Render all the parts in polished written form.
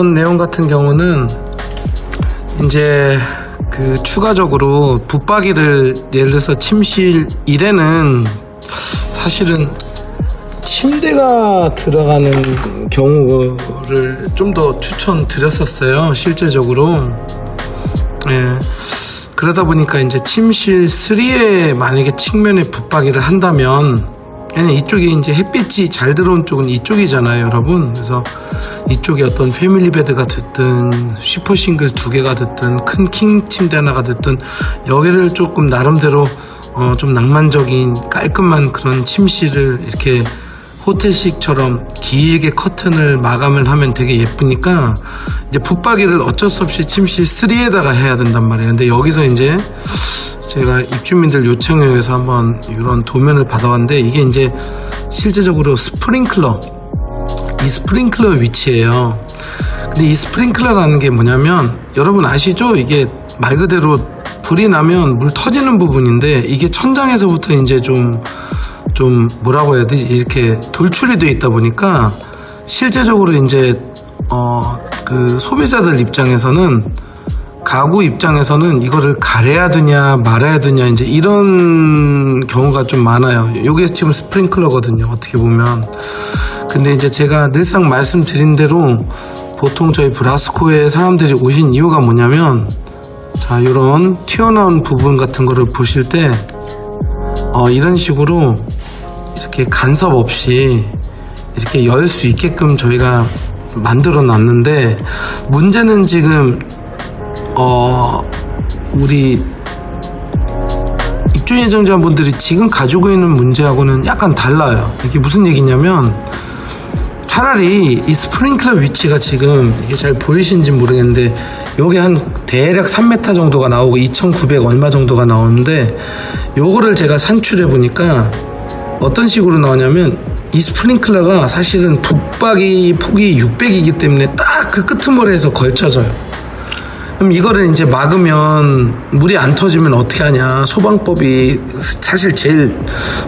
이런 내용 같은 경우는 이제 그 추가적으로 붙박이를 예를 들어서 침실 1에는 사실은 침대가 들어가는 경우를 좀 더 추천드렸었어요, 실제적으로. 예. 그러다 보니까 이제 침실 3에 만약에 측면에 붙박이를 한다면, 이쪽이 이제 햇빛이 잘 들어온 쪽은 이쪽이잖아요, 여러분. 그래서 이쪽에 어떤 패밀리 베드가 됐든 슈퍼 싱글 2개가 됐든 큰 킹 침대 하나가 됐든 여기를 조금 나름대로 좀 낭만적인 깔끔한 그런 침실을 이렇게 호텔식처럼 길게 커튼을 마감을 하면 되게 예쁘니까 이제 붙박이를 어쩔 수 없이 침실 3에다가 해야 된단 말이에요. 근데 여기서 이제 제가 입주민들 요청에 의해서 한번 이런 도면을 받아왔는데, 이게 이제 실제적으로 이 스프링클러 위치예요. 근데 이 스프링클러라는 게 뭐냐면, 여러분 아시죠? 이게 말 그대로 불이 나면 물 터지는 부분인데, 이게 천장에서부터 이제 좀 뭐라고 해야 되지? 이렇게 돌출이 되어 있다 보니까 실제적으로 이제 그 소비자들 입장에서는, 가구 입장에서는 이거를 가려야 되냐 말아야 되냐 이제 이런 경우가 좀 많아요. 이게 지금 스프링클러거든요, 어떻게 보면. 근데 이제 제가 늘상 말씀드린 대로 보통 저희 브라스코에 사람들이 오신 이유가 뭐냐면, 자, 이런 튀어나온 부분 같은 거를 보실 때 이런 식으로 이렇게 간섭 없이 이렇게 열 수 있게끔 저희가 만들어 놨는데, 문제는 지금 우리 입주 예정자분들이 지금 가지고 있는 문제하고는 약간 달라요. 이게 무슨 얘기냐면, 차라리 이 스프링클러 위치가 지금 이게 잘 보이시는지 모르겠는데, 요게 한 대략 3m 정도가 나오고 2,900 얼마 정도가 나오는데, 요거를 제가 산출해 보니까 어떤 식으로 나오냐면, 이 스프링클러가 사실은 붙박이 폭이 600이기 때문에 딱 그 끄트머리에서 걸쳐져요. 그럼 이거를 이제 막으면 물이 안 터지면 어떻게 하냐, 소방법이 사실 제일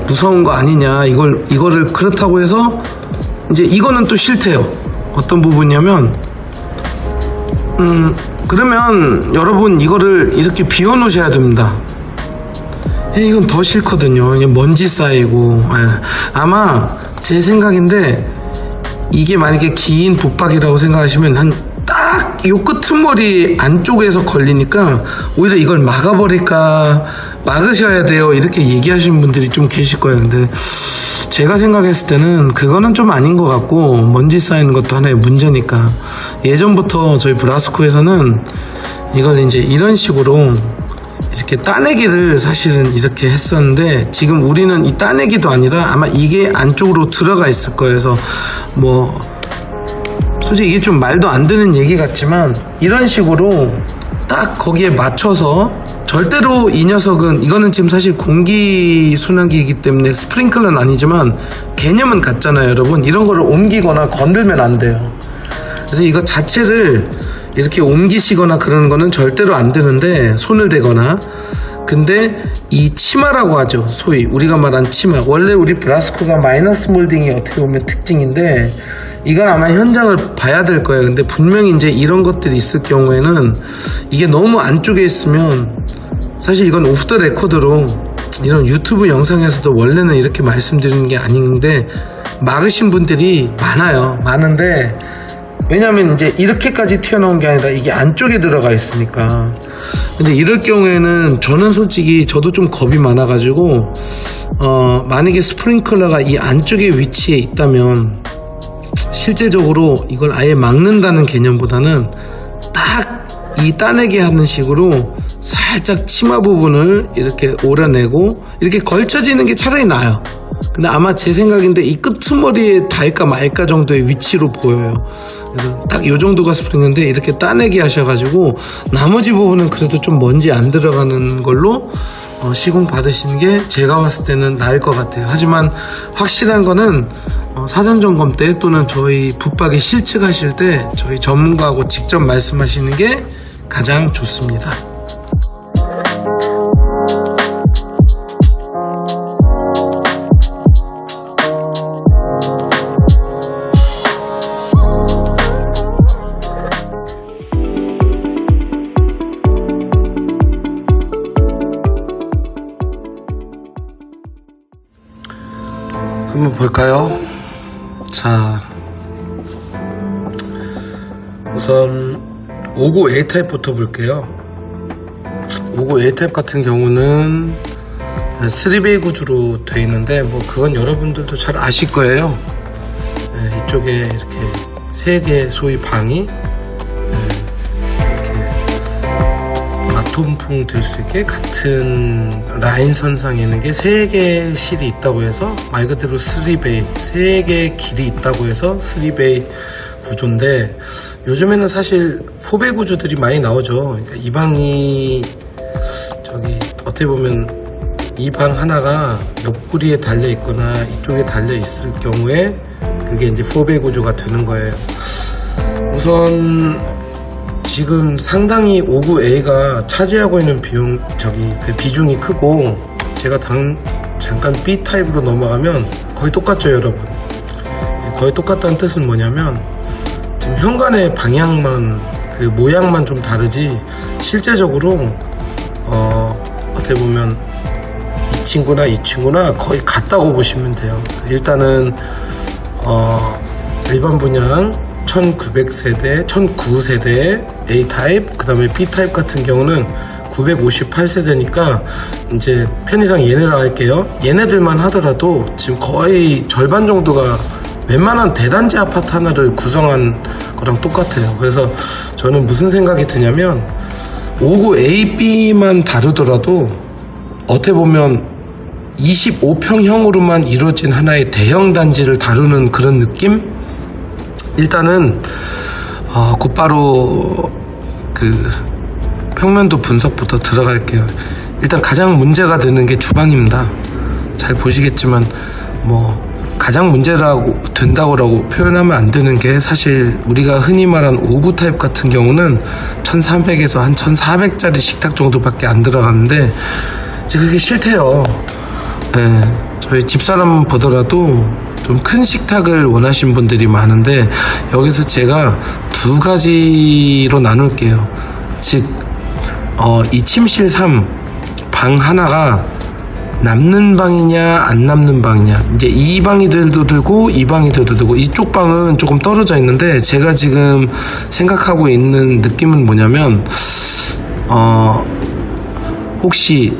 무서운 거 아니냐, 이거를 그렇다고 해서 이제 이거는 또 싫대요. 어떤 부분이냐면, 그러면 여러분 이거를 이렇게 비워 놓으셔야 됩니다. 이건 더 싫거든요. 먼지 쌓이고. 아마 제 생각인데, 이게 만약에 긴 붙박이라고 생각하시면 한 딱 요 끄트머리 안쪽에서 걸리니까 오히려 이걸 막아버릴까, 막으셔야 돼요, 이렇게 얘기하시는 분들이 좀 계실 거예요. 근데 제가 생각했을 때는 그거는 좀 아닌 것 같고, 먼지 쌓이는 것도 하나의 문제니까. 예전부터 저희 브라스코에서는 이걸 이제 이런 식으로 이렇게 따내기를 사실은 이렇게 했었는데, 지금 우리는 이 따내기도 아니라 아마 이게 안쪽으로 들어가 있을 거예요. 그래서 솔직히 이게 좀 말도 안 되는 얘기 같지만, 이런 식으로 딱 거기에 맞춰서, 절대로 이 녀석은, 이거는 지금 사실 공기 순환기이기 때문에 스프링클러는 아니지만 개념은 같잖아요, 여러분. 이런 거를 옮기거나 건들면 안 돼요. 그래서 이거 자체를 이렇게 옮기시거나 그러는 거는 절대로 안 되는데, 손을 대거나. 근데 이 치마라고 하죠, 소위 우리가 말한 치마. 원래 우리 브라스코가 마이너스 몰딩이 어떻게 보면 특징인데, 이건 아마 현장을 봐야 될 거예요. 근데 분명히 이제 이런 것들이 있을 경우에는, 이게 너무 안쪽에 있으면, 사실 이건 오프 더 레코드로 이런 유튜브 영상에서도 원래는 이렇게 말씀드리는 게 아닌데, 막으신 분들이 많은데, 왜냐면 이제 이렇게까지 튀어나온 게 아니라 이게 안쪽에 들어가 있으니까. 근데 이럴 경우에는 저는 솔직히 저도 좀 겁이 많아가지고, 만약에 스프링클러가 이 안쪽에 위치해 있다면 실제적으로 이걸 아예 막는다는 개념보다는 딱 이 따내게 하는 식으로 살짝 치마 부분을 이렇게 오려내고 이렇게 걸쳐지는 게 차라리 나아요. 근데 아마 제 생각인데 이 끄트머리에 닿을까 말까 정도의 위치로 보여요. 그래서 딱 요 정도가 스프링인데, 이렇게 따내기 하셔가지고 나머지 부분은 그래도 좀 먼지 안 들어가는 걸로 시공 받으시는 게 제가 봤을 때는 나을 것 같아요. 하지만 확실한 거는 사전 점검 때 또는 저희 붙박이 실측하실 때 저희 전문가하고 직접 말씀하시는 게 가장 좋습니다. 한번 볼까요? 자, 우선 59 A타입부터 볼게요. 59 A타입 같은 경우는 3베이 구조로 되어 있는데, 뭐 그건 여러분들도 잘 아실 거예요. 네, 이쪽에 이렇게 3개 소위 방이 이렇게 마통풍 될 수 있게 같은 라인 선상에 있는 게 3개의 실이 있다고 해서 말 그대로 3베이, 3개의 길이 있다고 해서 3베이 구조인데, 요즘에는 사실 4베이 구조들이 많이 나오죠. 그러니까 이 방이 저기 어떻게 보면 이 방 하나가 옆구리에 달려 있거나 이쪽에 달려 있을 경우에 그게 이제 4베이 구조가 되는 거예요. 우선 지금 상당히 59A가 차지하고 있는 그 비중이 크고, 제가 잠깐 B 타입으로 넘어가면 거의 똑같죠, 여러분. 거의 똑같다는 뜻은 뭐냐면, 지금 현관의 방향만, 그 모양만 좀 다르지, 실제적으로 어떻게 보면 이 친구나 거의 같다고 보시면 돼요. 일단은 일반 분양 1900세대, 19세대 A타입, 그 다음에 B타입 같은 경우는 958세대니까 이제 편의상 얘네라 할게요. 얘네들만 하더라도 지금 거의 절반 정도가 웬만한 대단지 아파트 하나를 구성한 거랑 똑같아요. 그래서 저는 무슨 생각이 드냐면, 59AB만 다르더라도 어떻게 보면 25평형으로만 이루어진 하나의 대형 단지를 다루는 그런 느낌? 일단은 곧바로 그 평면도 분석부터 들어갈게요. 일단 가장 문제가 되는 게 주방입니다. 잘 보시겠지만 뭐 가장 문제라고 된다고 표현하면 안 되는 게, 사실 우리가 흔히 말하는 59 타입 같은 경우는 1300에서 한 1400짜리 식탁 정도밖에 안 들어가는데, 이제 그게 싫대요. 네, 저희 집사람 보더라도 좀 큰 식탁을 원하신 분들이 많은데, 여기서 제가 두 가지로 나눌게요. 즉 이 침실 3 방 하나가 남는 방이냐 안 남는 방이냐, 이제 이 방이들도 되고 이 방이들도 되고, 이쪽 방은 조금 떨어져 있는데, 제가 지금 생각하고 있는 느낌은 뭐냐면, 혹시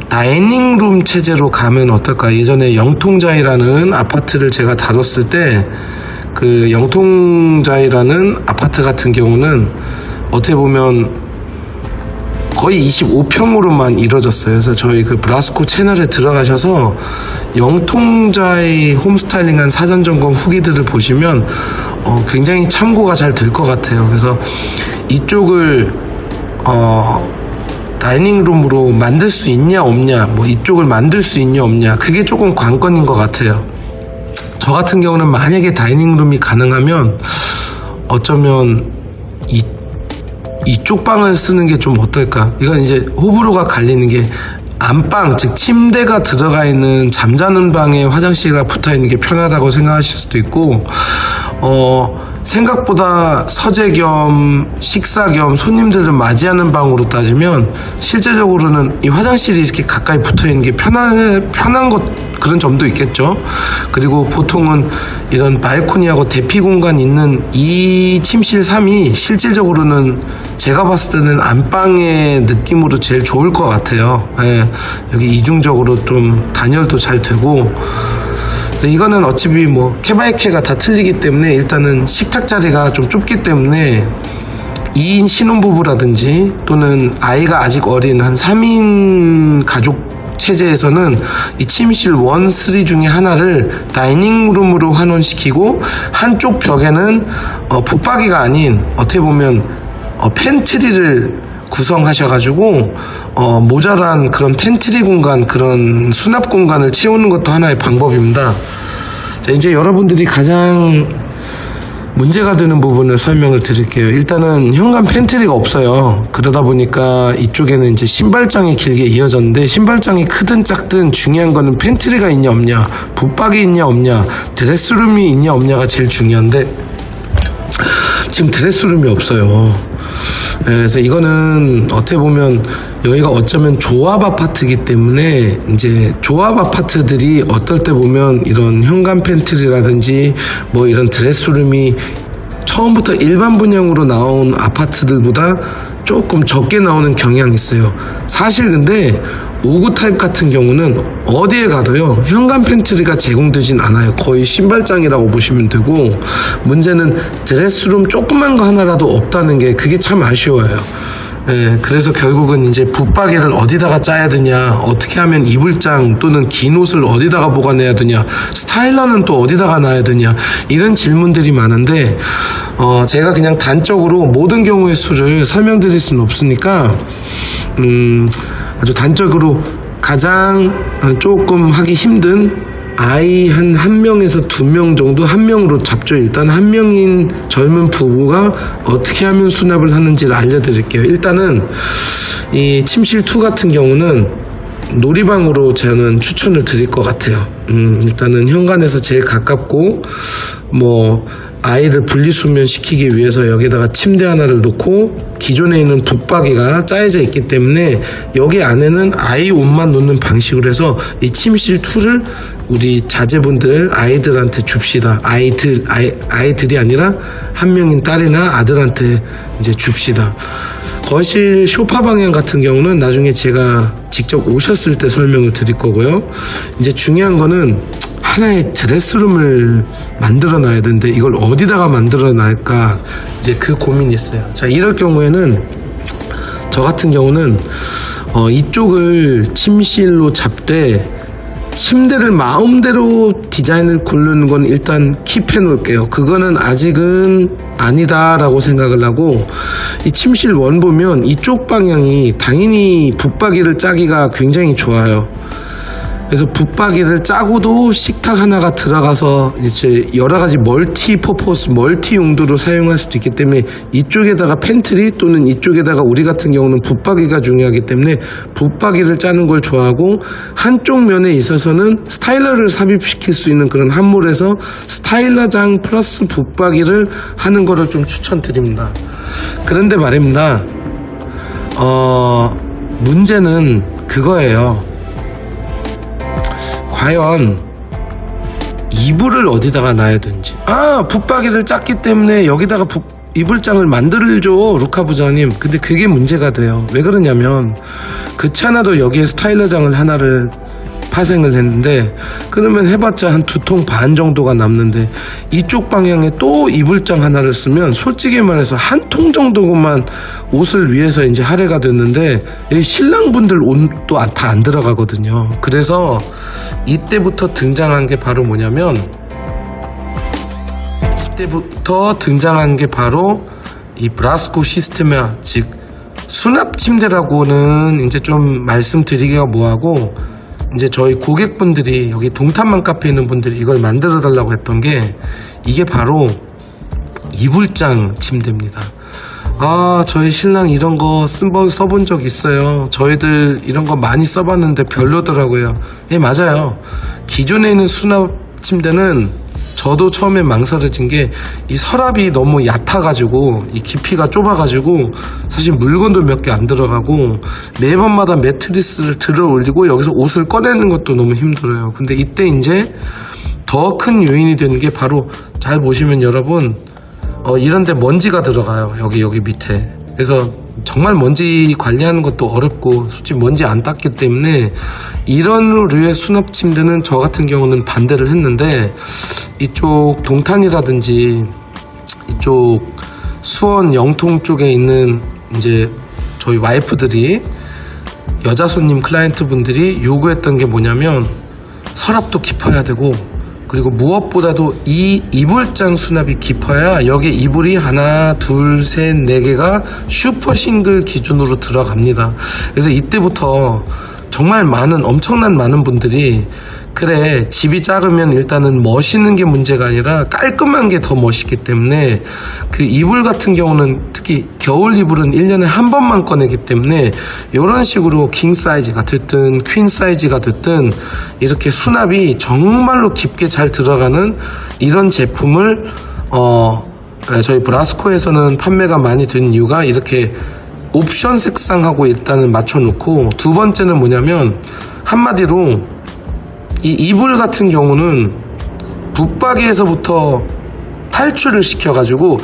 다이닝룸 체제로 가면 어떨까. 예전에 영통자이라는 아파트를 제가 다뤘을 때, 그 영통자이라는 아파트 같은 경우는 어떻게 보면 거의 25평으로만 이루어졌어요. 그래서 저희 그 브라스코 채널에 들어가셔서 영통자의 홈스타일링한 사전점검 후기들을 보시면 굉장히 참고가 잘 될 것 같아요. 그래서 이쪽을 다이닝룸으로 만들 수 있냐 없냐, 뭐 이쪽을 만들 수 있냐 없냐, 그게 조금 관건인 것 같아요. 저 같은 경우는 만약에 다이닝룸이 가능하면 어쩌면 이쪽 방을 쓰는 게 좀 어떨까. 이건 이제 호불호가 갈리는 게, 안방, 즉 침대가 들어가 있는 잠자는 방에 화장실가 붙어 있는 게 편하다고 생각하실 수도 있고, 생각보다 서재 겸 식사 겸 손님들을 맞이하는 방으로 따지면 실제적으로는 이 화장실이 이렇게 가까이 붙어 있는 게 편한 것, 그런 점도 있겠죠. 그리고 보통은 이런 발코니하고 대피 공간 있는 이 침실 3이 실질적으로는 제가 봤을 때는 안방의 느낌으로 제일 좋을 것 같아요. 예, 여기 이중적으로 좀 단열도 잘 되고, 그래서 이거는 어차피 뭐 캐바이캐가 다 틀리기 때문에, 일단은 식탁 자리가 좀 좁기 때문에 2인 신혼부부라든지 또는 아이가 아직 어린 한 3인 가족 체제에서는 이 침실 1, 3 중에 하나를 다이닝룸으로 환원시키고, 한쪽 벽에는 붙박이가 아닌 어떻게 보면 팬트리를 구성하셔가지고 모자란 그런 팬트리 공간, 그런 수납 공간을 채우는 것도 하나의 방법입니다. 자, 이제 여러분들이 가장 문제가 되는 부분을 설명을 드릴게요. 일단은 현관 팬트리가 없어요. 그러다 보니까 이쪽에는 이제 신발장이 길게 이어졌는데, 신발장이 크든 작든 중요한 거는 팬트리가 있냐 없냐, 붙박이 있냐 없냐, 드레스룸이 있냐 없냐가 제일 중요한데, 지금 드레스룸이 없어요. 그래서 이거는 어떻게 보면 여기가 어쩌면 조합 아파트이기 때문에 이제 조합 아파트들이 어떨 때 보면 이런 현관 팬트리라든지 뭐 이런 드레스룸이 처음부터 일반 분양으로 나온 아파트들보다 조금 적게 나오는 경향이 있어요. 사실 근데 5구 타입 같은 경우는 어디에 가도요 현관 팬트리가 제공되진 않아요. 거의 신발장이라고 보시면 되고, 문제는 드레스룸 조그만 거 하나라도 없다는 게 그게 참 아쉬워요. 예, 그래서 결국은 이제 붙박이를 어디다가 짜야 되냐, 어떻게 하면 이불장 또는 긴 옷을 어디다가 보관해야 되냐, 스타일러는 또 어디다가 놔야 되냐, 이런 질문들이 많은데 제가 그냥 단적으로 모든 경우의 수를 설명드릴 수는 없으니까 아주 단적으로 가장 조금 하기 힘든 아이 한 명에서 2명 정도, 1명으로 잡죠. 일단 1명인 젊은 부부가 어떻게 하면 수납을 하는지를 알려드릴게요. 일단은 이 침실2 같은 경우는 놀이방으로 저는 추천을 드릴 것 같아요. 일단은 현관에서 제일 가깝고, 뭐 아이를 분리수면 시키기 위해서 여기다가 침대 하나를 놓고 기존에 있는 붙박이가 짜여져 있기 때문에 여기 안에는 아이 옷만 놓는 방식으로 해서 이 침실 2를 우리 자제분들 아이들한테 줍시다. 아이들이 아니라 1명인 딸이나 아들한테 이제 줍시다. 거실 소파 방향 같은 경우는 나중에 제가 직접 오셨을 때 설명을 드릴 거고요. 이제 중요한 거는 하나의 드레스룸을 만들어 놔야 되는데 이걸 어디다가 만들어 놔할까, 이제 그 고민이 있어요. 자, 이럴 경우에는 저 같은 경우는 이쪽을 침실로 잡되 침대를 마음대로 디자인을 고르는 건 일단 킵해 놓을게요. 그거는 아직은 아니다라고 생각을 하고, 이 침실 1 보면 이쪽 방향이 당연히 붙박이를 짜기가 굉장히 좋아요. 그래서 붙박이를 짜고도 식탁 하나가 들어가서 이제 여러 가지 멀티 용도로 사용할 수도 있기 때문에 이쪽에다가 팬트리 또는 이쪽에다가 우리 같은 경우는 붙박이가 중요하기 때문에 붙박이를 짜는 걸 좋아하고, 한쪽 면에 있어서는 스타일러를 삽입시킬 수 있는 그런 한몰에서 스타일러장 플러스 붙박이를 하는 거를 좀 추천드립니다. 그런데 말입니다. 문제는 그거예요. 과연 이불을 어디다가 놔야 되는지. 붙박이를 짰기 때문에 여기다가 이불장을 만들죠, 루카 부장님. 근데 그게 문제가 돼요. 왜 그러냐면 그렇지 않아도 여기에 스타일러장을 하나를 파생을 했는데, 그러면 해봤자 한 2통 반 정도가 남는데 이쪽 방향에 또 이불장 하나를 쓰면 솔직히 말해서 한 통 정도만 옷을 위해서 이제 할애가 됐는데 신랑분들 옷도 다 안 들어가거든요. 그래서 이때부터 등장한 게 바로 뭐냐면, 이 브라스코 시스테마, 즉 수납 침대라고는 이제 좀 말씀드리기가 뭐하고, 이제 저희 고객분들이 여기 동탄만 카페에 있는 분들이 이걸 만들어 달라고 했던 게 이게 바로 이불장 침대입니다. 저희 신랑 이런 거 써본 적 있어요. 저희들 이런 거 많이 써봤는데 별로더라고요. 예, 맞아요. 기존에 있는 수납 침대는 저도 처음에 망설여진 게 이 서랍이 너무 얕아가지고 이 깊이가 좁아가지고 사실 물건도 몇 개 안 들어가고 매번마다 매트리스를 들어 올리고 여기서 옷을 꺼내는 것도 너무 힘들어요. 근데 이때 이제 더 큰 요인이 되는 게 바로, 잘 보시면 여러분 이런데 먼지가 들어가요. 여기 밑에. 그래서 정말 먼지 관리하는 것도 어렵고 솔직히 먼지 안 닦기 때문에 이런 류의 수납 침대는 저 같은 경우는 반대를 했는데, 이쪽 동탄이라든지 이쪽 수원 영통 쪽에 있는 이제 저희 와이프들이, 여자 손님 클라이언트 분들이 요구했던 게 뭐냐면 서랍도 깊어야 되고, 그리고 무엇보다도 이 이불장 수납이 깊어야 여기 이불이 하나, 둘, 셋, 4개가 슈퍼 싱글 기준으로 들어갑니다. 그래서 이때부터 정말 엄청난 많은 분들이, 그래, 집이 작으면 일단은 멋있는 게 문제가 아니라 깔끔한 게 더 멋있기 때문에, 그 이불 같은 경우는 특히 겨울 이불은 1년에 한 번만 꺼내기 때문에 이런 식으로 킹 사이즈가 됐든 퀸 사이즈가 됐든 이렇게 수납이 정말로 깊게 잘 들어가는 이런 제품을 저희 브라스코에서는 판매가 많이 된 이유가, 이렇게 옵션 색상하고 일단은 맞춰놓고, 두 번째는 뭐냐면 한마디로 이 이불 같은 경우는 붙박이에서부터 탈출을 시켜가지고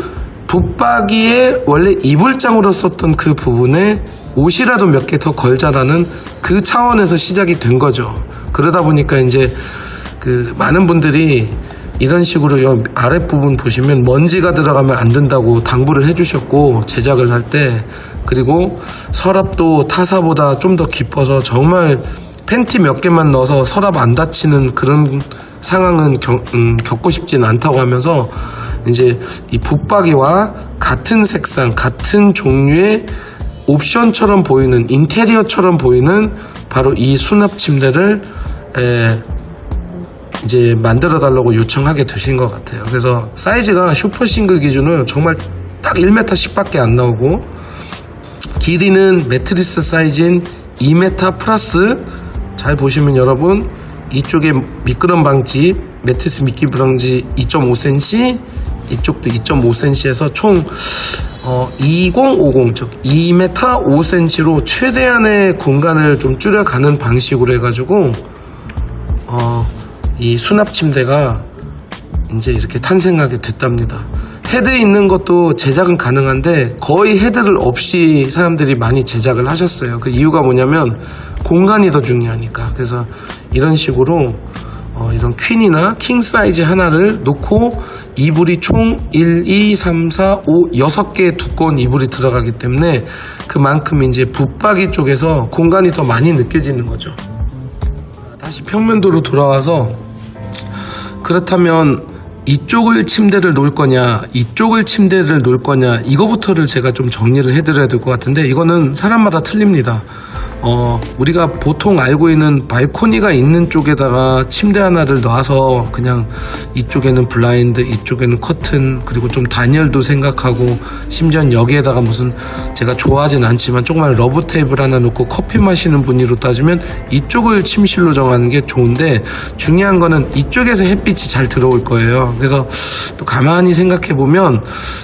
붙박이에 원래 이불장으로 썼던 그 부분에 옷이라도 몇 개 더 걸자라는 그 차원에서 시작이 된 거죠. 그러다 보니까 이제 그 많은 분들이 이런 식으로 요 아랫부분 보시면 먼지가 들어가면 안 된다고 당부를 해주셨고, 제작을 할 때. 그리고 서랍도 타사보다 좀 더 깊어서 정말 팬티 몇 개만 넣어서 서랍 안 닫히는 그런 상황은 겪고 싶진 않다고 하면서 이제 이 붙박이와 같은 색상, 같은 종류의 옵션처럼 보이는, 인테리어처럼 보이는 바로 이 수납 침대를 이제 만들어 달라고 요청하게 되신 것 같아요. 그래서 사이즈가 슈퍼 싱글 기준은 정말 딱 1m 10밖에 안 나오고, 길이는 매트리스 사이즈인 2m 플러스, 잘 보시면 여러분 이쪽에 미끄럼 방지, 매트리스 미끄럼 방지 2.5cm, 이쪽도 2.5cm에서 총 2050, 즉 2m 5cm로 최대한의 공간을 좀 줄여가는 방식으로 해가지고 이 수납 침대가 이제 이렇게 탄생하게 됐답니다. 헤드 있는 것도 제작은 가능한데 거의 헤드를 없이 사람들이 많이 제작을 하셨어요. 그 이유가 뭐냐면 공간이 더 중요하니까. 그래서 이런 식으로 이런 퀸이나 킹 사이즈 하나를 놓고 이불이 총 1, 2, 3, 4, 5, 6개의 두꺼운 이불이 들어가기 때문에 그만큼 이제 붙박이 쪽에서 공간이 더 많이 느껴지는 거죠. 다시 평면도로 돌아와서, 그렇다면 이쪽을 침대를 놓을 거냐, 이쪽을 침대를 놓을 거냐, 이거부터를 제가 좀 정리를 해드려야 될 것 같은데, 이거는 사람마다 틀립니다. 우리가 보통 알고 있는 발코니가 있는 쪽에다가 침대 하나를 놔서 그냥 이쪽에는 블라인드, 이쪽에는 커튼, 그리고 좀 단열도 생각하고, 심지어 여기에다가 무슨, 제가 좋아하진 않지만 조그만 러브 테이블 하나 놓고 커피 마시는 분위로 따지면 이쪽을 침실로 정하는 게 좋은데, 중요한 거는 이쪽에서 햇빛이 잘 들어올 거예요. 그래서 또 가만히 생각해 보면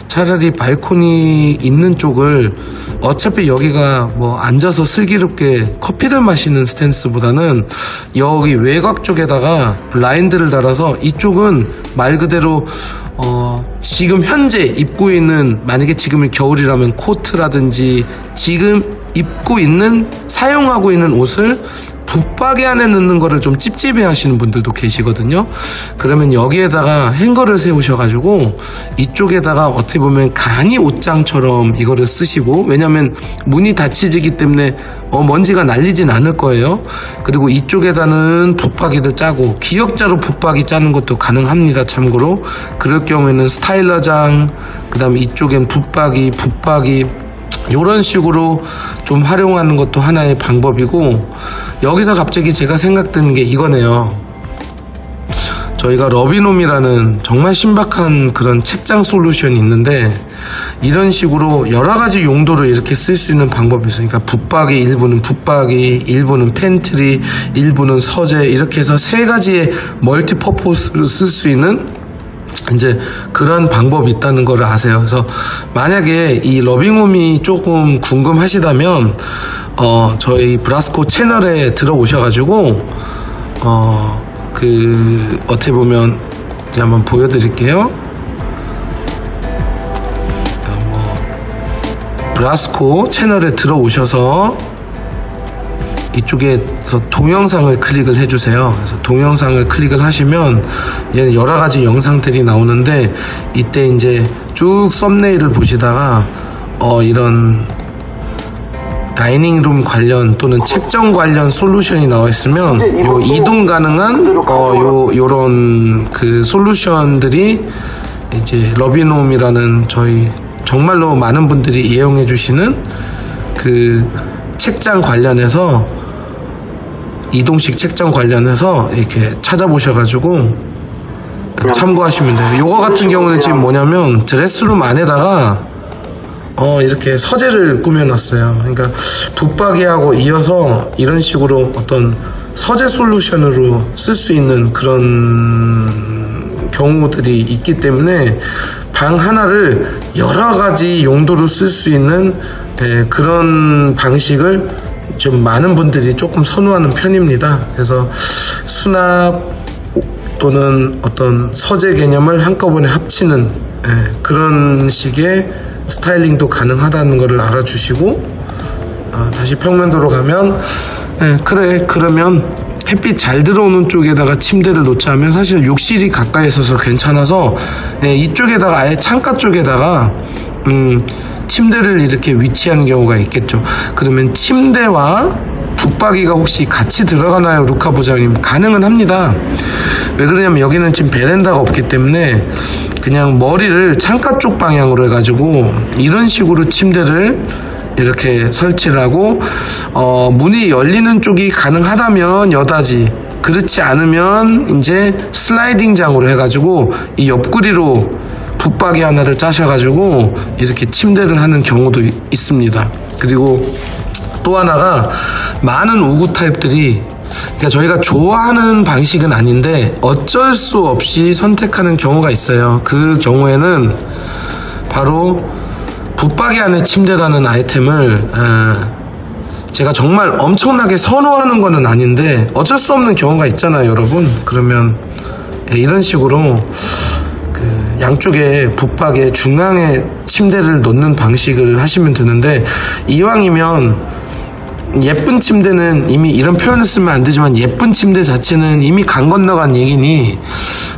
차라리 발코니 있는 쪽을, 어차피 여기가 뭐 앉아서 슬기롭게 커피를 마시는 스탠스보다는 여기 외곽 쪽에다가 블라인드를 달아서 이쪽은 말 그대로 지금 현재 입고 있는, 만약에 지금이 겨울이라면 코트라든지 지금 입고 있는, 사용하고 있는 옷을 붙박이 안에 넣는 거를 좀 찝찝해 하시는 분들도 계시거든요. 그러면 여기에다가 행거를 세우셔가지고 이쪽에다가 어떻게 보면 간이 옷장처럼 이거를 쓰시고, 왜냐면 문이 닫히지기 때문에 먼지가 날리진 않을 거예요. 그리고 이쪽에다는 붙박이를 짜고, 기역자로 붙박이 짜는 것도 가능합니다. 참고로 그럴 경우에는 스타일러장, 그 다음에 이쪽엔 붙박이 이런 식으로 좀 활용하는 것도 하나의 방법이고, 여기서 갑자기 제가 생각드는 게 이거네요. 저희가 러비놈이라는 정말 신박한 그런 책장 솔루션이 있는데, 이런 식으로 여러 가지 용도로 이렇게 쓸 수 있는 방법이 있어요. 그러니까 붙박이, 일부는 붙박이, 일부는 팬트리, 일부는 서재, 이렇게 해서 세 가지의 멀티퍼포스로 쓸 수 있는 이제 그런 방법이 있다는 걸 아세요. 그래서 만약에 이 러빙홈이 조금 궁금하시다면 저희 브라스코 채널에 들어오셔가지고 어떻게 보면 제가 한번 보여드릴게요. 브라스코 채널에 들어오셔서 이쪽에서 동영상을 클릭을 해주세요. 그래서 동영상을 클릭을 하시면 얘는 여러 가지 영상들이 나오는데, 이때 이제 쭉 썸네일을 보시다가 이런 다이닝룸 관련 또는 책정 관련 솔루션이 나와 있으면 요 이동 가능한 요런 그 솔루션들이 이제 러비놈이라는 저희 정말로 많은 분들이 이용해 주시는 그 책장 관련해서, 이동식 책장 관련해서 이렇게 찾아보셔가지고 참고하시면 돼요. 요거 같은 경우는 지금 뭐냐면 드레스룸 안에다가 이렇게 서재를 꾸며놨어요. 그러니까 붙박이하고 이어서 이런 식으로 어떤 서재 솔루션으로 쓸 수 있는 그런 경우들이 있기 때문에 방 하나를 여러 가지 용도로 쓸 수 있는 그런 방식을 좀 많은 분들이 조금 선호하는 편입니다. 그래서 수납 또는 어떤 서재 개념을 한꺼번에 합치는 그런 식의 스타일링도 가능하다는 것을 알아주시고, 다시 평면도로 가면 그래, 그러면 햇빛 잘 들어오는 쪽에다가 침대를 놓자 하면 사실 욕실이 가까이 있어서 괜찮아서 이쪽에다가 아예 창가 쪽에다가 침대를 이렇게 위치하는 경우가 있겠죠. 그러면 침대와 붙박이가 혹시 같이 들어가나요, 루카 부장님? 가능은 합니다. 왜 그러냐면 여기는 지금 베란다가 없기 때문에 그냥 머리를 창가 쪽 방향으로 해가지고 이런 식으로 침대를 이렇게 설치를 하고, 문이 열리는 쪽이 가능하다면 여다지, 그렇지 않으면 이제 슬라이딩장으로 해가지고 이 옆구리로 붙박이 하나를 짜셔가지고 이렇게 침대를 하는 경우도 있습니다. 그리고 또 하나가 많은 우구 타입들이, 그러니까 저희가 좋아하는 방식은 아닌데 어쩔 수 없이 선택하는 경우가 있어요. 그 경우에는 바로 붙박이 안에 침대라는 아이템을 제가 정말 엄청나게 선호하는 거는 아닌데 어쩔 수 없는 경우가 있잖아요, 여러분. 그러면 이런 식으로 그 양쪽에 붙박이의 중앙에 침대를 놓는 방식을 하시면 되는데, 이왕이면 예쁜 침대는 이미 이런 표현을 쓰면 안 되지만 예쁜 침대 자체는 이미 강 건너간 얘기니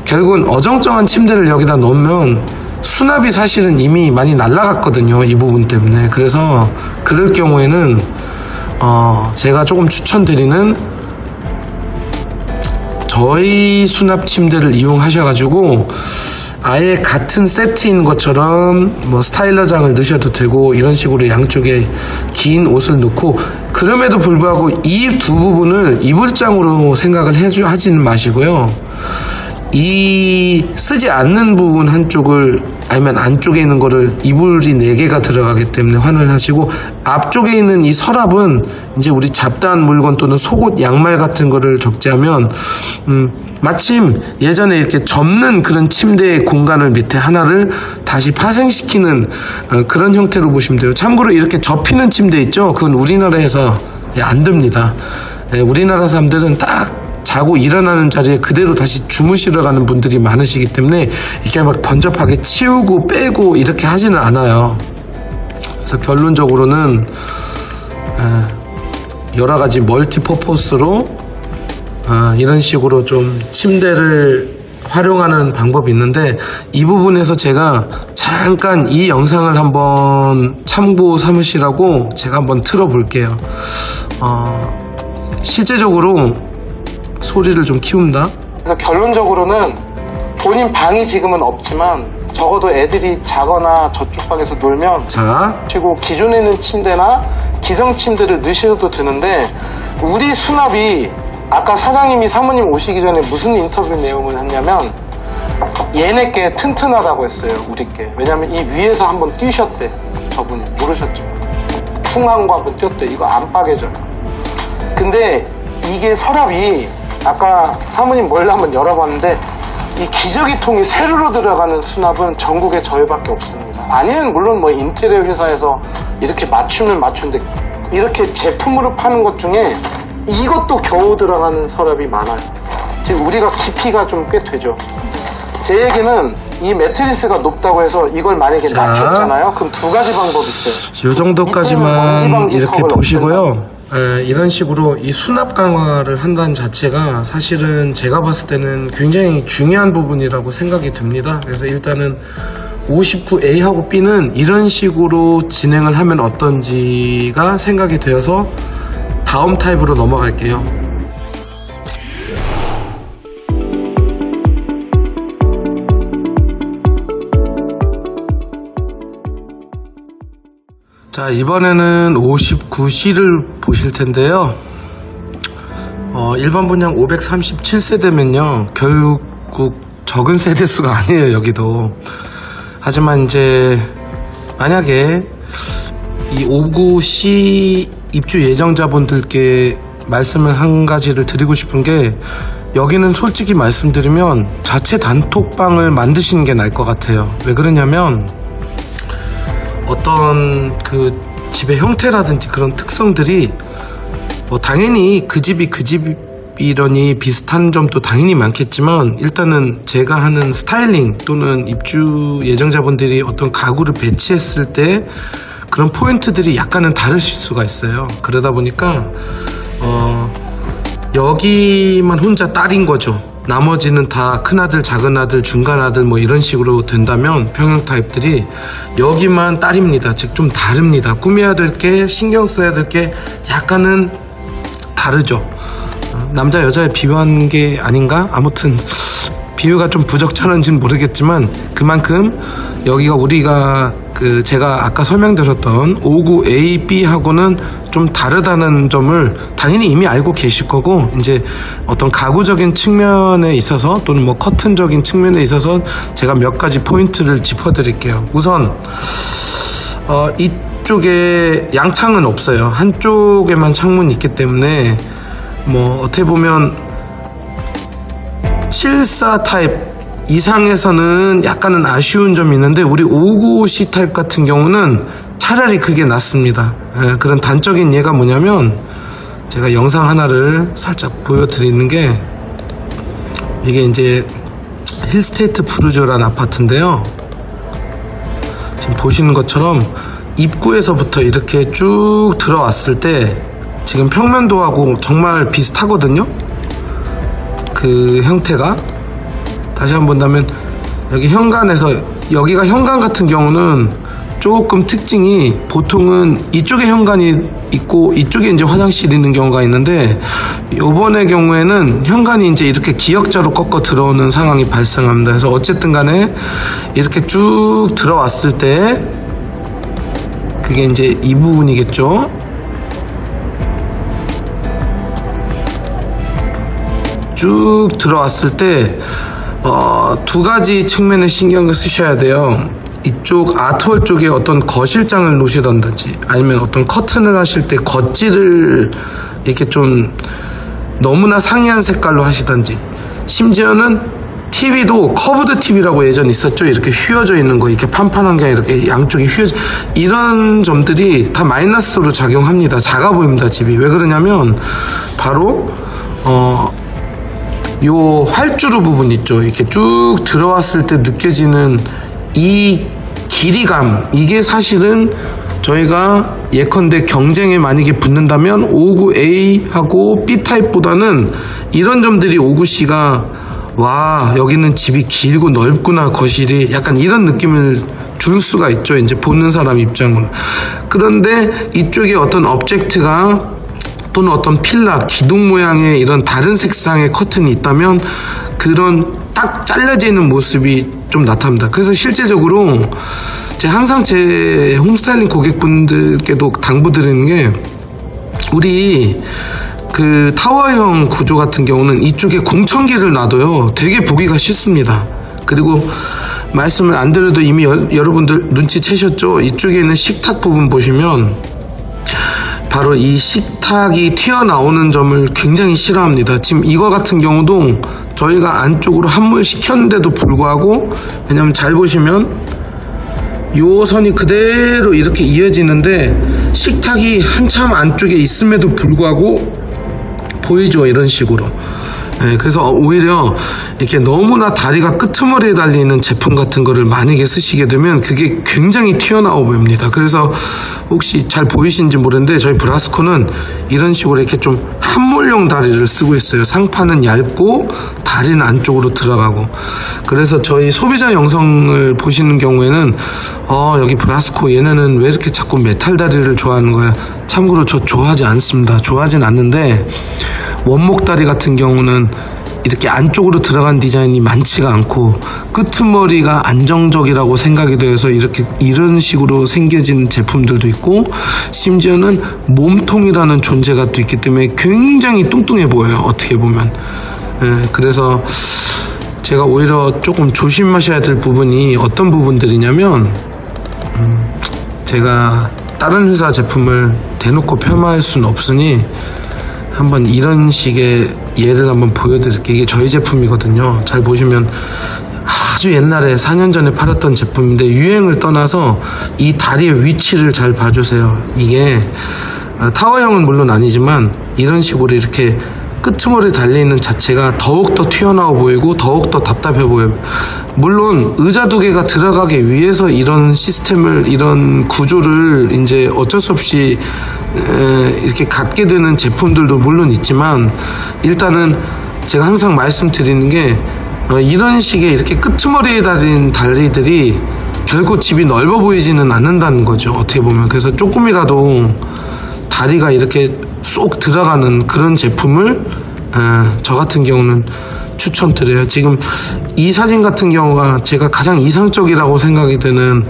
결국은 어정쩡한 침대를 여기다 놓으면 수납이 사실은 이미 많이 날라갔거든요, 이 부분 때문에. 그래서 그럴 경우에는 제가 조금 추천드리는 저희 수납 침대를 이용하셔가지고 아예 같은 세트인 것처럼 뭐 스타일러장을 넣으셔도 되고 이런 식으로 양쪽에 긴 옷을 넣고, 그럼에도 불구하고 이 두 부분을 이불장으로 생각을 하지는 마시고요. 이 쓰지 않는 부분 한쪽을, 아니면 안쪽에 있는 거를 이불이 4개가 들어가기 때문에 환원하시고, 앞쪽에 있는 이 서랍은 이제 우리 잡다한 물건 또는 속옷, 양말 같은 거를 적재하면 마침 예전에 이렇게 접는 그런 침대의 공간을 밑에 하나를 다시 파생시키는 그런 형태로 보시면 돼요. 참고로 이렇게 접히는 침대 있죠? 그건 우리나라에서 안 됩니다. 우리나라 사람들은 딱 자고 일어나는 자리에 그대로 다시 주무시러 가는 분들이 많으시기 때문에 이게 막 번잡하게 치우고 빼고 이렇게 하지는 않아요. 그래서 결론적으로는 여러 가지 멀티 퍼포스로 이런 식으로 좀 침대를 활용하는 방법이 있는데, 이 부분에서 제가 잠깐 이 영상을 한번 참고 삼으시라고 제가 한번 틀어 볼게요. 실제적으로 소리를 좀 키운다. 그래서 결론적으로는 본인 방이 지금은 없지만 적어도 애들이 자거나 저쪽 방에서 놀면 그리고 기존에 있는 침대나 기성 침대를 넣으셔도 되는데, 우리 수납이 아까 사장님이 사모님 오시기 전에 무슨 인터뷰 내용을 했냐면 얘네께 튼튼하다고 했어요, 우리께. 왜냐면 이 위에서 한번 뛰셨대. 저분이 모르셨죠? 풍항과 한번 뛰었대. 이거 안 빠개져요. 근데 이게 서랍이 아까 사모님 몰래 한번 열어봤는데 이 기저귀통이 세로로 들어가는 수납은 전국에 저희밖에 없습니다. 아니면 물론 뭐 인테리어 회사에서 이렇게 맞추면 맞추는데 이렇게 제품으로 파는 것 중에 이것도 겨우 들어가는 서랍이 많아요. 지금 우리가 깊이가 좀 꽤 되죠. 제 얘기는 이 매트리스가 높다고 해서 이걸 만약에 낮췄잖아요. 그럼 두 가지 방법이 있어요. 이 정도까지만 이렇게 보시고요. 이런 식으로 이 수납 강화를 한다는 자체가 사실은 제가 봤을 때는 굉장히 중요한 부분이라고 생각이 듭니다. 그래서 일단은 59A하고 B는 이런 식으로 진행을 하면 어떤지가 생각이 되어서 다음 타입으로 넘어갈게요. 자, 이번에는 59C를 보실 텐데요. 일반 분양 537세대면요 결국 적은 세대수가 아니에요, 여기도. 하지만 이제 만약에 이 59C 입주 예정자분들께 말씀을 한 가지를 드리고 싶은 게, 여기는 솔직히 말씀드리면 자체 단톡방을 만드시는 게 나을 것 같아요. 왜 그러냐면 어떤 그 집의 형태라든지 그런 특성들이 뭐 당연히 그 집이 이러니 비슷한 점도 당연히 많겠지만, 일단은 제가 하는 스타일링 또는 입주 예정자분들이 어떤 가구를 배치했을 때 그런 포인트들이 약간은 다르실 수가 있어요. 그러다 보니까 여기만 혼자 딸인 거죠. 나머지는 다 큰아들, 작은아들, 중간아들 뭐 이런 식으로 된다면 평형 타입들이 여기만 딸입니다. 즉 좀 다릅니다. 꾸며야 될 게, 신경 써야 될 게 약간은 다르죠. 남자 여자에 비유한 게 아닌가? 아무튼 비유가 좀 부적절한지는 모르겠지만 그만큼 여기가 우리가 제가 아까 설명드렸던 59AB하고는 좀 다르다는 점을 당연히 이미 알고 계실 거고, 이제 어떤 가구적인 측면에 있어서 또는 뭐 커튼적인 측면에 있어서 제가 몇 가지 포인트를 짚어드릴게요. 우선 이쪽에 양창은 없어요. 한쪽에만 창문이 있기 때문에 뭐 어떻게 보면 74 타입 이상에서는 약간은 아쉬운 점이 있는데, 우리 59C 타입 같은 경우는 차라리 그게 낫습니다. 그런 단적인 예가 뭐냐면, 제가 영상 하나를 살짝 보여드리는 게, 이게 이제 힐스테이트 푸르조라는 아파트인데요. 지금 보시는 것처럼 입구에서부터 이렇게 쭉 들어왔을 때 지금 평면도하고 정말 비슷하거든요. 그 형태가. 다시 한번 본다면 여기 현관에서, 여기가 현관 같은 경우는 조금 특징이, 보통은 이쪽에 현관이 있고 이쪽에 이제 화장실이 있는 경우가 있는데, 요번의 경우에는 현관이 이제 이렇게 기역자로 꺾어 들어오는 상황이 발생합니다. 그래서 어쨌든 간에 이렇게 쭉 들어왔을 때, 그게 이제 이 부분이겠죠. 쭉 들어왔을 때 두 가지 측면에 신경을 쓰셔야 돼요. 이쪽 아트월 쪽에 어떤 거실장을 놓으시던지, 아니면 어떤 커튼을 하실 때 겉질을 이렇게 좀 너무나 상이한 색깔로 하시던지, 심지어는 TV도 커브드 TV라고 예전에 있었죠. 이렇게 휘어져 있는 거, 이렇게 판판한 게 이렇게 양쪽이 휘어져, 이런 점들이 다 마이너스로 작용합니다. 작아 보입니다, 집이. 왜 그러냐면 바로 요 활주로 부분 있죠. 이렇게 쭉 들어왔을 때 느껴지는 이 길이감, 이게 사실은 저희가 예컨대 경쟁에 만약에 붙는다면 59A하고 B타입보다는 이런 점들이 59C가 와, 여기는 집이 길고 넓구나, 거실이, 약간 이런 느낌을 줄 수가 있죠. 이제 보는 사람 입장으로. 그런데 이쪽에 어떤 오브젝트가 또는 어떤 필라, 기둥 모양의 이런 다른 색상의 커튼이 있다면 그런 딱 잘려져 있는 모습이 좀 나타납니다. 그래서 실제적으로 항상 제 홈스타일링 고객분들께도 당부드리는 게, 우리 그 타워형 구조 같은 경우는 이쪽에 공청기를 놔둬요. 되게 보기가 싫습니다. 그리고 말씀을 안 드려도 이미 여러분들 눈치채셨죠? 이쪽에 있는 식탁 부분 보시면 바로 이 식탁이 튀어나오는 점을 굉장히 싫어합니다. 지금 이거 같은 경우도 저희가 안쪽으로 함몰시켰는데도 불구하고, 왜냐면 잘 보시면 요 선이 그대로 이렇게 이어지는데 식탁이 한참 안쪽에 있음에도 불구하고 보이죠, 이런 식으로. 그래서 오히려 이렇게 너무나 다리가 끄트머리에 달리는 제품 같은 거를 만약에 쓰시게 되면 그게 굉장히 튀어나와 보입니다. 그래서 혹시 잘 보이시는지 모르는데 저희 브라스코는 이런 식으로 이렇게 좀 함몰형 다리를 쓰고 있어요. 상판은 얇고 다리는 안쪽으로 들어가고. 그래서 저희 소비자 영상을 보시는 경우에는 여기 브라스코 얘네는 왜 이렇게 자꾸 메탈 다리를 좋아하는 거야. 참고로 저 좋아하지 않습니다. 좋아하진 않는데, 원목 다리 같은 경우는 이렇게 안쪽으로 들어간 디자인이 많지가 않고 끄트머리가 안정적이라고 생각이 돼서 이런 식으로 생겨진 제품들도 있고, 심지어는 몸통이라는 존재가 또 있기 때문에 굉장히 뚱뚱해 보여요, 어떻게 보면. 그래서 제가 오히려 조금 조심하셔야 될 부분이 어떤 부분들이냐면, 제가 다른 회사 제품을 대놓고 폄하할 수는 없으니 한번 이런 식의 예를 한번 보여드릴게요. 이게 저희 제품이거든요. 잘 보시면 아주 옛날에 4년 전에 팔았던 제품인데 유행을 떠나서 이 다리의 위치를 잘 봐주세요. 이게 타워형은 물론 아니지만 이런 식으로 이렇게 끄트머리 달려있는 자체가 더욱더 튀어나와 보이고 더욱더 답답해 보여요. 물론 의자 두 개가 들어가기 위해서 이런 시스템을, 이런 구조를 이제 어쩔 수 없이 이렇게 갖게 되는 제품들도 물론 있지만, 일단은 제가 항상 말씀드리는 게 이런 식의 이렇게 끄트머리에 달린 다리들이 결코 집이 넓어 보이지는 않는다는 거죠, 어떻게 보면. 그래서 조금이라도 다리가 이렇게 쏙 들어가는 그런 제품을 저 같은 경우는 추천드려요. 지금 이 사진 같은 경우가 제가 가장 이상적이라고 생각이 드는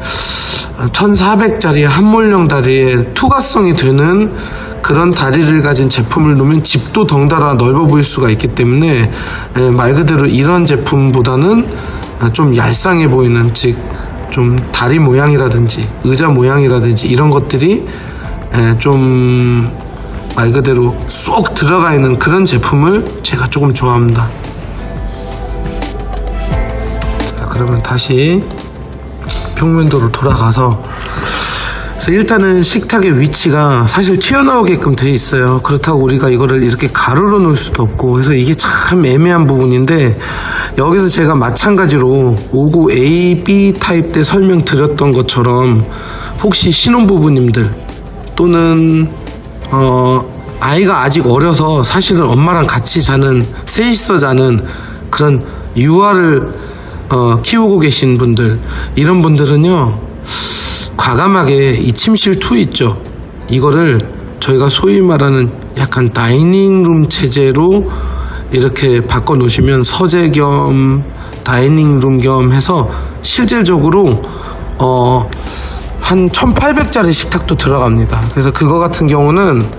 1400짜리 한몰령 다리에 투과성이 되는 그런 다리를 가진 제품을 놓으면 집도 덩달아 넓어 보일 수가 있기 때문에 말 그대로 이런 제품보다는 좀 얄쌍해 보이는, 즉 좀 다리 모양이라든지 의자 모양이라든지 이런 것들이 좀 말 그대로 쏙 들어가 있는 그런 제품을 제가 조금 좋아합니다. 자, 그러면 다시 평면도로 돌아가서, 그래서 일단은 식탁의 위치가 사실 튀어나오게끔 돼 있어요. 그렇다고 우리가 이거를 이렇게 가로로 놓을 수도 없고, 그래서 이게 참 애매한 부분인데, 여기서 제가 마찬가지로 59A, B 타입 때 설명드렸던 것처럼 혹시 신혼부부님들 또는 아이가 아직 어려서 사실은 엄마랑 같이 자는, 셋이서 자는 그런 유아를 키우고 계신 분들, 이런 분들은요, 과감하게 이 침실2 있죠, 이거를 저희가 소위 말하는 약간 다이닝룸 체제로 이렇게 바꿔 놓으시면 서재 겸 다이닝룸 겸 해서 실질적으로 한 1800짜리 식탁도 들어갑니다. 그래서 그거 같은 경우는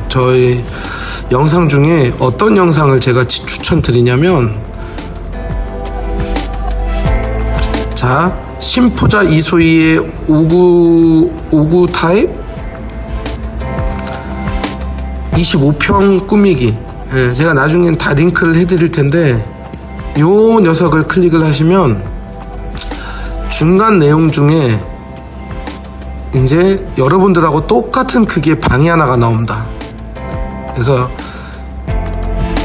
저희 영상 중에 어떤 영상을 제가 추천드리냐면, 자, 신포자 이소희의 59 타입 25평 꾸미기, 제가 나중엔 다 링크를 해드릴 텐데, 요 녀석을 클릭을 하시면 중간 내용 중에 이제 여러분들하고 똑같은 크기의 방이 하나가 나옵니다. 그래서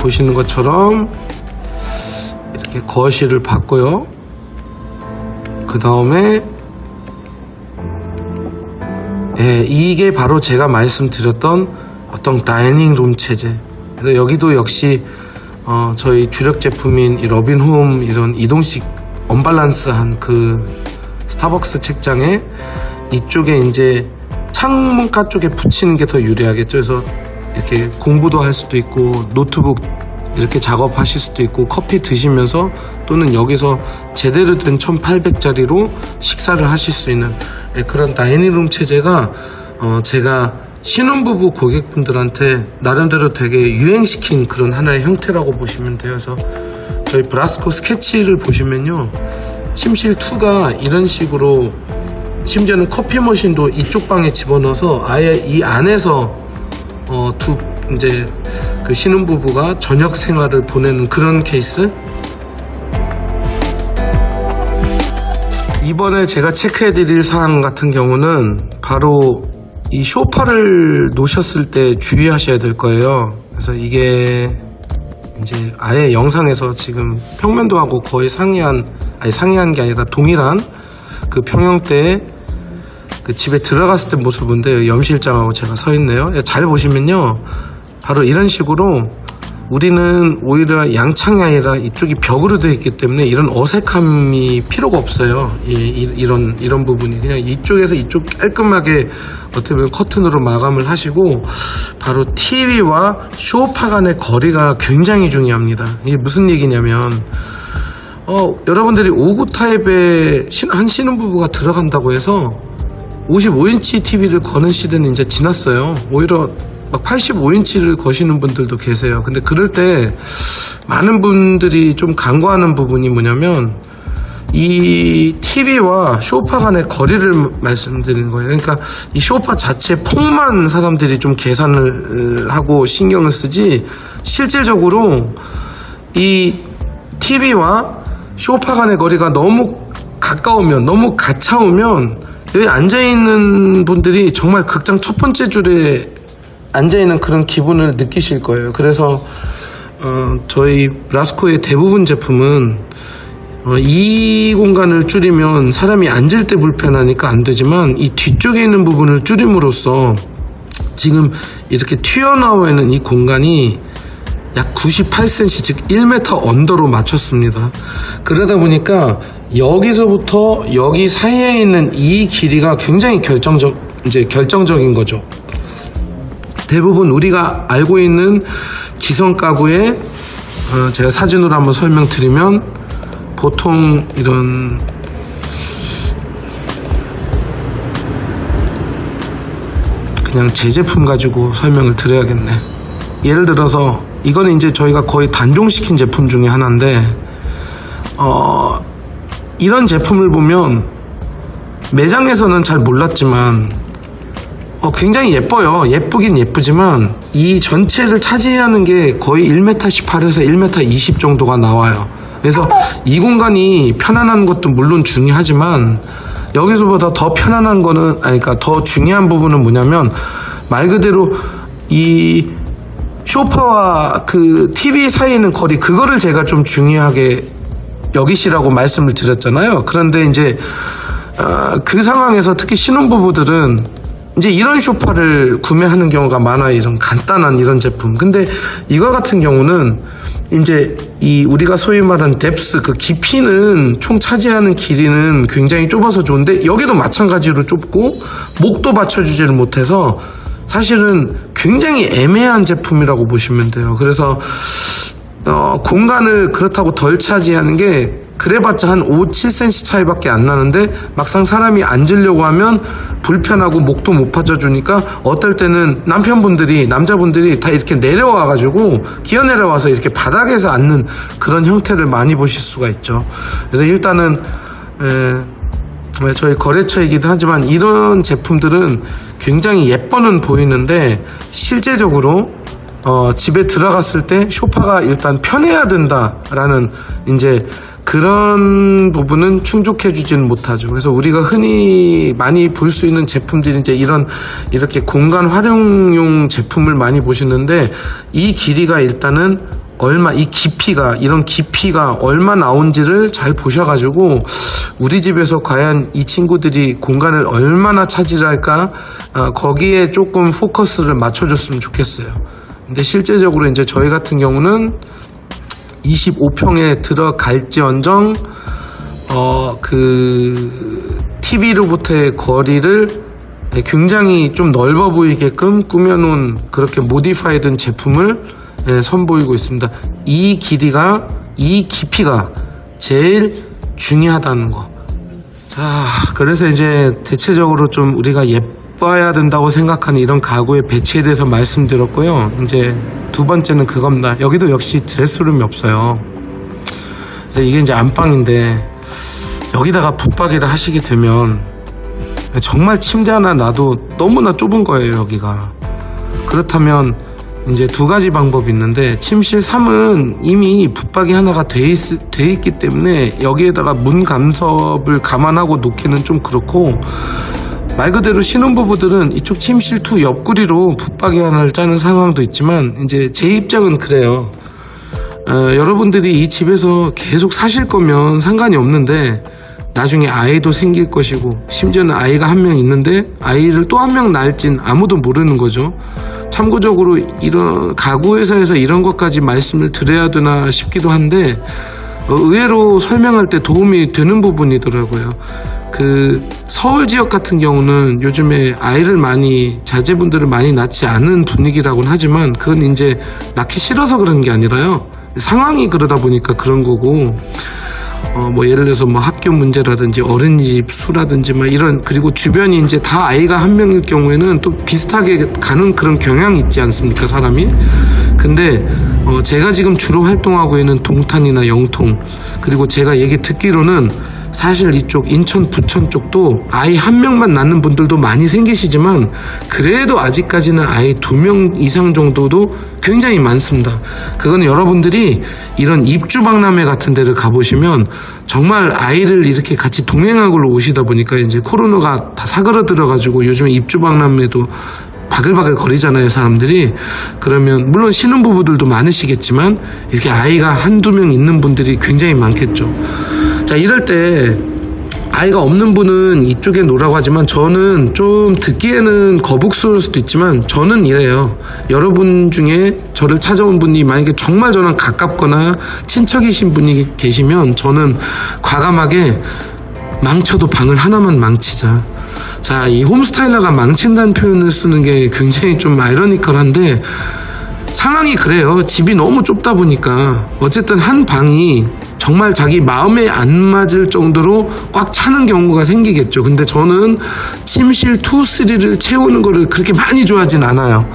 보시는 것처럼 이렇게 거실을 봤고요. 그 다음에 이게 바로 제가 말씀드렸던 어떤 다이닝룸 체제. 그래서 여기도 역시 저희 주력 제품인 이 러빈홈 이런 이동식 언밸런스한 그 스타벅스 책장에 이쪽에 이제 창문가 쪽에 붙이는 게 더 유리하겠죠. 그래서 이렇게 공부도 할 수도 있고 노트북 이렇게 작업하실 수도 있고 커피 드시면서 또는 여기서 제대로 된 1800짜리로 식사를 하실 수 있는 그런 다이닝룸 체제가 제가 신혼부부 고객분들한테 나름대로 되게 유행시킨 그런 하나의 형태라고 보시면 돼요. 그래서 저희 브라스코 스케치를 보시면요, 침실2가 이런 식으로, 심지어는 커피 머신도 이쪽 방에 집어넣어서 아예 이 안에서 이제 그 신혼부부가 저녁 생활을 보내는 그런 케이스. 이번에 제가 체크해드릴 사항 같은 경우는 바로 이 소파를 놓으셨을 때 주의하셔야 될 거예요. 그래서 이게 이제 아예 영상에서 지금 평면도하고 거의 상이한 게 아니라 동일한 그 평형대에 그 집에 들어갔을 때 모습인데, 염실장하고 제가 서 있네요. 잘 보시면요, 바로 이런 식으로 우리는 오히려 양창이 아니라 이쪽이 벽으로 되어 있기 때문에 이런 어색함이 필요가 없어요. 이런 부분이 그냥 이쪽에서 이쪽 깔끔하게 어떻게 보면 커튼으로 마감을 하시고, 바로 TV와 소파 간의 거리가 굉장히 중요합니다. 이게 무슨 얘기냐면, 여러분들이 59 타입에 한 신혼부부가 들어간다고 해서 55인치 TV를 거는 시대는 이제 지났어요. 오히려 막 85인치를 거시는 분들도 계세요. 근데 그럴 때 많은 분들이 좀 간과하는 부분이 뭐냐면, 이 TV와 소파 간의 거리를 말씀드리는 거예요. 그러니까 이 소파 자체 폭만 사람들이 좀 계산을 하고 신경을 쓰지, 실질적으로 이 TV와 소파 간의 거리가 너무 가까우면, 너무 가차우면 여기 앉아있는 분들이 정말 극장 첫 번째 줄에 앉아있는 그런 기분을 느끼실 거예요. 그래서 저희 라스코의 대부분 제품은 이 공간을 줄이면 사람이 앉을 때 불편하니까 안 되지만, 이 뒤쪽에 있는 부분을 줄임으로써 지금 이렇게 튀어나와 있는 이 공간이 약 98cm, 즉 1m 언더로 맞췄습니다. 그러다 보니까 여기서부터 여기 사이에 있는 이 길이가 굉장히 결정적인 거죠. 대부분 우리가 알고 있는 기성 가구에 제가 사진으로 한번 설명드리면, 보통 이런 그냥 제 제품 가지고 설명을 드려야겠네. 예를 들어서 이거는 이제 저희가 거의 단종시킨 제품 중에 하나인데, 이런 제품을 보면 매장에서는 잘 몰랐지만 굉장히 예뻐요. 예쁘긴 예쁘지만 이 전체를 차지하는 게 거의 1m18에서 1m20 정도가 나와요. 그래서 이 공간이 편안한 것도 물론 중요하지만, 여기서보다 더 편안한 거는, 그러니까 더 중요한 부분은 뭐냐면, 말 그대로 이 소파와 그 TV 사이에 있는 거리, 그거를 제가 좀 중요하게 여기시라고 말씀을 드렸잖아요. 그런데 이제 그 상황에서 특히 신혼부부들은 이제 이런 소파를 구매하는 경우가 많아요. 이런 간단한 이런 제품. 근데 이거 같은 경우는 이제 이 우리가 소위 말하는 뎁스, 그 깊이는 총 차지하는 길이는 굉장히 좁아서 좋은데, 여기도 마찬가지로 좁고 목도 받쳐주지를 못해서 사실은 굉장히 애매한 제품이라고 보시면 돼요. 그래서 공간을 그렇다고 덜 차지하는 게 그래봤자 한 5, 7cm 차이밖에 안 나는데, 막상 사람이 앉으려고 하면 불편하고 목도 못 받쳐주니까 어떨 때는 남자분들이 다 이렇게 내려와가지고 기어 내려와서 이렇게 바닥에서 앉는 그런 형태를 많이 보실 수가 있죠. 그래서 일단은 저희 거래처이기도 하지만 이런 제품들은 굉장히 예뻐는 보이는데, 실제적으로 집에 들어갔을 때 소파가 일단 편해야 된다라는 이제 그런 부분은 충족해주지는 못하죠. 그래서 우리가 흔히 많이 볼 수 있는 제품들이 이제 이렇게 공간 활용용 제품을 많이 보시는데, 이 길이가 일단은 이런 깊이가 얼마 나온지를 잘 보셔가지고, 우리 집에서 과연 이 친구들이 공간을 얼마나 차지를 할까, 거기에 조금 포커스를 맞춰줬으면 좋겠어요. 근데 실제적으로 이제 저희 같은 경우는 25평에 들어갈지언정 그 TV로부터의 거리를 굉장히 좀 넓어 보이게끔 꾸며놓은, 그렇게 모디파이된 제품을 선보이고 있습니다. 이 깊이가 제일 중요하다는 거. 자, 그래서 이제 대체적으로 좀 우리가 예뻐야 된다고 생각하는 이런 가구의 배치에 대해서 말씀드렸고요. 이제 두 번째는 그겁니다. 여기도 역시 드레스룸이 없어요. 그래서 이게 이제 안방인데, 여기다가 붙박이를 하시게 되면 정말 침대 하나 놔도 너무나 좁은 거예요, 여기가. 그렇다면 이제 두 가지 방법이 있는데, 침실 3은 이미 붙박이 하나가 돼 있기 때문에 여기에다가 문 간섭을 감안하고 놓기는 좀 그렇고, 말 그대로 신혼부부들은 이쪽 침실 2 옆구리로 붙박이 하나를 짜는 상황도 있지만, 이제 제 입장은 그래요. 여러분들이 이 집에서 계속 사실 거면 상관이 없는데, 나중에 아이도 생길 것이고, 심지어는 아이가 한 명 있는데 아이를 또 한 명 낳을진 아무도 모르는 거죠. 참고적으로 이런 가구회사에서 이런 것까지 말씀을 드려야 되나 싶기도 한데, 의외로 설명할 때 도움이 되는 부분이더라고요. 그 서울 지역 같은 경우는 요즘에 자제분들을 많이 낳지 않는 분위기라고는 하지만, 그건 이제 낳기 싫어서 그런 게 아니라요, 상황이 그러다 보니까 그런 거고, 뭐 예를 들어서 뭐 학교 문제라든지 어린이집 수라든지 뭐 이런, 그리고 주변이 이제 다 아이가 한 명일 경우에는 또 비슷하게 가는 그런 경향이 있지 않습니까, 사람이. 근데 제가 지금 주로 활동하고 있는 동탄이나 영통, 그리고 제가 얘기 듣기로는 사실 이쪽 인천 부천 쪽도 아이 한 명만 낳는 분들도 많이 생기시지만 그래도 아직까지는 아이 2명 이상 정도도 굉장히 많습니다. 그건 여러분들이 이런 입주박람회 같은 데를 가보시면 정말 아이를 이렇게 같이 동행하고 오시다 보니까 이제 코로나가 다 사그러들어 가지고 요즘에 입주박람회도 바글바글 거리잖아요, 사람들이. 그러면 물론 신혼부부들도 많으시겠지만 이렇게 아이가 한두 명 있는 분들이 굉장히 많겠죠. 자, 이럴 때 아이가 없는 분은 이쪽에 놓으라고 하지만 저는 좀 듣기에는 거북스러울 수도 있지만 저는 이래요. 여러분 중에 저를 찾아온 분이 만약에 정말 저랑 가깝거나 친척이신 분이 계시면 저는 과감하게 망쳐도 방을 하나만 망치자. 자, 이 홈스타일러가 망친다는 표현을 쓰는 게 굉장히 좀 아이러니컬한데 상황이 그래요. 집이 너무 좁다 보니까 어쨌든 한 방이 정말 자기 마음에 안 맞을 정도로 꽉 차는 경우가 생기겠죠. 근데 저는 침실 2, 3를 채우는 거를 그렇게 많이 좋아하진 않아요.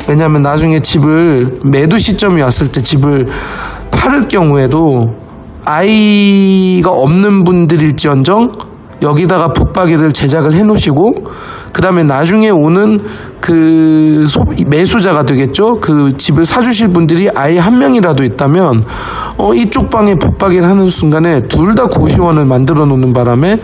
왜냐하면 나중에 집을 매도 시점이 왔을 때 집을 팔을 경우에도 아이가 없는 분들일지언정 여기다가 붙박이를 제작을 해 놓으시고 그 다음에 나중에 오는 그 매수자가 되겠죠. 그 집을 사주실 분들이 아이 한 명이라도 있다면 이쪽 방에 붙박이를 하는 순간에 둘 다 고시원을 만들어 놓는 바람에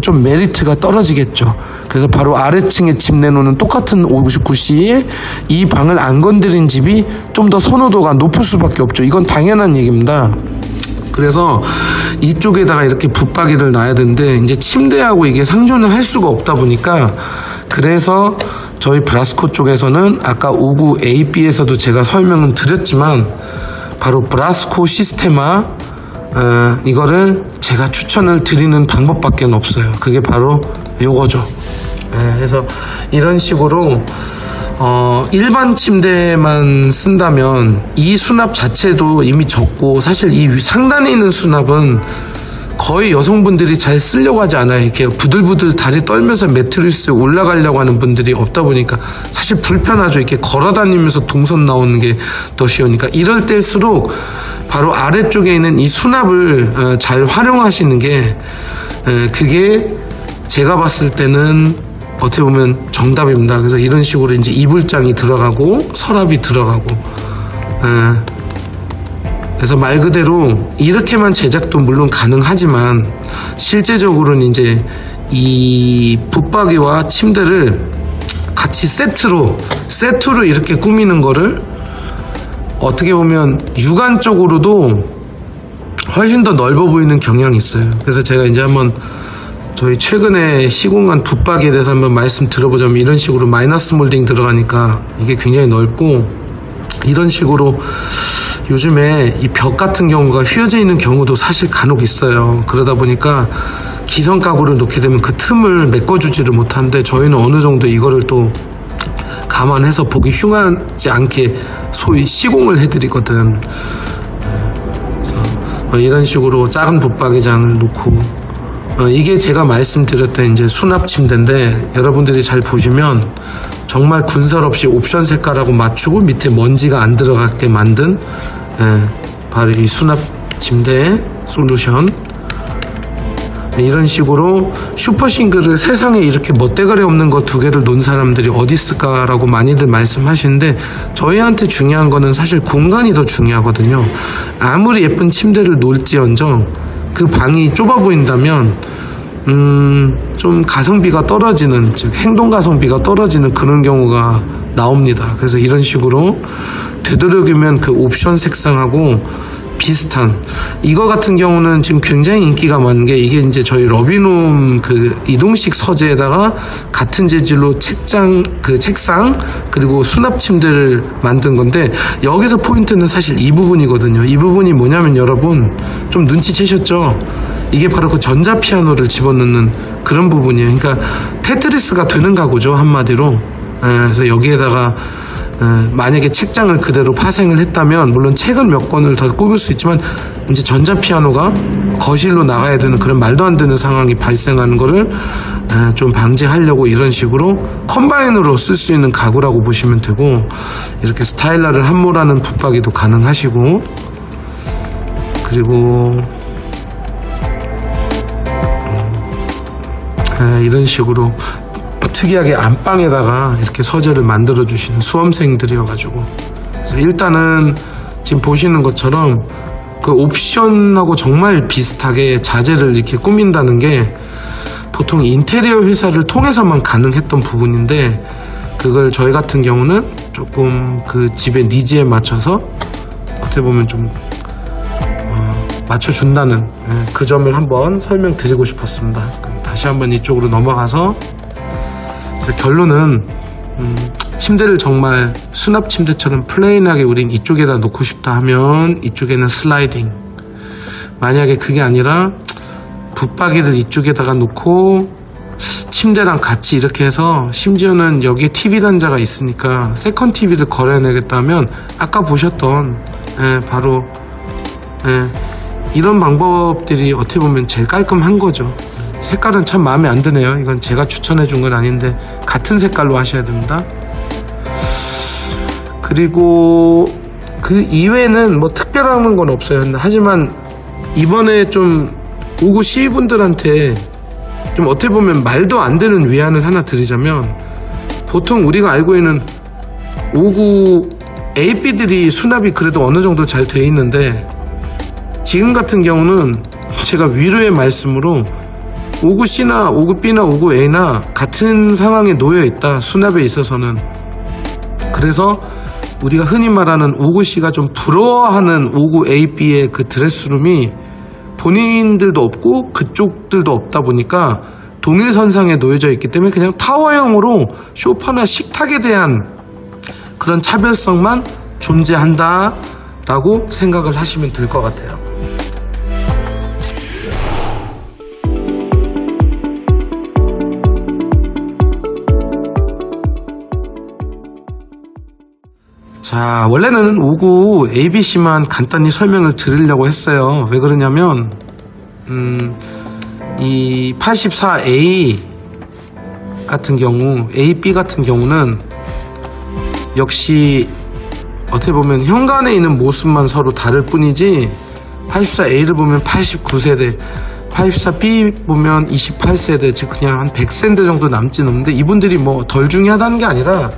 좀 메리트가 떨어지겠죠. 그래서 바로 아래층에 집 내놓는 똑같은 59C에 이 방을 안 건드린 집이 좀 더 선호도가 높을 수밖에 없죠. 이건 당연한 얘기입니다. 그래서 이쪽에다가 이렇게 붙박이를 놔야 되는데 이제 침대하고 이게 상존을 할 수가 없다 보니까 그래서 저희 브라스코 쪽에서는 아까 59AB에서도 제가 설명은 드렸지만 바로 브라스코 시스테마 이거를 제가 추천을 드리는 방법밖에 없어요. 그게 바로 요거죠. 그래서 이런 식으로 일반 침대만 쓴다면 이 수납 자체도 이미 적고 사실 이 상단에 있는 수납은 거의 여성분들이 잘 쓰려고 하지 않아요. 이렇게 부들부들 다리 떨면서 매트리스에 올라가려고 하는 분들이 없다 보니까 사실 불편하죠. 이렇게 걸어 다니면서 동선 나오는 게 더 쉬우니까 이럴 때일수록 바로 아래쪽에 있는 이 수납을 잘 활용하시는 게 그게 제가 봤을 때는 어떻게 보면 정답입니다. 그래서 이런 식으로 이제 이불장이 들어가고 서랍이 들어가고 그래서 말 그대로 이렇게만 제작도 물론 가능하지만 실제적으로는 이제 이 붙박이와 침대를 같이 세트로 이렇게 꾸미는 거를 어떻게 보면 육안적으로도 훨씬 더 넓어 보이는 경향이 있어요. 그래서 제가 이제 한번 저희 최근에 시공한 붙박이에 대해서 한번 말씀 들어보자면 이런 식으로 마이너스 몰딩 들어가니까 이게 굉장히 넓고 이런 식으로 요즘에 이 벽 같은 경우가 휘어져 있는 경우도 사실 간혹 있어요. 그러다 보니까 기성 가구를 놓게 되면 그 틈을 메꿔주지를 못하는데 저희는 어느 정도 이거를 또 감안해서 보기 흉하지 않게 소위 시공을 해드리거든. 그래서 이런 식으로 작은 붙박이장을 놓고 이게 제가 말씀드렸던 이제 수납 침대인데 여러분들이 잘 보시면 정말 군살 없이 옵션 색깔하고 맞추고 밑에 먼지가 안 들어가게 만든 바로 이 수납 침대 솔루션. 이런 식으로 슈퍼싱글을 세상에 이렇게 멋대가리 없는 거 2개를 놓은 사람들이 어디 있을까라고 많이들 말씀하시는데 저희한테 중요한 거는 사실 공간이 더 중요하거든요. 아무리 예쁜 침대를 놓을지언정 그 방이 좁아 보인다면 좀 가성비가 떨어지는, 즉 행동 가성비가 떨어지는 그런 경우가 나옵니다. 그래서 이런 식으로 되도록이면 그 옵션 색상하고 비슷한 이거 같은 경우는 지금 굉장히 인기가 많은 게 이게 이제 저희 러비놈 그 이동식 서재에다가 같은 재질로 책상 그리고 수납 침대를 만든 건데 여기서 포인트는 사실 이 부분이거든요. 이 부분이 뭐냐면 여러분 좀 눈치채셨죠? 이게 바로 그 전자 피아노를 집어넣는 그런 부분이에요. 그러니까 테트리스가 되는 가구죠, 한마디로. 그래서 여기에다가 만약에 책장을 그대로 파생을 했다면 물론 책은 몇 권을 더 꼽을 수 있지만 이제 전자피아노가 거실로 나가야 되는 그런 말도 안 되는 상황이 발생하는 거를 좀 방지하려고 이런 식으로 컴바인으로 쓸 수 있는 가구라고 보시면 되고 이렇게 스타일러를 함몰하는 붙박이도 가능하시고 그리고 이런 식으로 특이하게 안방에다가 이렇게 서재를 만들어 주시는 수험생들이어가지고, 그래서 일단은 지금 보시는 것처럼 그 옵션하고 정말 비슷하게 자재를 이렇게 꾸민다는 게 보통 인테리어 회사를 통해서만 가능했던 부분인데, 그걸 저희 같은 경우는 조금 그 집의 니즈에 맞춰서 어떻게 보면 좀 맞춰준다는 그 점을 한번 설명드리고 싶었습니다. 그럼 다시 한번 이쪽으로 넘어가서, 그래서 결론은 침대를 정말 수납 침대처럼 플레인하게 우린 이쪽에다 놓고 싶다 하면 이쪽에는 슬라이딩, 만약에 그게 아니라 붙박이를 이쪽에다가 놓고 침대랑 같이 이렇게 해서, 심지어는 여기에 TV 단자가 있으니까 세컨 TV를 걸어내겠다면 아까 보셨던 바로 이런 방법들이 어떻게 보면 제일 깔끔한 거죠. 색깔은 참 마음에 안 드네요. 이건 제가 추천해 준 건 아닌데 같은 색깔로 하셔야 됩니다. 그리고 그 이외에는 뭐 특별한 건 없어요. 하지만 이번에 좀 오구 C분들한테 좀 어떻게 보면 말도 안 되는 위안을 하나 드리자면, 보통 우리가 알고 있는 오구 AB들이 수납이 그래도 어느 정도 잘 돼 있는데, 지금 같은 경우는 제가 위로의 말씀으로 오구 C나 오구 B나 오구 A나 같은 상황에 놓여 있다, 수납에 있어서는. 그래서 우리가 흔히 말하는 오구 C가 좀 부러워하는 오구 A, B의 그 드레스룸이 본인들도 없고 그쪽들도 없다 보니까 동일선상에 놓여져 있기 때문에 그냥 타워형으로 소파나 식탁에 대한 그런 차별성만 존재한다 라고 생각을 하시면 될 것 같아요. 자, 원래는 오구 ABC만 간단히 설명을 드리려고 했어요. 왜 그러냐면 이 84A 같은 경우, AB 같은 경우는 역시 어떻게 보면 현관에 있는 모습만 서로 다를 뿐이지, 84A를 보면 89세대, 84B 보면 28세대, 즉 그냥 한 100세대 정도 남진 않는데, 이분들이 뭐 덜 중요하다는 게 아니라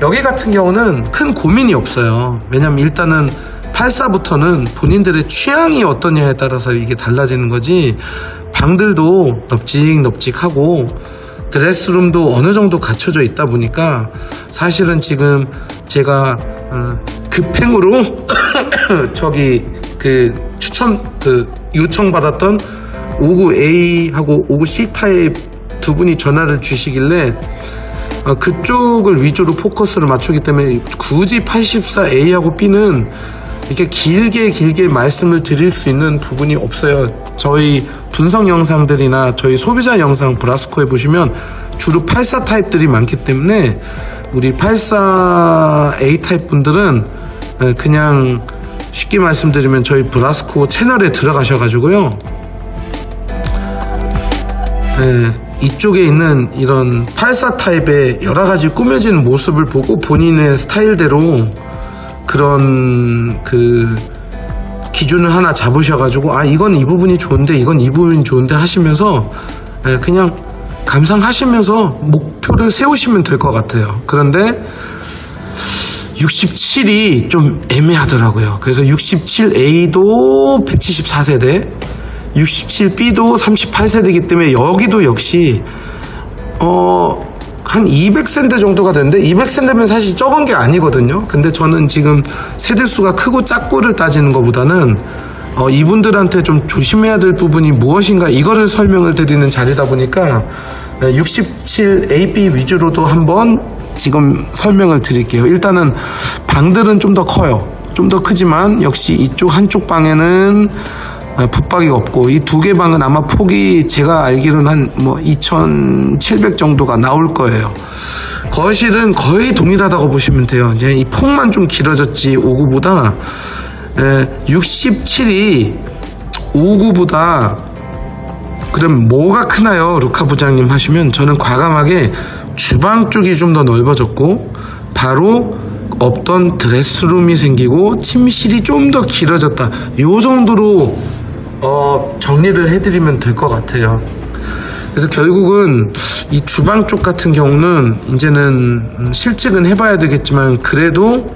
여기 같은 경우는 큰 고민이 없어요. 왜냐면 일단은 84부터는 본인들의 취향이 어떠냐에 따라서 이게 달라지는 거지, 방들도 넙직넙직하고 드레스룸도 어느 정도 갖춰져 있다 보니까, 사실은 지금 제가 급행으로 저기 그 요청받았던 오구 A하고 오구 C 타입 두 분이 전화를 주시길래 그쪽을 위주로 포커스를 맞추기 때문에 굳이 84A하고 B는 이렇게 길게 말씀을 드릴 수 있는 부분이 없어요. 저희 분석 영상들이나 저희 소비자 영상 브라스코에 보시면 주로 84 타입들이 많기 때문에, 우리 84A 타입 분들은 그냥 쉽게 말씀드리면 저희 브라스코 채널에 들어가셔가지고요, 이쪽에 있는 이런 84 타입의 여러가지 꾸며진 모습을 보고 본인의 스타일대로 그런 그 기준을 하나 잡으셔가지고, 아 이건 이 부분이 좋은데 이건 이 부분이 좋은데 하시면서 그냥 감상하시면서 목표를 세우시면 될 것 같아요. 그런데 67이 좀 애매하더라고요. 그래서 67A도 174세대, 67B도 38세대이기 때문에 여기도 역시 한 200세대 정도가 되는데, 200세대면 사실 적은 게 아니거든요. 근데 저는 지금 세대수가 크고 작고를 따지는 것보다는 이분들한테 좀 조심해야 될 부분이 무엇인가, 이거를 설명을 드리는 자리다 보니까 67AB 위주로도 한번 지금 설명을 드릴게요. 일단은 방들은 좀 더 커요. 좀 더 크지만 역시 이쪽 한쪽 방에는 붙박이가 없고, 이 두 개 방은 아마 폭이 제가 알기로는 한 뭐 2700 정도가 나올 거예요. 거실은 거의 동일하다고 보시면 돼요. 이제 이 폭만 좀 길어졌지 59보다 67이 59보다 그럼 뭐가 크나요? 루카 부장님 하시면, 저는 과감하게 주방 쪽이 좀 더 넓어졌고 바로 없던 드레스룸이 생기고 침실이 좀 더 길어졌다, 요 정도로 정리를 해드리면 될 것 같아요. 그래서 결국은 이 주방 쪽 같은 경우는 이제는 실측은 해봐야 되겠지만 그래도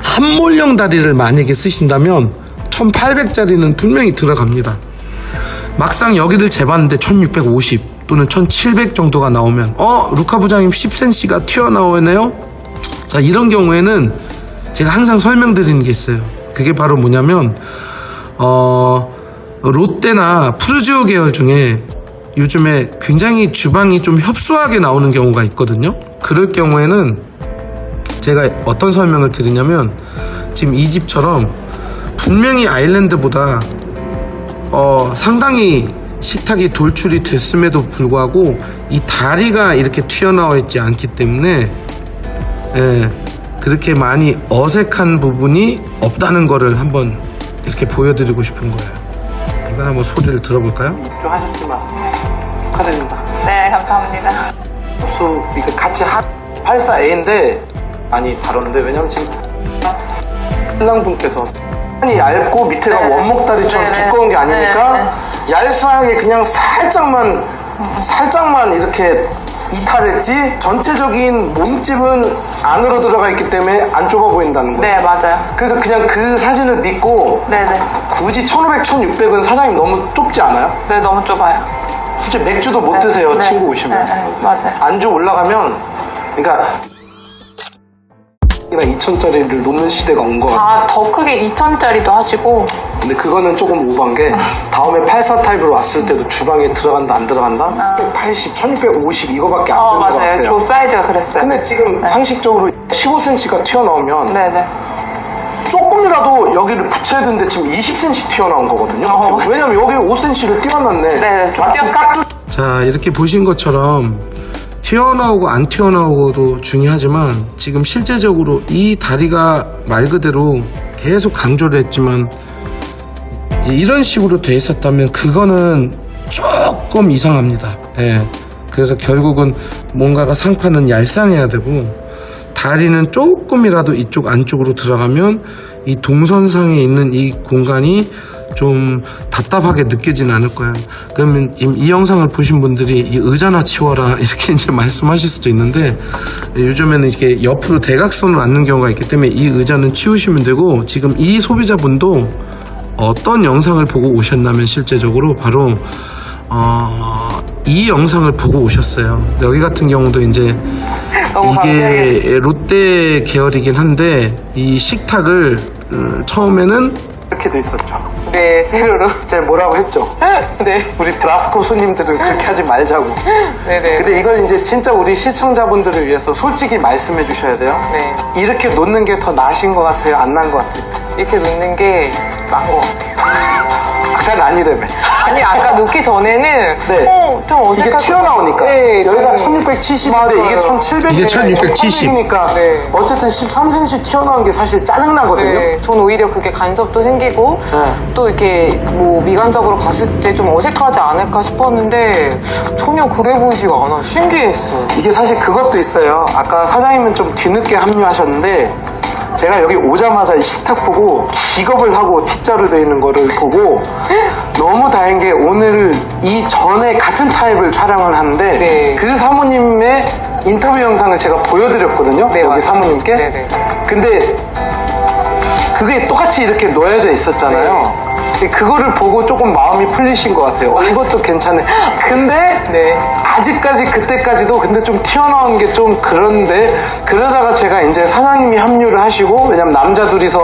한몰령 다리를 만약에 쓰신다면 1800짜리는 분명히 들어갑니다. 막상 여기를 재봤는데 1650 또는 1700 정도가 나오면 루카 부장님 10cm가 튀어나오네요. 자, 이런 경우에는 제가 항상 설명드리는 게 있어요. 그게 바로 뭐냐면 롯데나 푸르지오 계열 중에 요즘에 굉장히 주방이 좀 협소하게 나오는 경우가 있거든요. 그럴 경우에는 제가 어떤 설명을 드리냐면 지금 이 집처럼 분명히 아일랜드보다 상당히 식탁이 돌출이 됐음에도 불구하고 이 다리가 이렇게 튀어나와 있지 않기 때문에 그렇게 많이 어색한 부분이 없다는 거를 한번 이렇게 보여드리고 싶은 거예요. 이건 한번 소리를 들어볼까요? 입주하셨지만 축하드립니다. 네, 감사합니다. 수 이거 같이 84A인데 많이 다뤘는데 왜냐면 지금 신랑분께서 많이 얇고 밑에가 네. 원목다리처럼 네. 두꺼운 게 아니니까 네. 얄쌍하게 그냥 살짝만 이렇게 이탈했지 전체적인 몸집은 안으로 들어가 있기 때문에 안 좁아 보인다는 거예요. 네, 맞아요. 그래서 그냥 그 사진을 믿고 네네. 굳이 1500, 1600은 사장님 너무 좁지 않아요? 네, 너무 좁아요. 솔직히 맥주도 못 드세요. 네. 친구 오시면. 네, 맞아요. 안주 올라가면 그러니까 2,000짜리를 놓는 시대가 온 거 같아요. 다 더 크게 2,000짜리도 하시고. 근데 그거는 조금 오반 게 다음에 84 타입으로 왔을 때도 주방에 들어간다 안 들어간다? 180, 1650 이거밖에 안 되는 것 맞아요. 같아요. 저 사이즈가 그랬어요. 근데 지금 상식적으로 15cm가 튀어나오면 네네. 조금이라도 여기를 붙여야 되는데 지금 20cm 튀어나온 거거든요. 왜냐면 여기 5cm를 띄워놨네. 네, 좀 마침 띄웠어요. 자, 이렇게 보신 것처럼 튀어나오고 안 튀어나오고도 중요하지만 지금 실제적으로 이 다리가 말 그대로 계속 강조를 했지만 이런 식으로 돼 있었다면 그거는 조금 이상합니다. 예. 그래서 결국은 뭔가가 상판은 얄쌍해야 되고 다리는 조금이라도 이쪽 안쪽으로 들어가면 이 동선상에 있는 이 공간이 좀 답답하게 느껴지는 않을 거예요. 그러면 이 영상을 보신 분들이 이 의자나 치워라 이렇게 이제 말씀하실 수도 있는데 요즘에는 이렇게 옆으로 대각선으로 앉는 경우가 있기 때문에 이 의자는 치우시면 되고 지금 이 소비자분도 어떤 영상을 보고 오셨냐면 실제적으로 바로 이 영상을 보고 오셨어요. 여기 같은 경우도 이제 이게 롯데 계열이긴 한데 이 식탁을 처음에는 이렇게 돼 있었죠. 네, 세로로. 제가 뭐라고 했죠? 네. 우리 브라스코 손님들은 그렇게 하지 말자고. 네네. 근데 이걸 이제 진짜 우리 시청자분들을 위해서 솔직히 말씀해 주셔야 돼요. 네. 이렇게 놓는 게 더 나으신 것 같아요? 안 난 것 같아요? 이렇게 놓는 게 나은 것 같아요. 아까는 아니라며. 아니, 아까 놓기 전에는 네. 좀 어색하고. 이게 튀어나오니까. 네, 여기가 저는- 1670인데 이게 1700. 이게 1670. 이니까 네. 어쨌든 13cm 튀어나온 게 사실 짜증나거든요. 네, 전 오히려 그게 간섭도 생기고 네. 또 이렇게 뭐 미관적으로 봤을 때 좀 어색하지 않을까 싶었는데 전혀 그래 보이지가 않아. 신기했어요. 이게 사실 그것도 있어요. 아까 사장님은 좀 뒤늦게 합류하셨는데 제가 여기 오자마자 이 식탁 보고 기겁을 하고 T자로 되어 있는 거를 보고 너무 다행인 게 오늘 이 전에 같은 타입을 촬영을 하는데 네. 그 사모님의 인터뷰 영상을 제가 보여드렸거든요. 네, 여기 맞아요. 사모님께. 네네. 근데 그게 똑같이 이렇게 놓여져 있었잖아요. 그거를 보고 조금 마음이 풀리신 것 같아요. 이것도 괜찮네. 근데 네. 아직까지 그때까지도 근데 좀 튀어나온 게 좀 그런데 그러다가 제가 이제 사장님이 합류를 하시고 왜냐면 남자 둘이서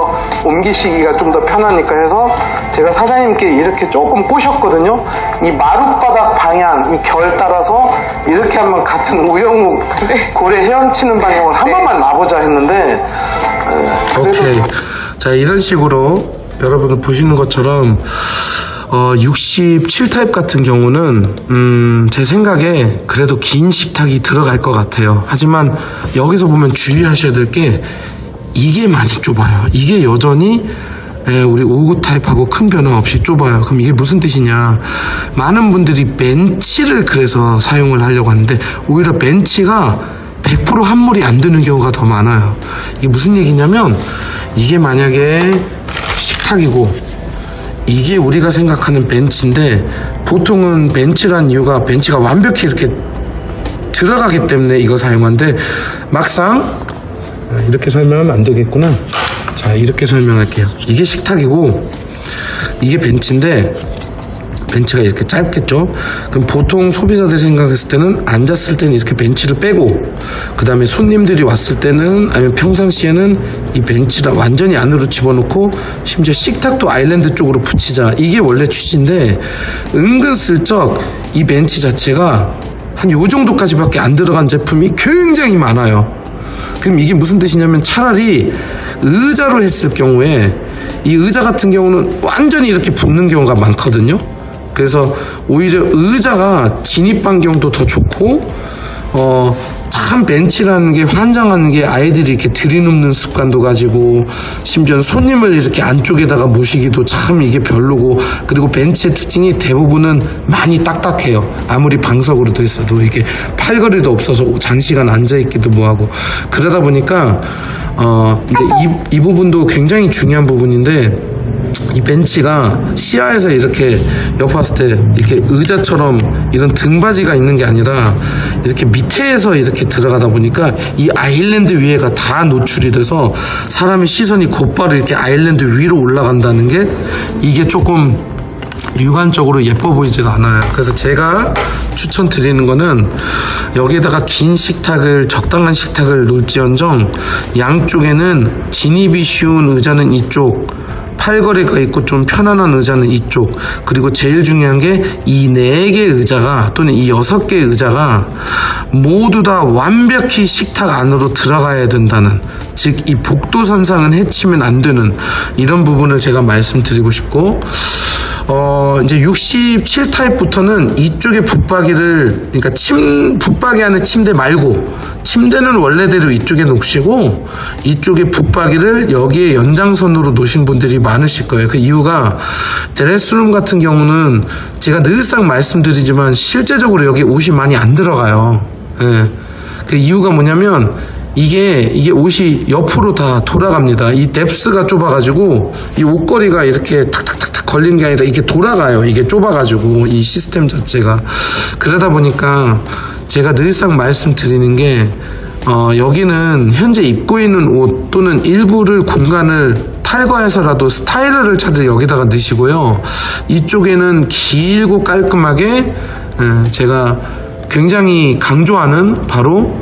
옮기시기가 좀 더 편하니까 해서 제가 사장님께 이렇게 조금 꼬셨거든요. 이 마룻바닥 방향, 이 결 따라서 이렇게 한번 같은 우영욱 고래 헤엄치는 방향을 한 번만 놔보자 했는데 오케이. 자, 이런 식으로 여러분들 보시는 것처럼 67타입 같은 경우는 제 생각에 그래도 긴 식탁이 들어갈 것 같아요. 하지만 여기서 보면 주의하셔야 될 게 이게 많이 좁아요. 이게 여전히 우리 59 타입하고 큰 변화 없이 좁아요. 그럼 이게 무슨 뜻이냐? 많은 분들이 벤치를 그래서 사용을 하려고 하는데 오히려 벤치가 100% 함몰이 안 되는 경우가 더 많아요. 이게 무슨 얘기냐면 이게 만약에 식탁이고 이게 우리가 생각하는 벤치인데 보통은 벤치란 이유가 벤치가 완벽히 이렇게 들어가기 때문에 이거 사용하는데 막상 이렇게 설명하면 안 되겠구나. 자, 이렇게 설명할게요. 이게 식탁이고 이게 벤치인데 벤치가 이렇게 짧겠죠. 그럼 보통 소비자들이 생각했을 때는 앉았을 때는 이렇게 벤치를 빼고 그 다음에 손님들이 왔을 때는 아니면 평상시에는 이 벤치를 완전히 안으로 집어넣고 심지어 식탁도 아일랜드 쪽으로 붙이자, 이게 원래 취지인데 은근슬쩍 이 벤치 자체가 한 요 정도까지밖에 안 들어간 제품이 굉장히 많아요. 그럼 이게 무슨 뜻이냐면 차라리 의자로 했을 경우에 이 의자 같은 경우는 완전히 이렇게 붙는 경우가 많거든요. 그래서 오히려 의자가 진입 반경도 더 좋고 참 벤치라는 게 환장하는 게 아이들이 이렇게 들이눕는 습관도 가지고 심지어는 손님을 이렇게 안쪽에다가 모시기도 참 이게 별로고, 그리고 벤치의 특징이 대부분은 많이 딱딱해요. 아무리 방석으로 돼 있어도 이게 팔걸이도 없어서 장시간 앉아있기도 뭐하고 그러다 보니까 이제 이 부분도 굉장히 중요한 부분인데, 이 벤치가 시야에서 이렇게 옆 봤을 때 이렇게 의자처럼 이런 등받이가 있는 게 아니라 이렇게 밑에서 이렇게 들어가다 보니까 이 아일랜드 위에가 다 노출이 돼서 사람의 시선이 곧바로 이렇게 아일랜드 위로 올라간다는 게 이게 조금 육안적으로 예뻐 보이지가 않아요. 그래서 제가 추천드리는 거는 여기에다가 긴 식탁을, 적당한 식탁을 놓을지언정 양쪽에는 진입이 쉬운 의자는 이쪽, 팔걸이가 있고 좀 편안한 의자는 이쪽, 그리고 제일 중요한 게 이 4개 의자가 또는 이 6개 의자가 모두 다 완벽히 식탁 안으로 들어가야 된다는, 즉 이 복도선상은 해치면 안 되는 이런 부분을 제가 말씀드리고 싶고, 이제 67 타입부터는 이쪽에 붙박이를, 그러니까 붙박이 안에 침대 말고 침대는 원래대로 이쪽에 놓으시고 이쪽에 붙박이를 여기에 연장선으로 놓으신 분들이 많으실 거예요. 그 이유가 드레스룸 같은 경우는 제가 늘상 말씀드리지만 실제적으로 여기 옷이 많이 안 들어가요. 예. 그 이유가 뭐냐면 이게 옷이 옆으로 다 돌아갑니다. 이 뎁스가 좁아가지고 이 옷걸이가 이렇게 탁탁탁탁 걸린 게 아니라 이게 돌아가요. 이게 좁아가지고 이 시스템 자체가. 그러다 보니까 제가 늘상 말씀드리는 게 여기는 현재 입고 있는 옷 또는 일부를 공간을 탈거해서라도 스타일러를 차라리 여기다가 넣으시고요. 이쪽에는 길고 깔끔하게 제가 굉장히 강조하는 바로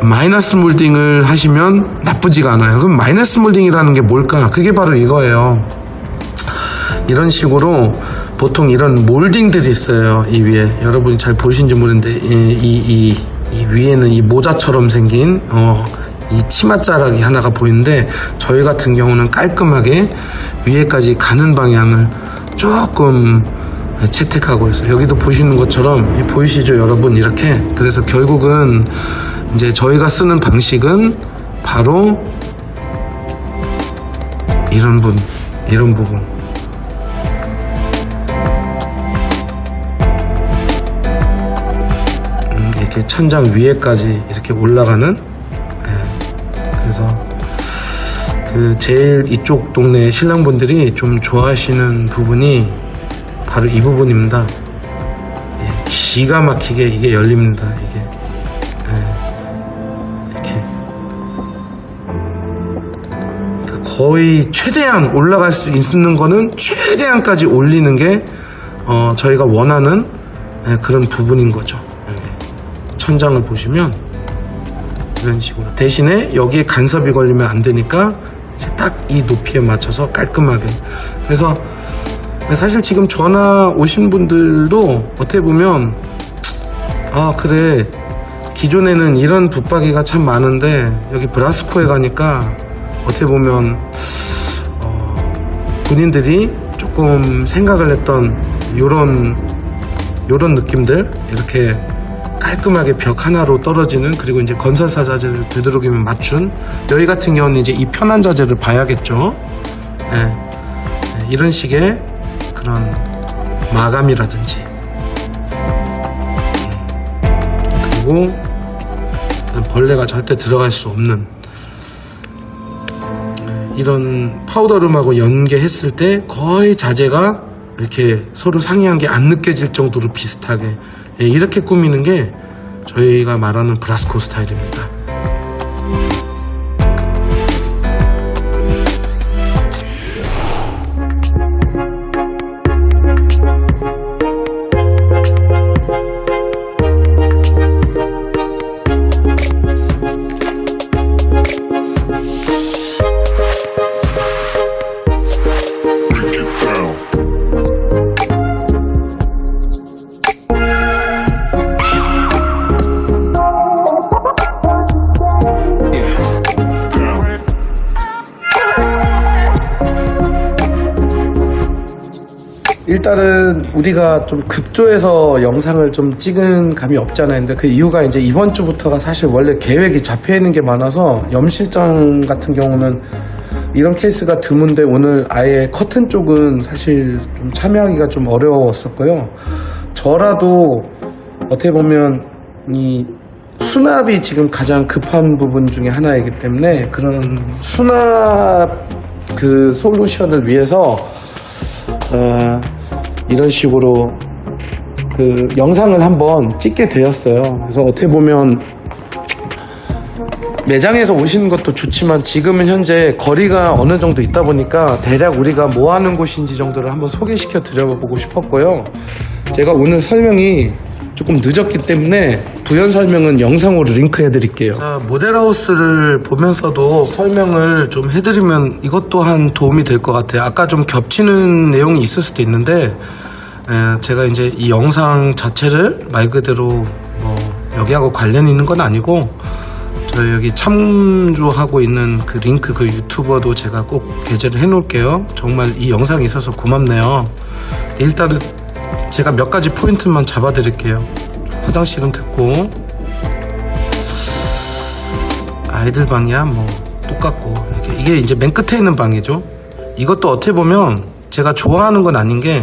마이너스 몰딩을 하시면 나쁘지가 않아요. 그럼 마이너스 몰딩이라는 게 뭘까? 그게 바로 이거예요. 이런 식으로 보통 이런 몰딩들이 있어요. 이 위에 여러분이 잘 보시는지 모르는데 이 위에는 이 모자처럼 생긴 이 치맛자락이 하나가 보이는데, 저희 같은 경우는 깔끔하게 위에까지 가는 방향을 조금 채택하고 있어요. 여기도 보시는 것처럼 보이시죠 여러분, 이렇게. 그래서 결국은 이제 저희가 쓰는 방식은 바로 이런 부분. 이렇게 천장 위에까지 이렇게 올라가는. 그래서 그 제일 이쪽 동네 신랑분들이 좀 좋아하시는 부분이 바로 이 부분입니다. 기가 막히게 이게 열립니다. 이게 이렇게 거의 최대한 올라갈 수 있는 거는 최대한까지 올리는 게 저희가 원하는 그런 부분인 거죠. 천장을 보시면 이런 식으로. 대신에 여기에 간섭이 걸리면 안 되니까 이제 딱 이 높이에 맞춰서 깔끔하게. 그래서 사실 지금 전화 오신 분들도 어떻게 보면 그래, 기존에는 이런 붙박이가 참 많은데 여기 브라스코에 가니까 어떻게 보면 본인들이 조금 생각을 했던 요런 느낌들, 이렇게 깔끔하게 벽 하나로 떨어지는, 그리고 이제 건설사 자재를 되도록이면 맞춘, 여기 같은 경우는 이제 이 편한 자재를 봐야겠죠. 이런 식의 그런 마감이라든지, 그리고 벌레가 절대 들어갈 수 없는 이런 파우더룸하고 연계했을 때 거의 자재가 이렇게 서로 상이한 게 안 느껴질 정도로 비슷하게 이렇게 꾸미는 게 저희가 말하는 브라스코 스타일입니다. 일단은 우리가 좀 급조해서 영상을 좀 찍은 감이 없잖아요. 근데 그 이유가 이제 이번 주부터가 사실 원래 계획이 잡혀 있는 게 많아서 염 실장 같은 경우는 이런 케이스가 드문데 오늘 아예 커튼 쪽은 사실 좀 참여하기가 좀 어려웠었고요. 저라도 어떻게 보면 이 수납이 지금 가장 급한 부분 중에 하나이기 때문에 그런 수납 그 솔루션을 위해서 이런 식으로 그 영상을 한번 찍게 되었어요. 그래서 어떻게 보면 매장에서 오시는 것도 좋지만 지금은 현재 거리가 어느 정도 있다 보니까 대략 우리가 뭐 하는 곳인지 정도를 한번 소개시켜 드려보고 싶었고요. 제가 오늘 설명이 조금 늦었기 때문에 부연 설명은 영상으로 링크해 드릴게요. 자, 모델하우스를 보면서도 설명을 좀 해드리면 이것 또한 도움이 될 것 같아요. 아까 좀 겹치는 내용이 있을 수도 있는데 제가 이제 이 영상 자체를 말 그대로 뭐 여기하고 관련이 있는 건 아니고 저희 여기 참조하고 있는 그 링크 그 유튜버도 제가 꼭 게재를 해 놓을게요. 정말 이 영상이 있어서 고맙네요. 일단은 제가 몇 가지 포인트만 잡아 드릴게요. 화장실은 됐고 아이들 방이야 뭐 똑같고 이게 이제 맨 끝에 있는 방이죠. 이것도 어떻게 보면 제가 좋아하는 건 아닌 게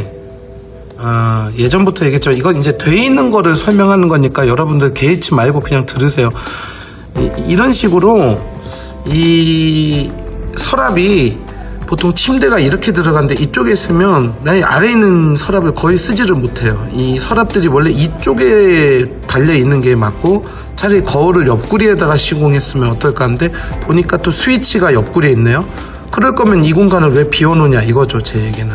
예전부터 얘기했지만 이건 이제 돼 있는 거를 설명하는 거니까 여러분들 개의치 말고 그냥 들으세요. 이런 식으로 이 서랍이 보통 침대가 이렇게 들어가는데 이쪽에 있으면 아래에 있는 서랍을 거의 쓰지를 못해요. 이 서랍들이 원래 이쪽에 달려 있는 게 맞고 차라리 거울을 옆구리에다가 시공했으면 어떨까 하는데 보니까 또 스위치가 옆구리에 있네요. 그럴 거면 이 공간을 왜 비워놓냐 이거죠. 제 얘기는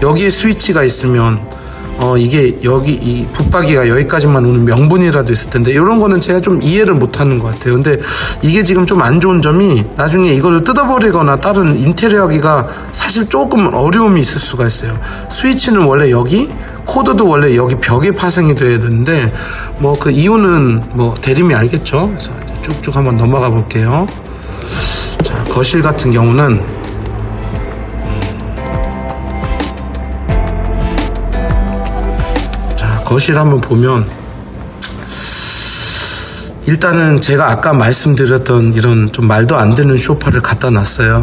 여기에 스위치가 있으면 이게 여기 이 붙박이가 여기까지만 오는 명분이라도 있을 텐데 이런 거는 제가 좀 이해를 못하는 것 같아요. 근데 이게 지금 좀 안 좋은 점이 나중에 이거를 뜯어버리거나 다른 인테리어 하기가 사실 조금 어려움이 있을 수가 있어요. 스위치는 원래 여기, 코드도 원래 여기 벽에 파생이 돼야 되는데 뭐 그 이유는 뭐 대림이 알겠죠. 그래서 쭉쭉 한번 넘어가 볼게요. 자, 거실 같은 경우는 거실 한번 보면 일단은 제가 아까 말씀드렸던 이런 좀 말도 안 되는 소파를 갖다 놨어요.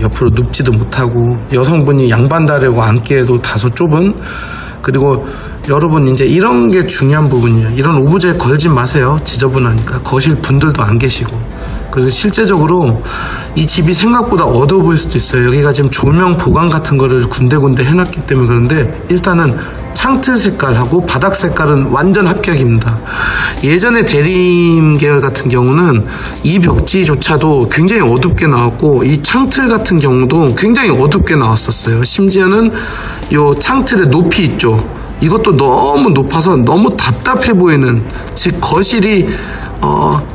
옆으로 눕지도 못하고 여성분이 양반 다리고 앉기에도 다소 좁은 그리고 여러분 이제 이런 게 중요한 부분이에요. 이런 오브제 걸지 마세요. 지저분하니까 거실 분들도 안 계시고 그리고 실제적으로 이 집이 생각보다 어두워 보일 수도 있어요. 여기가 지금 조명 보강 같은 거를 군데군데 해놨기 때문에 그런데 일단은 창틀 색깔하고 바닥 색깔은 완전 합격입니다. 예전에 대림 계열 같은 경우는 이 벽지조차도 굉장히 어둡게 나왔고 이 창틀 같은 경우도 굉장히 어둡게 나왔었어요. 심지어는 요 창틀의 높이 있죠. 이것도 너무 높아서 너무 답답해 보이는 즉 거실이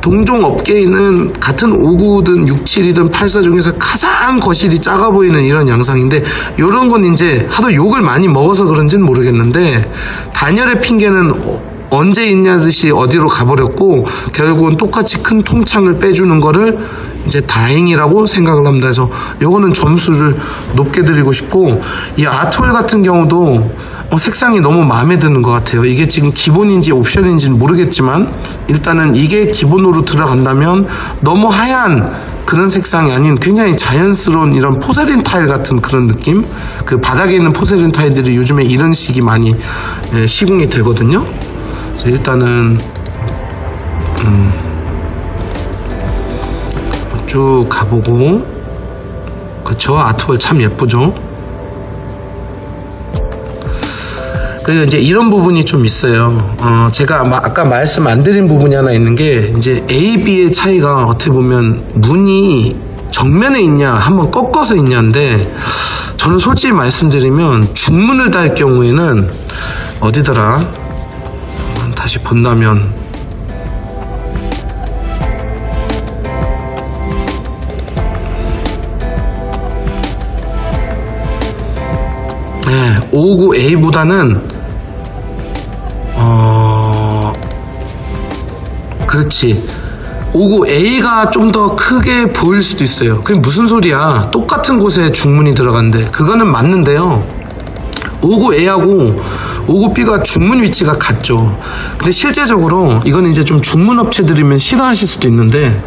동종업계에 있는 같은 59든 67이든 84 중에서 가장 거실이 작아 보이는 이런 양상인데 이런 건 이제 하도 욕을 많이 먹어서 그런지는 모르겠는데 단열의 핑계는 언제 있냐듯이 어디로 가버렸고 결국은 똑같이 큰 통창을 빼주는 거를 이제 다행이라고 생각을 합니다. 그래서 요거는 점수를 높게 드리고 싶고 이 아트홀 같은 경우도 색상이 너무 마음에 드는 것 같아요. 이게 지금 기본인지 옵션인지는 모르겠지만 일단은 이게 기본으로 들어간다면 너무 하얀 그런 색상이 아닌 굉장히 자연스러운 이런 포세린 타일 같은 그런 느낌. 그 바닥에 있는 포세린 타일들이 요즘에 이런 식이 많이 시공이 되거든요. 그래서 일단은 쭉 가보고 그쵸? 아트월 참 예쁘죠? 그리고 이제 이런 부분이 좀 있어요. 제가 아까 말씀 안 드린 부분이 하나 있는 게, 이제 A, B의 차이가 어떻게 보면 문이 정면에 있냐, 한번 꺾어서 있냐인데, 저는 솔직히 말씀드리면, 중문을 달 경우에는, 어디더라? 다시 본다면, 네, 559A보다는 그렇지, 59A가 좀 더 크게 보일 수도 있어요. 그게 무슨 소리야, 똑같은 곳에 중문이 들어간대. 그거는 맞는데요, 59A하고 59B가 중문 위치가 같죠. 근데 실제적으로 이건 이제 좀 중문 업체들이면 싫어하실 수도 있는데,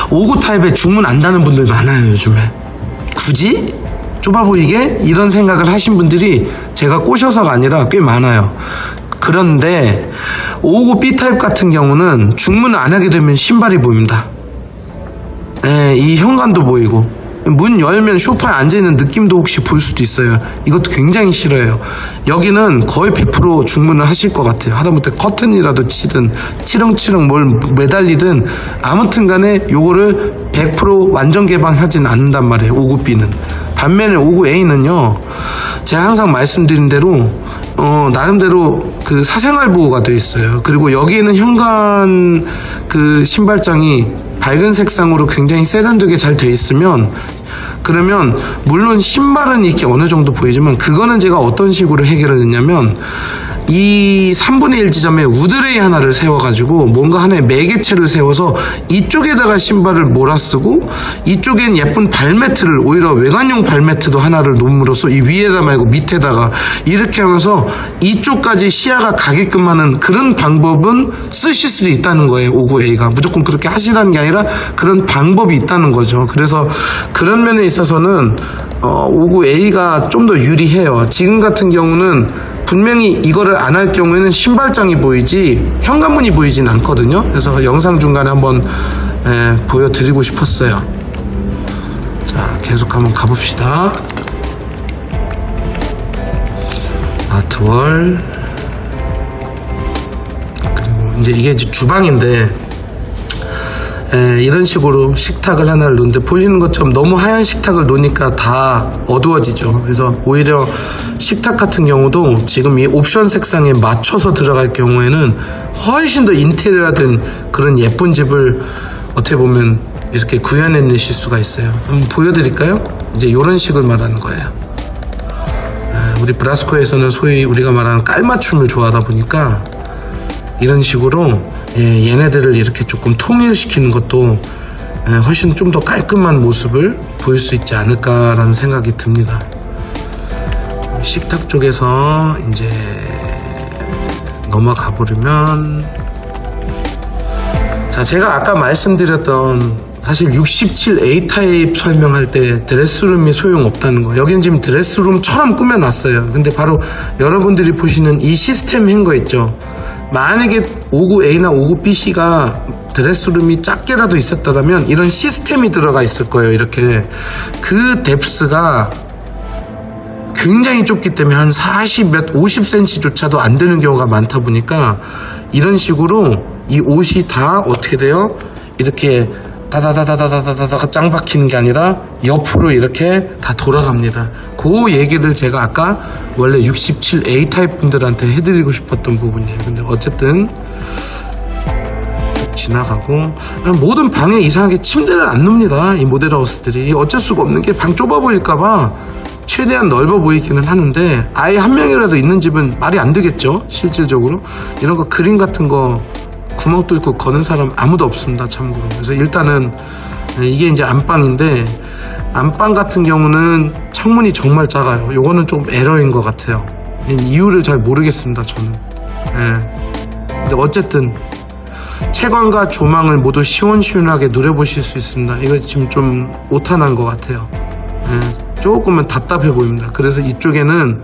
59 타입에 중문 안 다는 분들 많아요, 요즘에. 굳이 좁아 보이게 이런 생각을 하신 분들이 제가 꼬셔서가 아니라 꽤 많아요. 그런데 559 B타입 같은 경우는 중문을 안 하게 되면 신발이 보입니다. 예, 이 현관도 보이고, 문 열면 소파에 앉아있는 느낌도 혹시 볼 수도 있어요. 이것도 굉장히 싫어요. 여기는 거의 100% 중문을 하실 것 같아요. 하다못해 커튼이라도 치든 치렁치렁 뭘 매달리든 아무튼 간에 요거를 100% 완전 개방하진 않는단 말이에요, 59B는. 반면에 59A는요, 제가 항상 말씀드린 대로 나름대로 그 사생활 보호가 되어 있어요. 그리고 여기에는 현관 그 신발장이 밝은 색상으로 굉장히 세련되게 잘 되어 있으면, 그러면 물론 신발은 이렇게 어느 정도 보이지만, 그거는 제가 어떤 식으로 해결을 했냐면, 이 3분의 1 지점에 우드레이 하나를 세워가지고 뭔가 하나의 매개체를 세워서 이쪽에다가 신발을 몰아쓰고, 이쪽엔 예쁜 발매트를, 오히려 외관용 발매트도 하나를 놓음으로써 이 위에다 말고 밑에다가 이렇게 하면서 이쪽까지 시야가 가게끔 하는 그런 방법은 쓰실 수도 있다는 거예요. 59A가 무조건 그렇게 하시라는 게 아니라 그런 방법이 있다는 거죠. 그래서 그런 면에 있어서는 59A가 좀 더 유리해요. 지금 같은 경우는 분명히 이거를 안 할 경우에는 신발장이 보이지 현관문이 보이진 않거든요. 그래서 영상 중간에 한번 보여드리고 싶었어요. 자, 계속 한번 가봅시다. 아트월. 그리고 이제 이게 이제 주방인데, 이런 식으로 식탁을 하나를 놓는데, 보시는 것처럼 너무 하얀 식탁을 놓으니까 다 어두워지죠. 그래서 오히려 식탁 같은 경우도 지금 이 옵션 색상에 맞춰서 들어갈 경우에는 훨씬 더 인테리어된 그런 예쁜 집을 어떻게 보면 이렇게 구현해내실 수가 있어요. 한번 보여드릴까요? 이제 이런 식을 말하는 거예요. 우리 브라스코에서는 소위 우리가 말하는 깔맞춤을 좋아하다 보니까 이런 식으로 얘네들을 이렇게 조금 통일시키는 것도 훨씬 좀 더 깔끔한 모습을 보일 수 있지 않을까라는 생각이 듭니다. 식탁 쪽에서 이제 넘어가 보려면, 자, 제가 아까 말씀드렸던 사실 67A 타입 설명할 때 드레스룸이 소용없다는 거, 여기는 지금 드레스룸처럼 꾸며놨어요. 근데 바로 여러분들이 보시는 이 시스템 행거 있죠. 만약에 59A나 59BC가 드레스룸이 작게라도 있었더라면 이런 시스템이 들어가 있을 거예요. 이렇게 그 뎁스가 굉장히 좁기 때문에 한 50cm조차도 안 되는 경우가 많다 보니까, 이런 식으로 이 옷이 다 어떻게 돼요? 이렇게 다다다다다다다다가 짱 박히는 게 아니라 옆으로 이렇게 다 돌아갑니다. 그 얘기를 제가 아까 원래 67A 타입 분들한테 해드리고 싶었던 부분이에요. 근데 어쨌든 쭉 지나가고, 모든 방에 이상하게 침대를 안 놓습니다. 이 모델하우스들이. 어쩔 수가 없는 게 방 좁아 보일까봐 최대한 넓어 보이기는 하는데, 아예 한 명이라도 있는 집은 말이 안 되겠죠, 실질적으로. 이런 거 그림 같은 거 구멍 뚫고 거는 사람 아무도 없습니다, 참고로. 그래서 일단은 이게 이제 안방인데, 안방 같은 경우는 창문이 정말 작아요. 요거는 좀 에러인 것 같아요. 이유를 잘 모르겠습니다, 저는. 근데 어쨌든 채광과 조망을 모두 시원시원하게 누려보실 수 있습니다. 이거 지금 좀 오탄한 것 같아요. 조금은 답답해 보입니다. 그래서 이쪽에는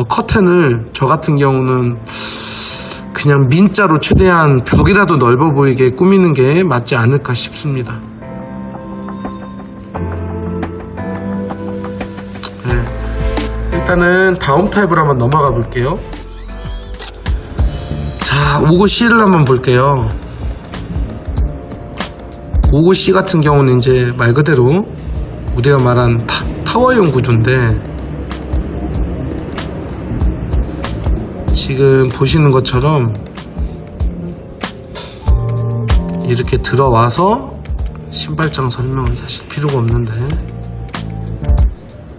커튼을 저 같은 경우는 그냥 민자로 최대한 벽이라도 넓어 보이게 꾸미는 게 맞지 않을까 싶습니다. 일단은 다음 타입으로 한번 넘어가 볼게요. 자, 59C를 한번 볼게요. 59C 같은 경우는 이제 말 그대로 우리가 말한 타워형 구조인데, 지금 보시는 것처럼 이렇게 들어와서 신발장 설명은 사실 필요가 없는데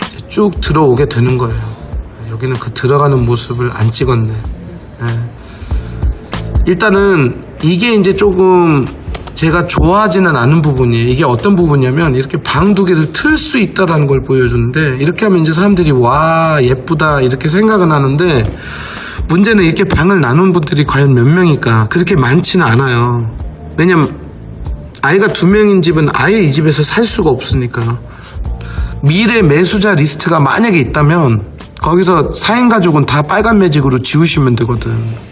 이제 쭉 들어오게 되는 거예요. 여기는 그 들어가는 모습을 안 찍었네. 일단은 이게 이제 조금 제가 좋아하지는 않은 부분이에요. 이게 어떤 부분이냐면 이렇게 방 두 개를 틀 수 있다라는 걸 보여주는데, 이렇게 하면 이제 사람들이 와 예쁘다 이렇게 생각은 하는데, 문제는 이렇게 방을 나눈 분들이 과연 몇 명일까? 그렇게 많지는 않아요. 왜냐면 아이가 2명인 집은 아예 이 집에서 살 수가 없으니까. 미래 매수자 리스트가 만약에 있다면 거기서 4인 가족은 다 빨간 매직으로 지우시면 되거든.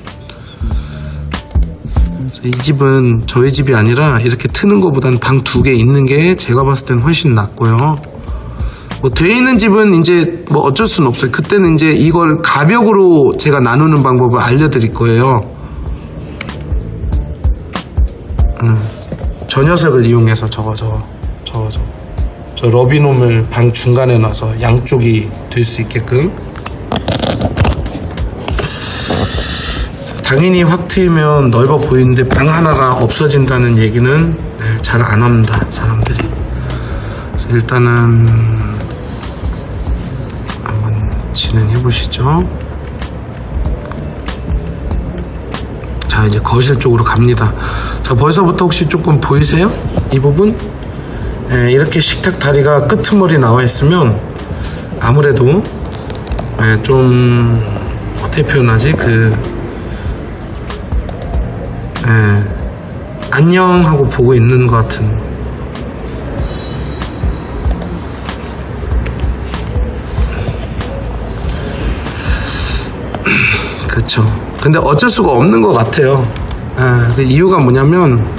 이 집은 저희 집이 아니라 이렇게 트는 것보단 방 2개 있는 게 제가 봤을 땐 훨씬 낫고요. 뭐 돼 있는 집은 이제 뭐 어쩔 수는 없어요. 그때는 이제 이걸 가벽으로 제가 나누는 방법을 알려드릴 거예요. 저 녀석을 이용해서 저 러비놈을 방 중간에 놔서 양쪽이 될 수 있게끔. 당연히 확 트이면 넓어 보이는데 방 하나가 없어진다는 얘기는 잘 안 합니다, 사람들이. 그래서 일단은 한번 진행해 보시죠. 자, 이제 거실 쪽으로 갑니다. 자, 벌써부터 혹시 조금 보이세요? 이 부분? 이렇게 식탁 다리가 끄트머리 나와 있으면 아무래도 좀 어떻게 표현하지? 안녕 하고 보고 있는 것 같은. 그쵸. 근데 어쩔 수가 없는 것 같아요. 그 이유가 뭐냐면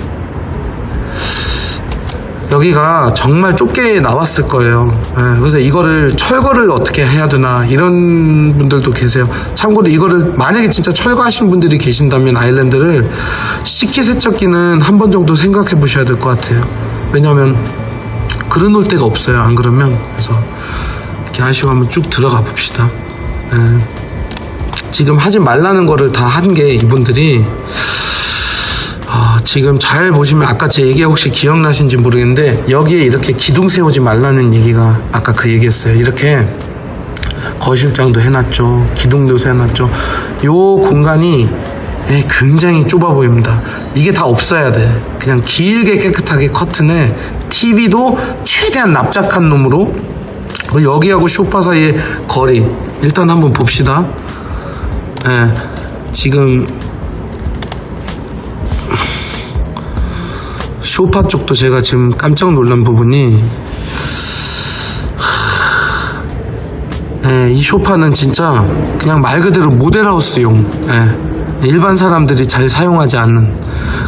여기가 정말 좁게 나왔을 거예요. 그래서 이거를 철거를 어떻게 해야 되나 이런 분들도 계세요. 참고로 이거를 만약에 진짜 철거하신 분들이 계신다면 아일랜드를 식기세척기는 한 번 정도 생각해 보셔야 될 것 같아요. 왜냐면 그려놓을 데가 없어요. 안 그러면. 그래서 이렇게 하시고 한번 쭉 들어가 봅시다. 지금 하지 말라는 거를 다 한 게 이분들이 지금 잘 보시면 아까 제 얘기 혹시 기억나신지 모르겠는데, 여기에 이렇게 기둥 세우지 말라는 얘기가 아까 그 얘기였어요. 이렇게 거실장도 해놨죠. 기둥도 세워놨죠. 요 공간이 굉장히 좁아 보입니다. 이게 다 없어야 돼. 그냥 길게 깨끗하게 커튼에 TV도 최대한 납작한 놈으로. 여기하고 소파 사이의 거리 일단 한번 봅시다. 지금 소파 쪽도 제가 지금 깜짝 놀란 부분이, 이 소파는 진짜 그냥 말 그대로 모델하우스용, 일반 사람들이 잘 사용하지 않는.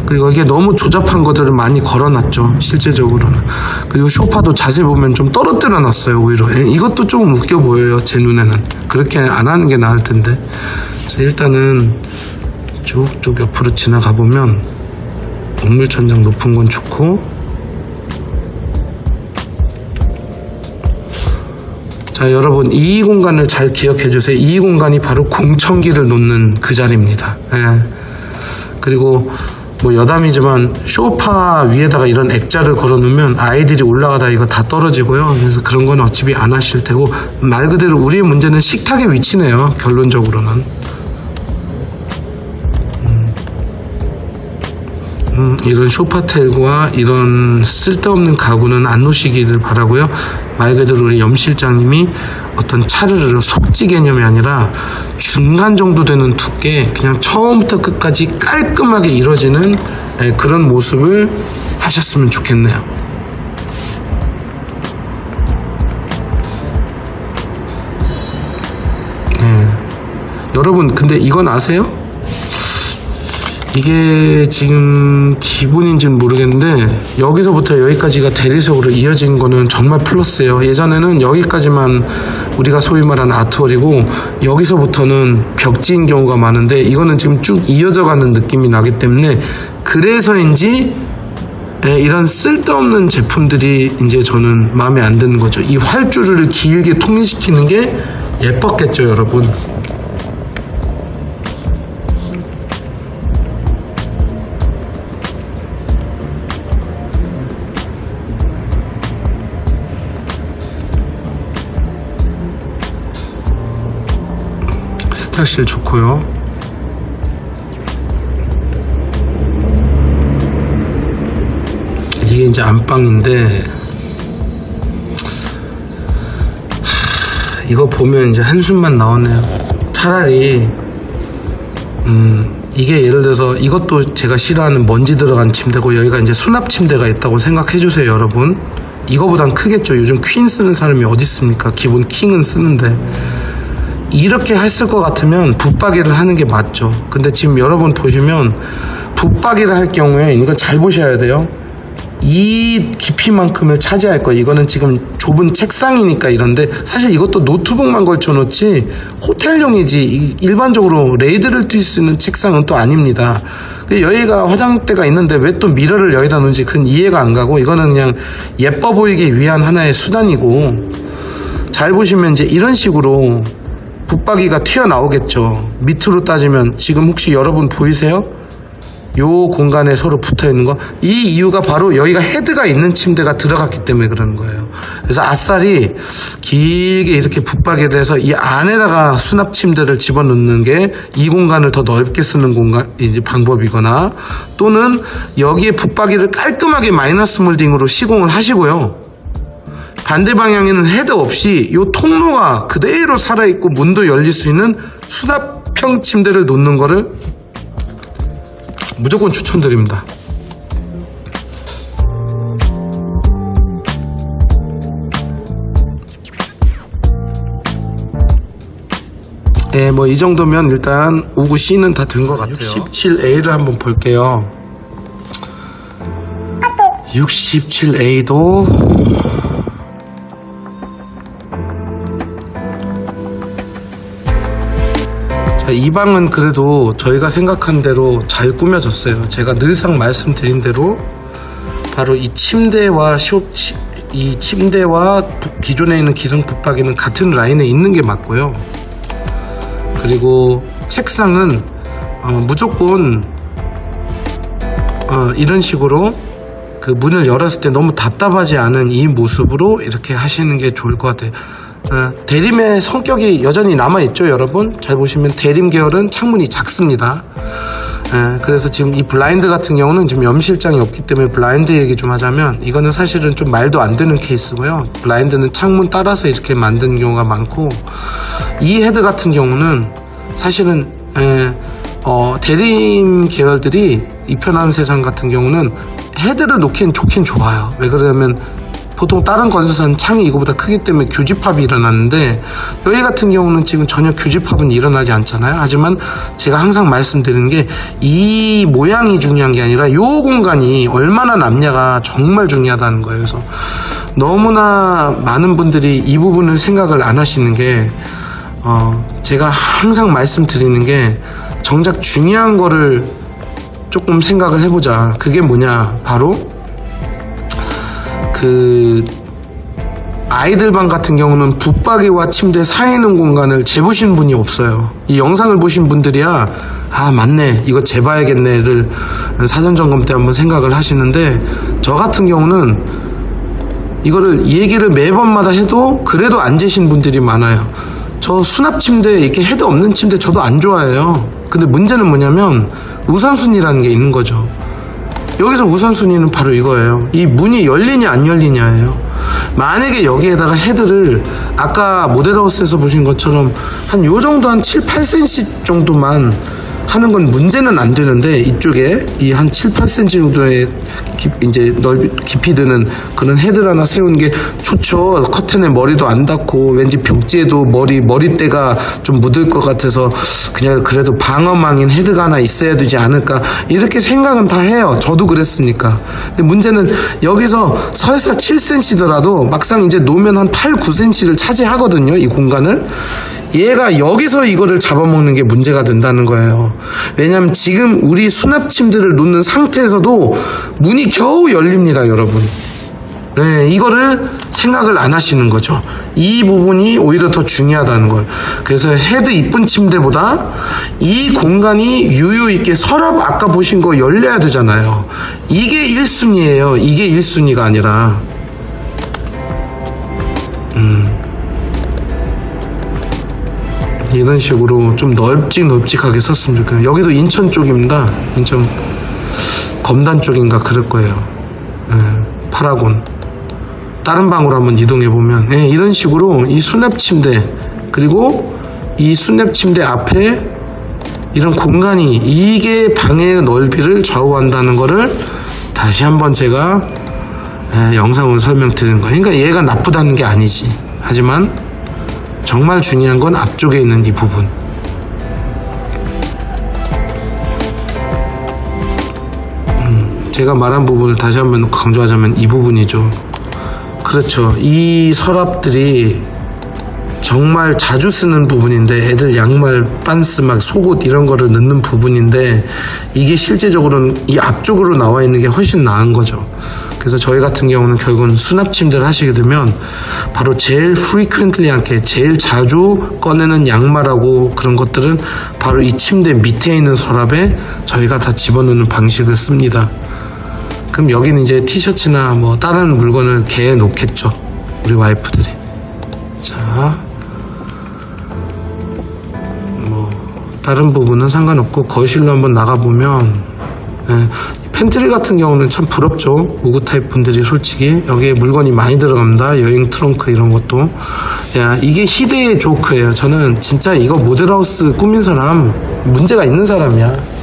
그리고 이게 너무 조잡한 것들을 많이 걸어놨죠, 실제적으로는. 그리고 소파도 자세히 보면 좀 떨어뜨려 놨어요, 오히려. 이것도 좀 웃겨 보여요, 제 눈에는. 그렇게 안 하는 게 나을 텐데. 그래서 일단은 쭉쭉 옆으로 지나가 보면 옥물천장 높은 건 좋고, 자, 여러분 이 공간을 잘 기억해 주세요. 이 공간이 바로 공청기를 놓는 그 자리입니다. 그리고 뭐 여담이지만 소파 위에다가 이런 액자를 걸어 놓으면 아이들이 올라가다 이거 다 떨어지고요. 그래서 그런 건 어차피 안 하실 테고, 말 그대로 우리의 문제는 식탁의 위치네요, 결론적으로는. 이런 소파텔과 이런 쓸데없는 가구는 안 놓으시기를 바라고요. 말 그대로 우리 염 실장님이 어떤 차르르 속지 개념이 아니라 중간 정도 되는 두께, 그냥 처음부터 끝까지 깔끔하게 이루어지는 그런 모습을 하셨으면 좋겠네요. 여러분 근데 이건 아세요? 이게 지금 기본인지는 모르겠는데 여기서부터 여기까지가 대리석으로 이어진 거는 정말 플러스예요. 예전에는 여기까지만 우리가 소위 말하는 아트월이고 여기서부터는 벽지인 경우가 많은데 이거는 지금 쭉 이어져 가는 느낌이 나기 때문에 그래서인지 이런 쓸데없는 제품들이 이제 저는 마음에 안 드는 거죠. 이 활주를 길게 통일시키는 게 예뻤겠죠, 여러분. 세탁실 좋고요. 이게 이제 안방인데 이거 보면 이제 한숨만 나오네요. 차라리 이게 예를 들어서 이것도 제가 싫어하는 먼지 들어간 침대고 여기가 이제 수납 침대가 있다고 생각해 주세요, 여러분. 이거보단 크겠죠. 요즘 퀸 쓰는 사람이 어디 있습니까? 기본 킹은 쓰는데. 이렇게 했을 것 같으면 붙박이를 하는 게 맞죠. 근데 지금 여러분 보시면 붙박이를 할 경우에 이건 잘 보셔야 돼요. 이 깊이만큼을 차지할 거예요. 이거는 지금 좁은 책상이니까 이런데 사실 이것도 노트북만 걸쳐놓지 호텔용이지 일반적으로 레이드를 뛸 수 있는 책상은 또 아닙니다. 여기가 화장대가 있는데 왜 또 미러를 여기다 놓은지 그건 이해가 안 가고 이거는 그냥 예뻐 보이기 위한 하나의 수단이고 잘 보시면 이제 이런 식으로 붙박이가 튀어나오겠죠. 밑으로 따지면 지금 혹시 여러분 보이세요? 요 공간에 서로 붙어있는 거. 이 이유가 바로 여기가 헤드가 있는 침대가 들어갔기 때문에 그러는 거예요. 그래서 아싸리 길게 이렇게 붙박이를 해서 이 안에다가 수납 침대를 집어넣는 게 이 공간을 더 넓게 쓰는 공간 이제 방법이거나 또는 여기에 붙박이를 깔끔하게 마이너스 몰딩으로 시공을 하시고요. 반대 방향에는 헤드 없이 이 통로가 그대로 살아있고 문도 열릴 수 있는 수납형 침대를 놓는 거를 무조건 추천드립니다. 예, 뭐 이 정도면 일단 59C는 다 된 것 같아요. 67A를 한번 볼게요. 67A도 이 방은 그래도 저희가 생각한 대로 잘 꾸며졌어요. 제가 늘상 말씀드린 대로 바로 이 침대와 이 침대와 기존에 있는 기성 붙박이는 같은 라인에 있는 게 맞고요. 그리고 책상은 무조건 이런 식으로 그 문을 열었을 때 너무 답답하지 않은 이 모습으로 이렇게 하시는 게 좋을 것 같아요. 대림의 성격이 여전히 남아있죠, 여러분. 잘 보시면 대림 계열은 창문이 작습니다. 그래서 지금 이 블라인드 같은 경우는 지금 염실장이 없기 때문에 블라인드 얘기 좀 하자면 이거는 사실은 좀 말도 안 되는 케이스고요. 블라인드는 창문 따라서 이렇게 만든 경우가 많고 이 헤드 같은 경우는 사실은 대림 계열들이 이 편한 세상 같은 경우는 헤드를 놓기엔 좋긴 좋아요. 왜 그러냐면 보통 다른 건설사는 창이 이거보다 크기 때문에 규집합이 일어났는데 여기 같은 경우는 지금 전혀 규집합은 일어나지 않잖아요. 하지만 제가 항상 말씀드리는 게 이 모양이 중요한 게 아니라 이 공간이 얼마나 남냐가 정말 중요하다는 거예요. 그래서 너무나 많은 분들이 이 부분을 생각을 안 하시는 게 제가 항상 말씀드리는 게 정작 중요한 거를 조금 생각을 해보자. 그게 뭐냐, 바로 그 아이들 방 같은 경우는 붙박이와 침대 사이에 있는 공간을 재보신 분이 없어요. 이 영상을 보신 분들이야 맞네, 이거 재봐야겠네를 사전 점검 때 한번 생각을 하시는데 저 같은 경우는 이거를 얘기를 매번마다 해도 그래도 안 재신 분들이 많아요. 저 수납 침대 이렇게 헤드 없는 침대 저도 안 좋아해요. 근데 문제는 뭐냐면 우선순위라는 게 있는 거죠. 여기서 우선순위는 바로 이거예요. 이 문이 열리냐 안 열리냐예요. 만약에 여기에다가 헤드를 아까 모델하우스에서 보신 것처럼 한 요 정도 한 7, 8cm 정도만 하는 건 문제는 안 되는데 이쪽에 이 한 7, 8cm 정도의 이제 깊이 드는 그런 헤드를 하나 세우는 게 좋죠. 커튼에 머리도 안 닿고 왠지 벽지에도 머리대가 좀 묻을 것 같아서 그냥 그래도 방어망인 헤드가 하나 있어야 되지 않을까 이렇게 생각은 다 해요. 저도 그랬으니까. 근데 문제는 여기서 설사 7cm더라도 막상 이제 놓으면 한 8, 9cm를 차지하거든요. 이 공간을. 얘가 여기서 이거를 잡아먹는 게 문제가 된다는 거예요. 왜냐면 지금 우리 수납 침대를 놓는 상태에서도 문이 겨우 열립니다, 여러분. 네, 이거를 생각을 안 하시는 거죠. 이 부분이 오히려 더 중요하다는 걸. 그래서 헤드 이쁜 침대보다 이 공간이 유유 있게 서랍 아까 보신 거 열려야 되잖아요. 이게 1순위예요. 이게 1순위가 아니라. 이런 식으로 좀 널찍하게 썼으면 좋겠네요. 여기도 인천 쪽입니다. 인천 검단 쪽인가 그럴 거예요. 파라곤. 다른 방으로 한번 이동해 보면 이런 식으로 이 수납 침대 그리고 이 수납 침대 앞에 이런 공간이 이게 방의 넓이를 좌우한다는 거를 다시 한번 제가 영상으로 설명드리는 거예요. 그러니까 얘가 나쁘다는 게 아니지. 하지만 정말 중요한 건 앞쪽에 있는 이 부분. 제가 말한 부분을 다시 한번 강조하자면 이 부분이죠. 그렇죠. 이 서랍들이 정말 자주 쓰는 부분인데 애들 양말, 빤스, 막 속옷 이런 거를 넣는 부분인데 이게 실제적으로는 이 앞쪽으로 나와 있는 게 훨씬 나은 거죠. 그래서 저희 같은 경우는 결국은 수납 침대를 하시게 되면 바로 제일 frequently하게 제일 자주 꺼내는 양말하고 그런 것들은 바로 이 침대 밑에 있는 서랍에 저희가 다 집어넣는 방식을 씁니다. 그럼 여기는 이제 티셔츠나 뭐 다른 물건을 개에 놓겠죠. 우리 와이프들이. 자, 뭐 다른 부분은 상관없고 거실로 한번 나가보면 팬트리 같은 경우는 참 부럽죠. 오그 타입 분들이 솔직히 여기에 물건이 많이 들어갑니다. 여행 트렁크 이런 것도. 야, 이게 희대의 조크예요. 저는 진짜 이거 모델하우스 꾸민 사람 문제가 있는 사람이야.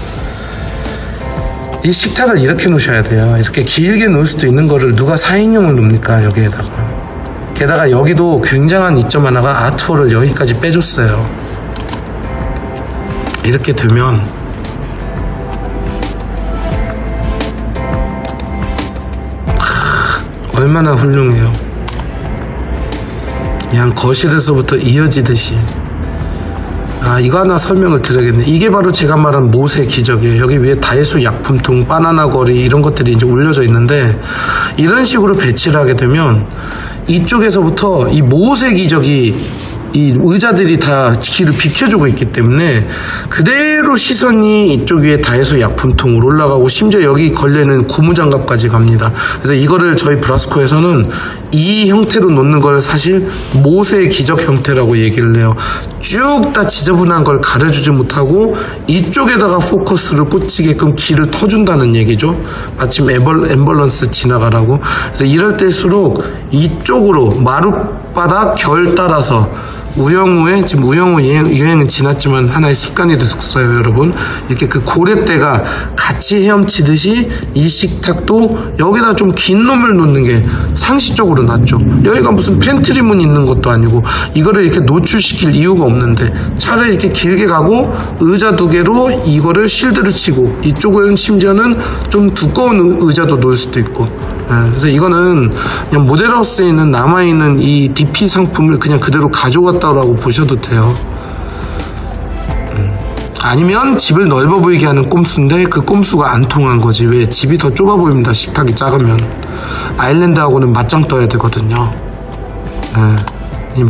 이 식탁을 이렇게 놓으셔야 돼요. 이렇게 길게 놓을 수도 있는 거를 누가 4인용을 놓습니까? 여기에다가. 게다가 여기도 굉장한 이점 하나가 아트홀을 여기까지 빼줬어요. 이렇게 되면 얼마나 훌륭해요. 그냥 거실에서부터 이어지듯이. 이거 하나 설명을 드려야겠네. 이게 바로 제가 말한 못의 기적이에요. 여기 위에 다이소 약품통, 바나나 거리 이런 것들이 이제 올려져 있는데 이런 식으로 배치를 하게 되면 이쪽에서부터 이 못의 기적이 이 의자들이 다 길을 비켜주고 있기 때문에 그대로 시선이 이쪽 위에 다이소 약품통으로 올라가고 심지어 여기 걸려있는 고무장갑까지 갑니다. 그래서 이거를 저희 브라스코에서는 이 형태로 놓는 걸 사실 못의 기적 형태라고 얘기를 해요. 쭉 다 지저분한 걸 가려주지 못하고 이쪽에다가 포커스를 꽂히게끔 길을 터준다는 얘기죠. 마침 엠벌런스 지나가라고. 그래서 이럴 때일수록 이쪽으로 마룻바닥 결 따라서 우영우의 지금 우영우 유행은 지났지만 하나의 습관이 됐어요, 여러분. 이렇게 그 고렛대가 같이 헤엄치듯이 이 식탁도 여기다 좀 긴 놈을 놓는 게 상식적으로 낫죠. 여기가 무슨 팬트리 문 있는 것도 아니고 이거를 이렇게 노출시킬 이유가 없는데 차라리 이렇게 길게 가고 의자 두 개로 이거를 실드를 치고 이쪽은 심지어는 좀 두꺼운 의자도 놓을 수도 있고. 그래서 이거는 그냥 모델하우스에 있는 남아있는 이 DP 상품을 그냥 그대로 가져갔다라고 보셔도 돼요. 아니면 집을 넓어 보이게 하는 꼼수인데 그 꼼수가 안 통한 거지. 왜? 집이 더 좁아 보입니다. 식탁이 작으면. 아일랜드하고는 맞짱 떠야 되거든요.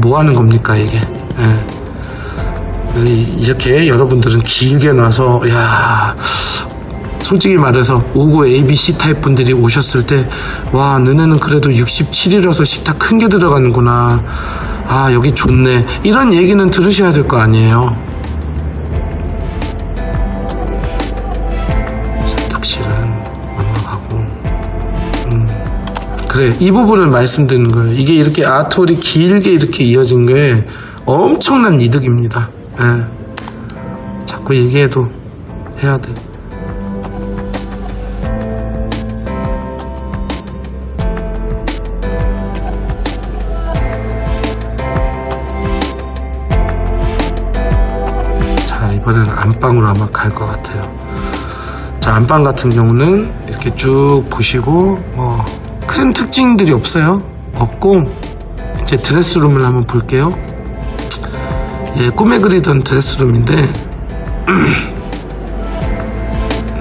뭐 하는 겁니까 이게. 이렇게 여러분들은 길게 놔서 야, 솔직히 말해서 오고 ABC 타입 분들이 오셨을 때 와, 너네는 그래도 67이라서 식탁 큰 게 들어가는구나. 아, 여기 좋네. 이런 얘기는 들으셔야 될 거 아니에요. 세탁실은 넘어가고. 그래, 이 부분을 말씀드리는 거예요. 이게 이렇게 아트홀이 길게 이렇게 이어진 게 엄청난 이득입니다. 자꾸 얘기해도 해야 돼. 자, 이번에는 안방으로 아마 갈 것 같아요. 자, 안방 같은 경우는 이렇게 쭉 보시고 뭐 큰 특징들이 없어요. 없고 이제 드레스룸을 한번 볼게요. 예, 꿈에 그리던 드레스룸인데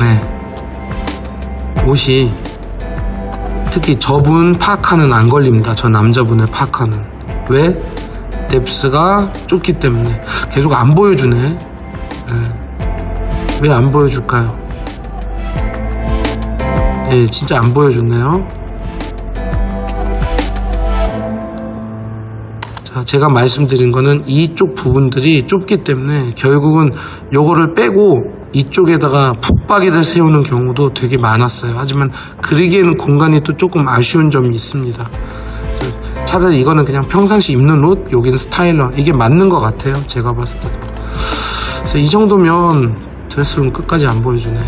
네, 옷이 특히 저분 파카는 안 걸립니다. 저 남자분의 파카는. 왜? 뎁스가 좁기 때문에. 계속 안 보여주네. 예. 왜 안 보여줄까요? 예, 진짜 안 보여줬네요. 자, 제가 말씀드린 거는 이쪽 부분들이 좁기 때문에 결국은 요거를 빼고 이쪽에다가 붙박이를 세우는 경우도 되게 많았어요. 하지만 그리기에는 공간이 또 조금 아쉬운 점이 있습니다. 그래서 차라리 이거는 그냥 평상시 입는 옷, 여기는 스타일러. 이게 맞는 것 같아요. 제가 봤을 때도. 그래서 이 정도면 드레스룸 끝까지 안 보여주네.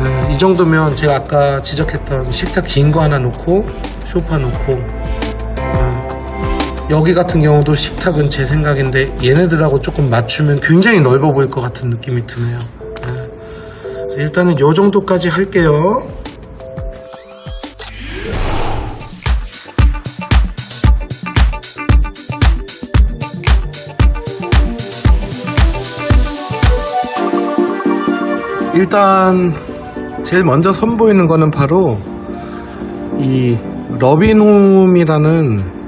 네, 이 정도면 제가 아까 지적했던 식탁 긴 거 하나 놓고 소파 놓고 여기 같은 경우도 식탁은 제 생각인데 얘네들하고 조금 맞추면 굉장히 넓어 보일 것 같은 느낌이 드네요. 네. 그래서 일단은 요 정도까지 할게요. 일단 제일 먼저 선보이는 거는 바로 이 러빈홈이라는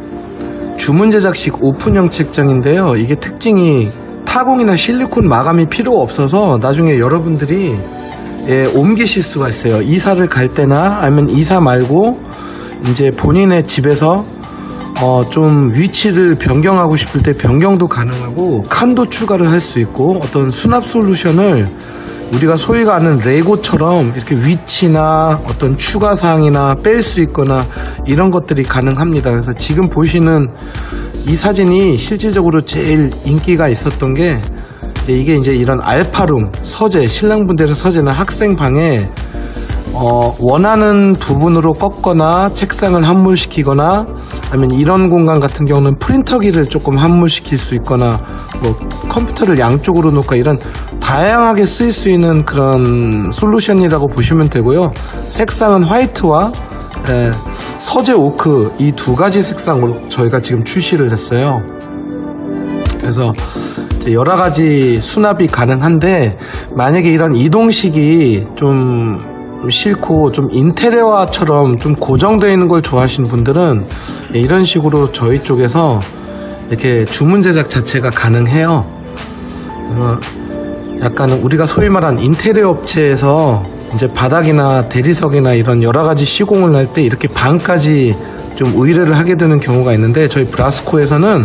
주문 제작식 오픈형 책장인데요. 이게 특징이 타공이나 실리콘 마감이 필요 없어서 나중에 여러분들이 옮기실 수가 있어요. 이사를 갈 때나 아니면 이사 말고 이제 본인의 집에서 좀 위치를 변경하고 싶을 때 변경도 가능하고 칸도 추가를 할 수 있고 어떤 수납 솔루션을 우리가 소위가 아는 레고처럼 이렇게 위치나 어떤 추가 사항이나 뺄 수 있거나 이런 것들이 가능합니다. 그래서 지금 보시는 이 사진이 실질적으로 제일 인기가 있었던 게 이게 이제 이런 알파룸, 서재, 신랑분들의 서재나 학생방에 원하는 부분으로 꺾거나 책상을 함몰시키거나 아니면 이런 공간 같은 경우는 프린터기를 조금 함몰시킬 수 있거나 뭐 컴퓨터를 양쪽으로 놓고 이런 다양하게 쓰일 수 있는 그런 솔루션이라고 보시면 되고요. 색상은 화이트와 서재 오크 이 두 가지 색상으로 저희가 지금 출시를 했어요. 그래서 여러 가지 수납이 가능한데 만약에 이런 이동식이 좀 싫고 좀 인테리어처럼 좀 고정되어 있는 걸 좋아하시는 분들은 이런 식으로 저희 쪽에서 이렇게 주문 제작 자체가 가능해요. 약간 우리가 소위 말한 인테리어 업체에서 이제 바닥이나 대리석이나 이런 여러 가지 시공을 할 때 이렇게 방까지 좀 의뢰를 하게 되는 경우가 있는데 저희 브라스코에서는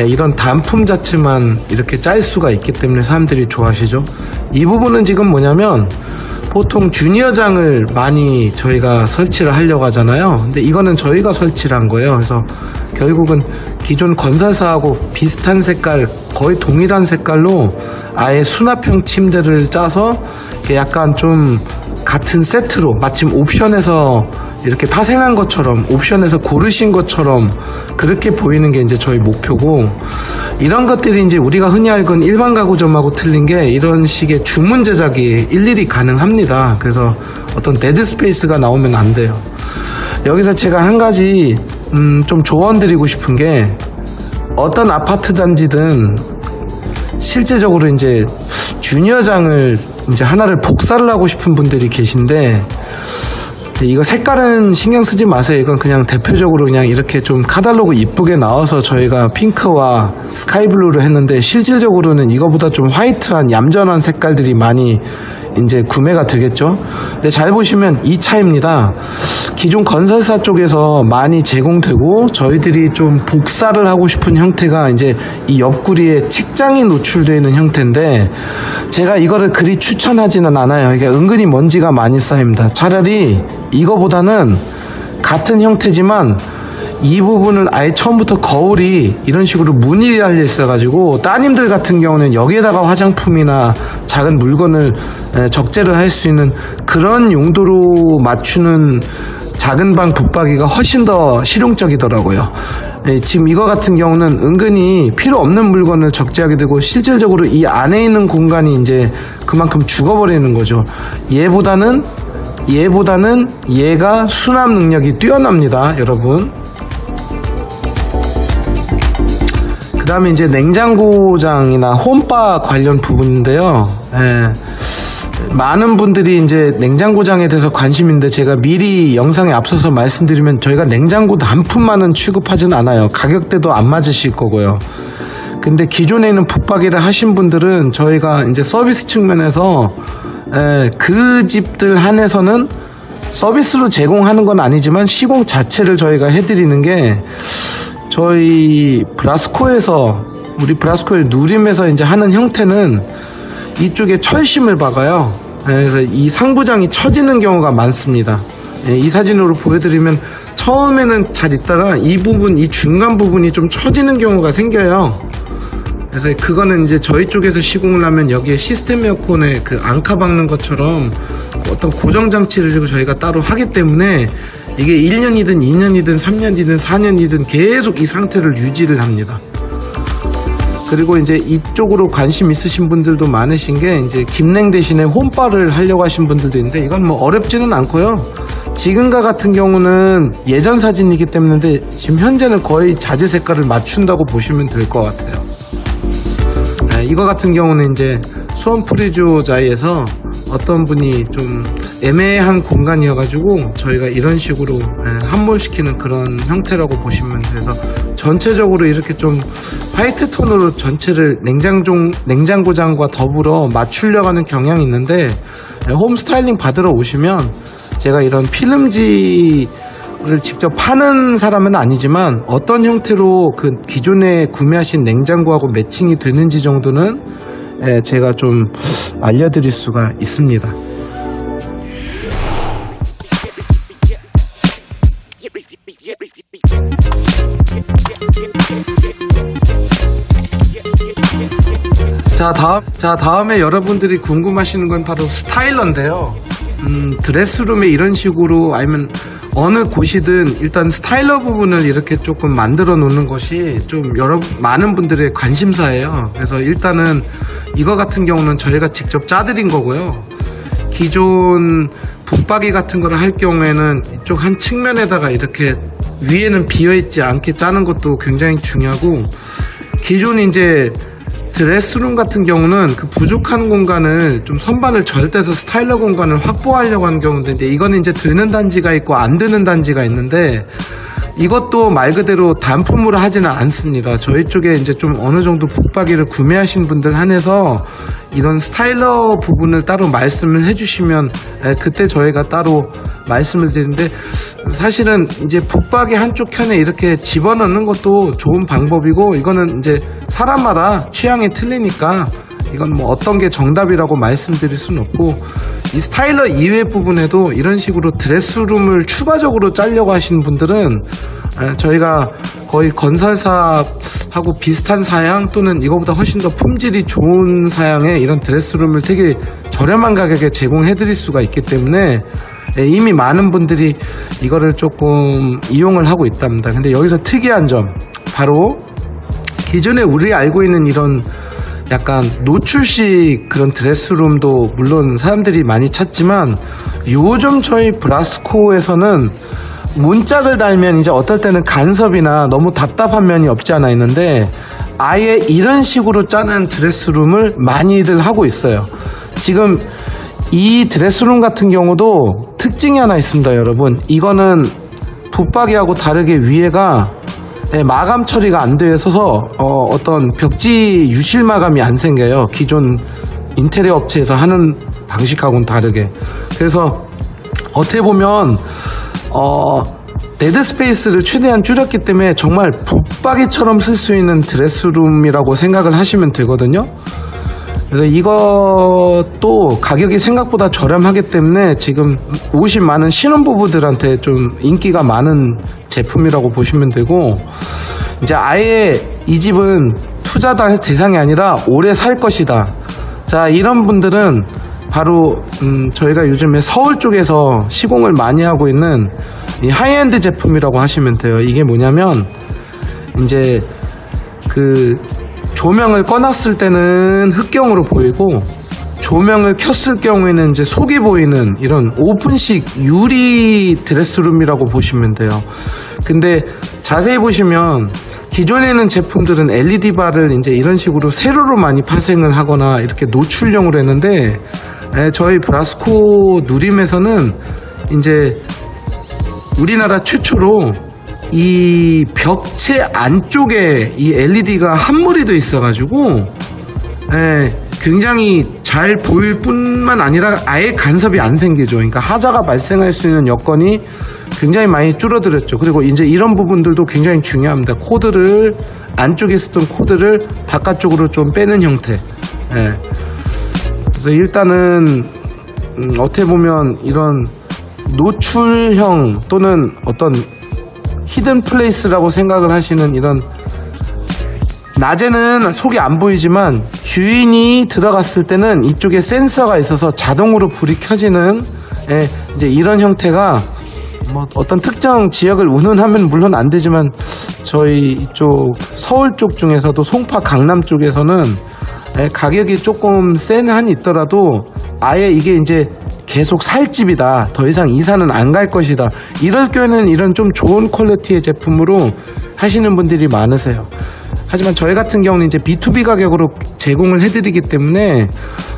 이런 단품 자체만 이렇게 짤 수가 있기 때문에 사람들이 좋아하시죠. 이 부분은 지금 뭐냐면 보통 주니어장을 많이 저희가 설치를 하려고 하잖아요. 근데 이거는 저희가 설치를 한 거예요. 그래서 결국은 기존 건설사하고 비슷한 색깔, 거의 동일한 색깔로 아예 수납형 침대를 짜서 약간 좀 같은 세트로 마침 옵션에서 이렇게 파생한 것처럼 옵션에서 고르신 것처럼 그렇게 보이는 게 이제 저희 목표고, 이런 것들이 이제 우리가 흔히 알건 일반 가구점하고 틀린 게 이런 식의 주문 제작이 일일이 가능합니다. 그래서 어떤 데드 스페이스가 나오면 안 돼요. 여기서 제가 한 가지 좀 조언 드리고 싶은 게, 어떤 아파트 단지든 실제적으로 이제 주니어장을 이제 하나를 복사를 하고 싶은 분들이 계신데, 이거 색깔은 신경 쓰지 마세요. 이건 그냥 대표적으로 그냥 이렇게 좀 카탈로그 이쁘게 나와서 저희가 핑크와 스카이블루를 했는데, 실질적으로는 이거보다 좀 화이트한 얌전한 색깔들이 많이 이제 구매가 되겠죠. 근데 잘 보시면 이 차이입니다. 기존 건설사 쪽에서 많이 제공되고 저희들이 좀 복사를 하고 싶은 형태가 이제 이 옆구리에 책장이 노출되어 있는 형태인데, 제가 이거를 그리 추천하지는 않아요. 이게 은근히 먼지가 많이 쌓입니다. 차라리 이거보다는 같은 형태지만 이 부분을 아예 처음부터 거울이 이런 식으로 문이 달려 있어가지고 따님들 같은 경우는 여기에다가 화장품이나 작은 물건을 적재를 할 수 있는 그런 용도로 맞추는 작은 방 붙박이가 훨씬 더 실용적이더라고요. 지금 이거 같은 경우는 은근히 필요 없는 물건을 적재하게 되고 실질적으로 이 안에 있는 공간이 이제 그만큼 죽어버리는 거죠. 얘보다는 얘가 수납 능력이 뛰어납니다, 여러분. 그 다음에 이제 냉장고장이나 홈바 관련 부분인데요. 많은 분들이 이제 냉장고장에 대해서 관심인데 제가 미리 영상에 앞서서 말씀드리면 저희가 냉장고 단품만은 취급하진 않아요. 가격대도 안 맞으실 거고요. 근데 기존에 있는 붙박이를 하신 분들은 저희가 이제 서비스 측면에서 그 집들 한해서는 서비스로 제공하는 건 아니지만 시공 자체를 저희가 해드리는 게 저희 브라스코에서 우리 브라스코의 누림에서 이제 하는 형태는 이쪽에 철심을 박아요. 그래서 이 상부장이 처지는 경우가 많습니다. 이 사진으로 보여드리면 처음에는 잘 있다가 이 부분, 이 중간 부분이 좀 처지는 경우가 생겨요. 그래서 그거는 이제 저희 쪽에서 시공을 하면 여기에 시스템 에어컨에 그 앙카 박는 것처럼 어떤 고정 장치를 저희가 따로 하기 때문에 이게 1년이든 2년이든 3년이든 4년이든 계속 이 상태를 유지를 합니다. 그리고 이제 이쪽으로 관심 있으신 분들도 많으신 게 이제 김냉 대신에 홈바를 하려고 하신 분들도 있는데 이건 뭐 어렵지는 않고요. 지금과 같은 경우는 예전 사진이기 때문에 지금 현재는 거의 자재 색깔을 맞춘다고 보시면 될 것 같아요. 이거 같은 경우는 이제 수원 프리조자이에서 어떤 분이 좀 애매한 공간이어가지고 저희가 이런 식으로 함몰시키는 그런 형태라고 보시면 돼서 전체적으로 이렇게 좀 화이트 톤으로 전체를 냉장고장과 더불어 맞추려고 하는 경향이 있는데 홈 스타일링 받으러 오시면 제가 이런 필름지를 직접 파는 사람은 아니지만 어떤 형태로 그 기존에 구매하신 냉장고하고 매칭이 되는지 정도는 제가 좀 알려드릴 수가 있습니다. 자, 다음에 여러분들이 궁금하시는 건 바로 스타일러인데요. 드레스룸에 이런 식으로 아니면 어느 곳이든 일단 스타일러 부분을 이렇게 조금 만들어 놓는 것이 좀 많은 분들의 관심사예요. 그래서 일단은 이거 같은 경우는 저희가 직접 짜드린 거고요. 기존 붙박이 같은 거를 할 경우에는 이쪽 한 측면에다가 이렇게 위에는 비어있지 않게 짜는 것도 굉장히 중요하고, 기존 이제 드레스룸 같은 경우는 그 부족한 공간을 좀 선반을 절대서 스타일러 공간을 확보하려고 하는 경우인데, 이거는 이제 되는 단지가 있고 안 되는 단지가 있는데, 이것도 말 그대로 단품으로 하지는 않습니다. 저희 쪽에 이제 좀 어느 정도 붙박이를 구매하신 분들 한해서 이런 스타일러 부분을 따로 말씀을 해주시면 그때 저희가 따로 말씀을 드리는데, 사실은 이제 붙박이 한쪽 켠에 이렇게 집어넣는 것도 좋은 방법이고, 이거는 이제 사람마다 취향이 틀리니까 이건 뭐 어떤 게 정답이라고 말씀드릴 수는 없고, 이 스타일러 이외 부분에도 이런 식으로 드레스룸을 추가적으로 짜려고 하시는 분들은 저희가 거의 건설사하고 비슷한 사양 또는 이거보다 훨씬 더 품질이 좋은 사양의 이런 드레스룸을 되게 저렴한 가격에 제공해 드릴 수가 있기 때문에 이미 많은 분들이 이거를 조금 이용을 하고 있답니다. 근데 여기서 특이한 점, 바로 기존에 우리 알고 있는 이런 약간 노출식 그런 드레스룸도 물론 사람들이 많이 찾지만, 요즘 저희 브라스코에서는 문짝을 달면 이제 어떨 때는 간섭이나 너무 답답한 면이 없지 않아 있는데, 아예 이런 식으로 짜는 드레스룸을 많이들 하고 있어요. 지금 이 드레스룸 같은 경우도 특징이 하나 있습니다, 여러분. 이거는 붙박이하고 다르게 위에가 마감 처리가 안 되어 있어서 어떤 벽지 유실 마감이 안 생겨요. 기존 인테리어 업체에서 하는 방식하고는 다르게. 그래서 어떻게 보면 데드 스페이스를 최대한 줄였기 때문에 정말 붙박이처럼 쓸 수 있는 드레스룸이라고 생각을 하시면 되거든요. 그래서 이것도 가격이 생각보다 저렴하기 때문에 지금 오신 많은 신혼부부들한테 좀 인기가 많은 제품이라고 보시면 되고, 이제 아예 이 집은 투자 대상이 아니라 오래 살 것이다. 자, 이런 분들은 바로 저희가 요즘에 서울 쪽에서 시공을 많이 하고 있는 이 하이엔드 제품이라고 하시면 돼요. 이게 뭐냐면 이제 그 조명을 꺼놨을 때는 흑경으로 보이고 조명을 켰을 경우에는 이제 속이 보이는 이런 오픈식 유리 드레스룸이라고 보시면 돼요. 근데 자세히 보시면 기존에 있는 제품들은 LED 바를 이제 이런 식으로 세로로 많이 파생을 하거나 이렇게 노출형으로 했는데, 저희 브라스코 누림에서는 이제 우리나라 최초로 이 벽체 안쪽에 이 LED가 한 무리도 있어가지고 굉장히 잘 보일 뿐만 아니라 아예 간섭이 안 생기죠. 그러니까 하자가 발생할 수 있는 여건이 굉장히 많이 줄어들었죠. 그리고 이제 이런 부분들도 굉장히 중요합니다. 코드를 안쪽에 있었던 코드를 바깥쪽으로 좀 빼는 형태. 그래서 일단은 어떻게 보면 이런 노출형 또는 어떤 히든 플레이스라고 생각을 하시는 이런, 낮에는 속이 안 보이지만 주인이 들어갔을 때는 이쪽에 센서가 있어서 자동으로 불이 켜지는 이제 이런 형태가 뭐 어떤 특정 지역을 운운하면 물론 안 되지만 저희 이쪽 서울 쪽 중에서도 송파 강남 쪽에서는 가격이 조금 센 한이 있더라도 아예 이게 이제 계속 살 집이다, 더 이상 이사는 안 갈 것이다, 이럴 경우에는 이런 좀 좋은 퀄리티의 제품으로 하시는 분들이 많으세요. 하지만 저희 같은 경우는 이제 B2B 가격으로 제공을 해드리기 때문에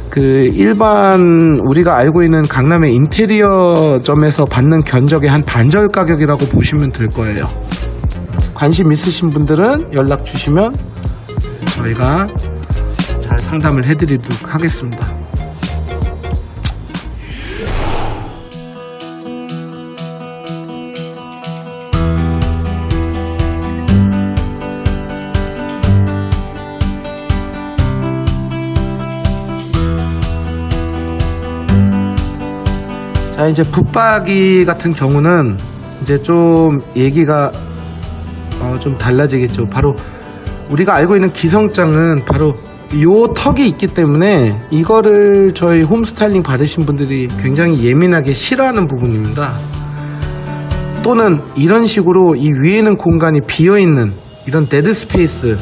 그 일반 우리가 알고 있는 강남의 인테리어점에서 받는 견적의 한 반절 가격이라고 보시면 될 거예요. 관심 있으신 분들은 연락 주시면 저희가 잘 상담을 해드리도록 하겠습니다. 자, 이제 붙박이 같은 경우는 이제 좀 얘기가 좀 달라지겠죠. 바로 우리가 알고 있는 기성장은 바로 요 턱이 있기 때문에 이거를 저희 홈스타일링 받으신 분들이 굉장히 예민하게 싫어하는 부분입니다. 또는 이런 식으로 이 위에는 공간이 비어있는 이런 데드 스페이스,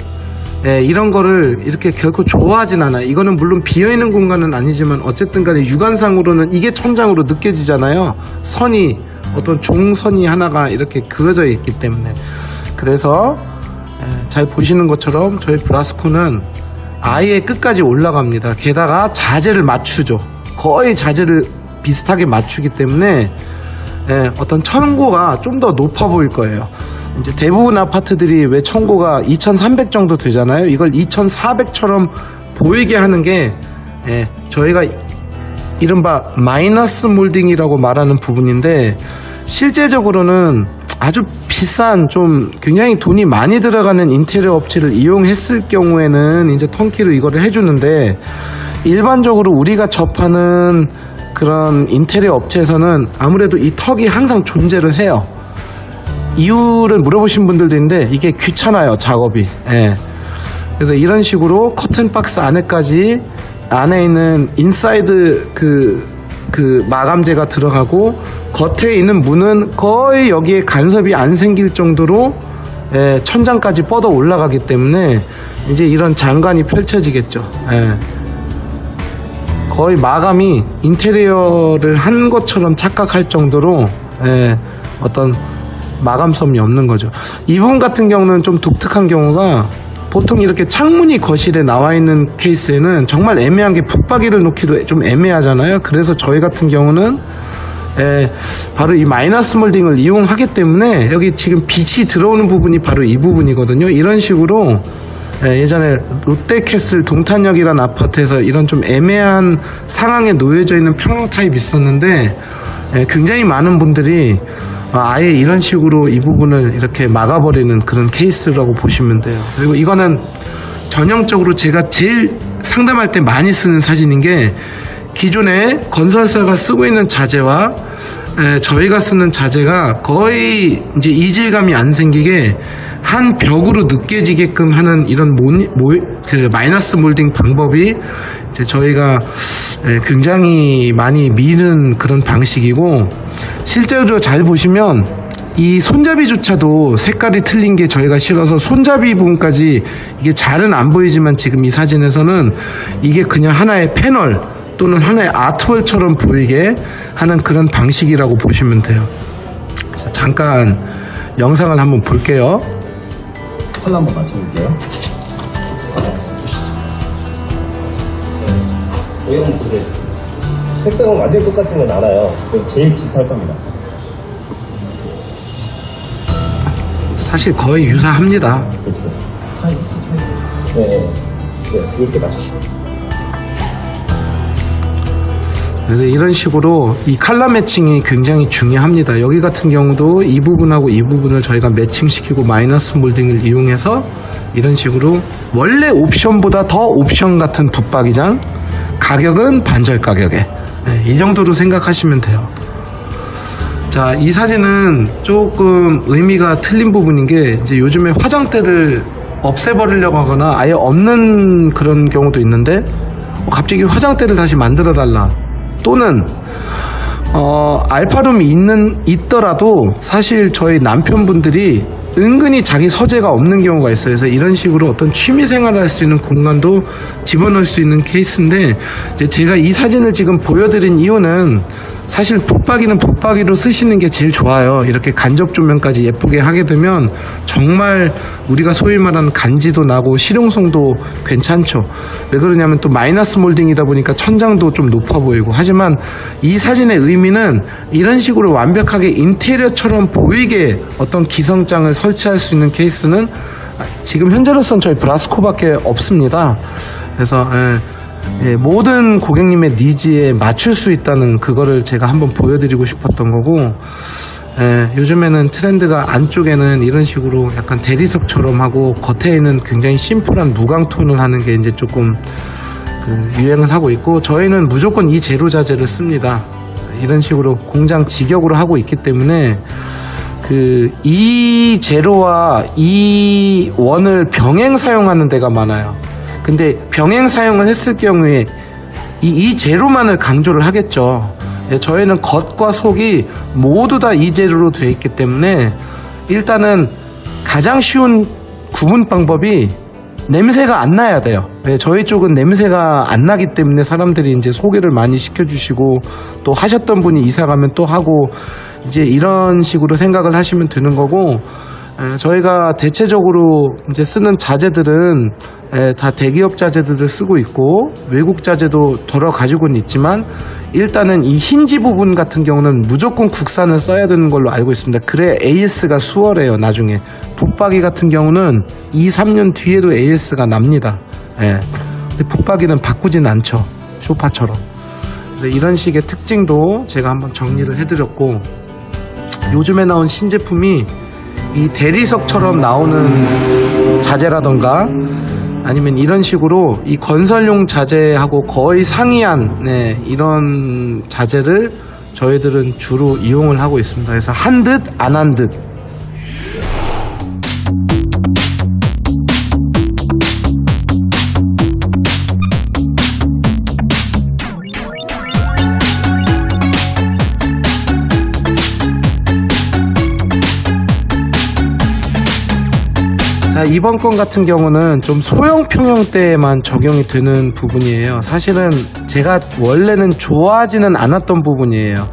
이런 거를 이렇게 결코 좋아하진 않아요. 이거는 물론 비어있는 공간은 아니지만 어쨌든 간에 육안상으로는 이게 천장으로 느껴지잖아요. 선이, 어떤 종선이 하나가 이렇게 그어져 있기 때문에. 그래서 잘 보시는 것처럼 저희 브라스코는 아예 끝까지 올라갑니다. 게다가 자재를 맞추죠. 거의 자재를 비슷하게 맞추기 때문에 어떤 천고가 좀 더 높아 보일 거예요. 이제 대부분 아파트들이 왜 천고가 2300 정도 되잖아요. 이걸 2400처럼 보이게 하는 게 저희가 이른바 마이너스 몰딩이라고 말하는 부분인데, 실제적으로는 아주 비싼, 좀 굉장히 돈이 많이 들어가는 인테리어 업체를 이용했을 경우에는 이제 턴키로 이거를 해주는데, 일반적으로 우리가 접하는 그런 인테리어 업체에서는 아무래도 이 턱이 항상 존재를 해요. 이유를 물어보신 분들도 있는데 이게 귀찮아요, 작업이. 그래서 이런 식으로 커튼박스 안에까지, 안에 있는 인사이드 그 마감재가 들어가고 겉에 있는 문은 거의 여기에 간섭이 안 생길 정도로 천장까지 뻗어 올라가기 때문에 이제 이런 장관이 펼쳐지겠죠. 거의 마감이 인테리어를 한 것처럼 착각할 정도로 어떤 마감섬이 없는 거죠. 이 부분 같은 경우는 좀 독특한 경우가, 보통 이렇게 창문이 거실에 나와 있는 케이스에는 정말 애매한 게 붙박이를 놓기도 좀 애매하잖아요. 그래서 저희 같은 경우는 바로 이 마이너스 몰딩을 이용하기 때문에 여기 지금 빛이 들어오는 부분이 바로 이 부분이거든요. 이런 식으로 예전에 롯데캐슬 동탄역이라는 아파트에서 이런 좀 애매한 상황에 놓여져 있는 평형 타입이 있었는데, 굉장히 많은 분들이 아예 이런 식으로 이 부분을 이렇게 막아버리는 그런 케이스라고 보시면 돼요. 그리고 이거는 전형적으로 제가 제일 상담할 때 많이 쓰는 사진인 게 기존에 건설사가 쓰고 있는 자재와 저희가 쓰는 자재가 거의 이제 이질감이 안 생기게 한 벽으로 느껴지게끔 하는 이런 그 마이너스 몰딩 방법이 이제 저희가 굉장히 많이 미는 그런 방식이고, 실제로 잘 보시면 이 손잡이조차도 색깔이 틀린 게 저희가 싫어서 손잡이 부분까지 이게 잘은 안 보이지만 지금 이 사진에서는 이게 그냥 하나의 패널 또는 하나의 아트월처럼 보이게 하는 그런 방식이라고 보시면 돼요. 그래서 잠깐 영상을 한번 볼게요. 컬러 한번 맞춰볼게요. 여기 한번 보세요. 색상은 완전히 똑같은 건 알아요. 제일 비슷할 겁니다. 사실 거의 유사합니다. 그렇죠. 네, 이렇게 맞추시죠. 그래서 이런 식으로 이 컬러 매칭이 굉장히 중요합니다. 여기 같은 경우도 이 부분하고 이 부분을 저희가 매칭시키고 마이너스 몰딩을 이용해서 이런 식으로 원래 옵션보다 더 옵션 같은 붙박이장, 가격은 반절 가격에, 이 정도로 생각하시면 돼요. 자, 이 사진은 조금 의미가 틀린 부분인 게, 이제 요즘에 화장대를 없애버리려고 하거나 아예 없는 그런 경우도 있는데, 갑자기 화장대를 다시 만들어 달라, 또는 알파룸이 있더라도 사실 저희 남편분들이 은근히 자기 서재가 없는 경우가 있어요. 그래서 이런 식으로 어떤 취미 생활을 할 수 있는 공간도 집어넣을 수 있는 케이스인데, 이제 제가 이 사진을 지금 보여드린 이유는 사실 붙박이는 붙박이로 쓰시는 게 제일 좋아요. 이렇게 간접 조명까지 예쁘게 하게 되면 정말 우리가 소위 말하는 간지도 나고 실용성도 괜찮죠. 왜 그러냐면 또 마이너스 몰딩이다 보니까 천장도 좀 높아 보이고, 하지만 이 사진의 의미는 이런 식으로 완벽하게 인테리어처럼 보이게 어떤 기성장을 설치할 수 있는 케이스는 지금 현재로서는 저희 브라스코밖에 없습니다. 그래서 모든 고객님의 니즈에 맞출 수 있다는 그거를 제가 한번 보여드리고 싶었던 거고, 요즘에는 트렌드가 안쪽에는 이런 식으로 약간 대리석처럼 하고 겉에는 굉장히 심플한 무광톤을 하는 게 이제 조금 유행을 하고 있고, 저희는 무조건 이 제로 자재를 씁니다. 이런 식으로 공장 직역으로 하고 있기 때문에 이 제로와 이 원을 병행 사용하는 데가 많아요. 근데 병행 사용을 했을 경우에 이 제로만을 강조를 하겠죠. 저희는 겉과 속이 모두 다 이 제로로 되어 있기 때문에 일단은 가장 쉬운 구분 방법이 냄새가 안 나야 돼요. 저희 쪽은 냄새가 안 나기 때문에 사람들이 이제 소개를 많이 시켜주시고, 또 하셨던 분이 이사 가면 또 하고, 이제 이런 식으로 생각을 하시면 되는 거고, 저희가 대체적으로 이제 쓰는 자재들은 다 대기업 자재들을 쓰고 있고, 외국 자재도 덜어 가지고는 있지만, 일단은 이 힌지 부분 같은 경우는 무조건 국산을 써야 되는 걸로 알고 있습니다. 그래 AS가 수월해요. 나중에 붙박이 같은 경우는 2, 3년 뒤에도 AS가 납니다. 근데 붙박이는 바꾸진 않죠, 소파처럼. 그래서 이런 식의 특징도 제가 한번 정리를 해드렸고, 요즘에 나온 신제품이 이 대리석처럼 나오는 자재라던가 아니면 이런 식으로 이 건설용 자재하고 거의 상이한 이런 자재를 저희들은 주로 이용을 하고 있습니다. 그래서 한 듯 안 한 듯. 자, 이번 건 같은 경우는 좀 소형 평형대에만 적용이 되는 부분이에요. 사실은 제가 원래는 좋아하지는 않았던 부분이에요.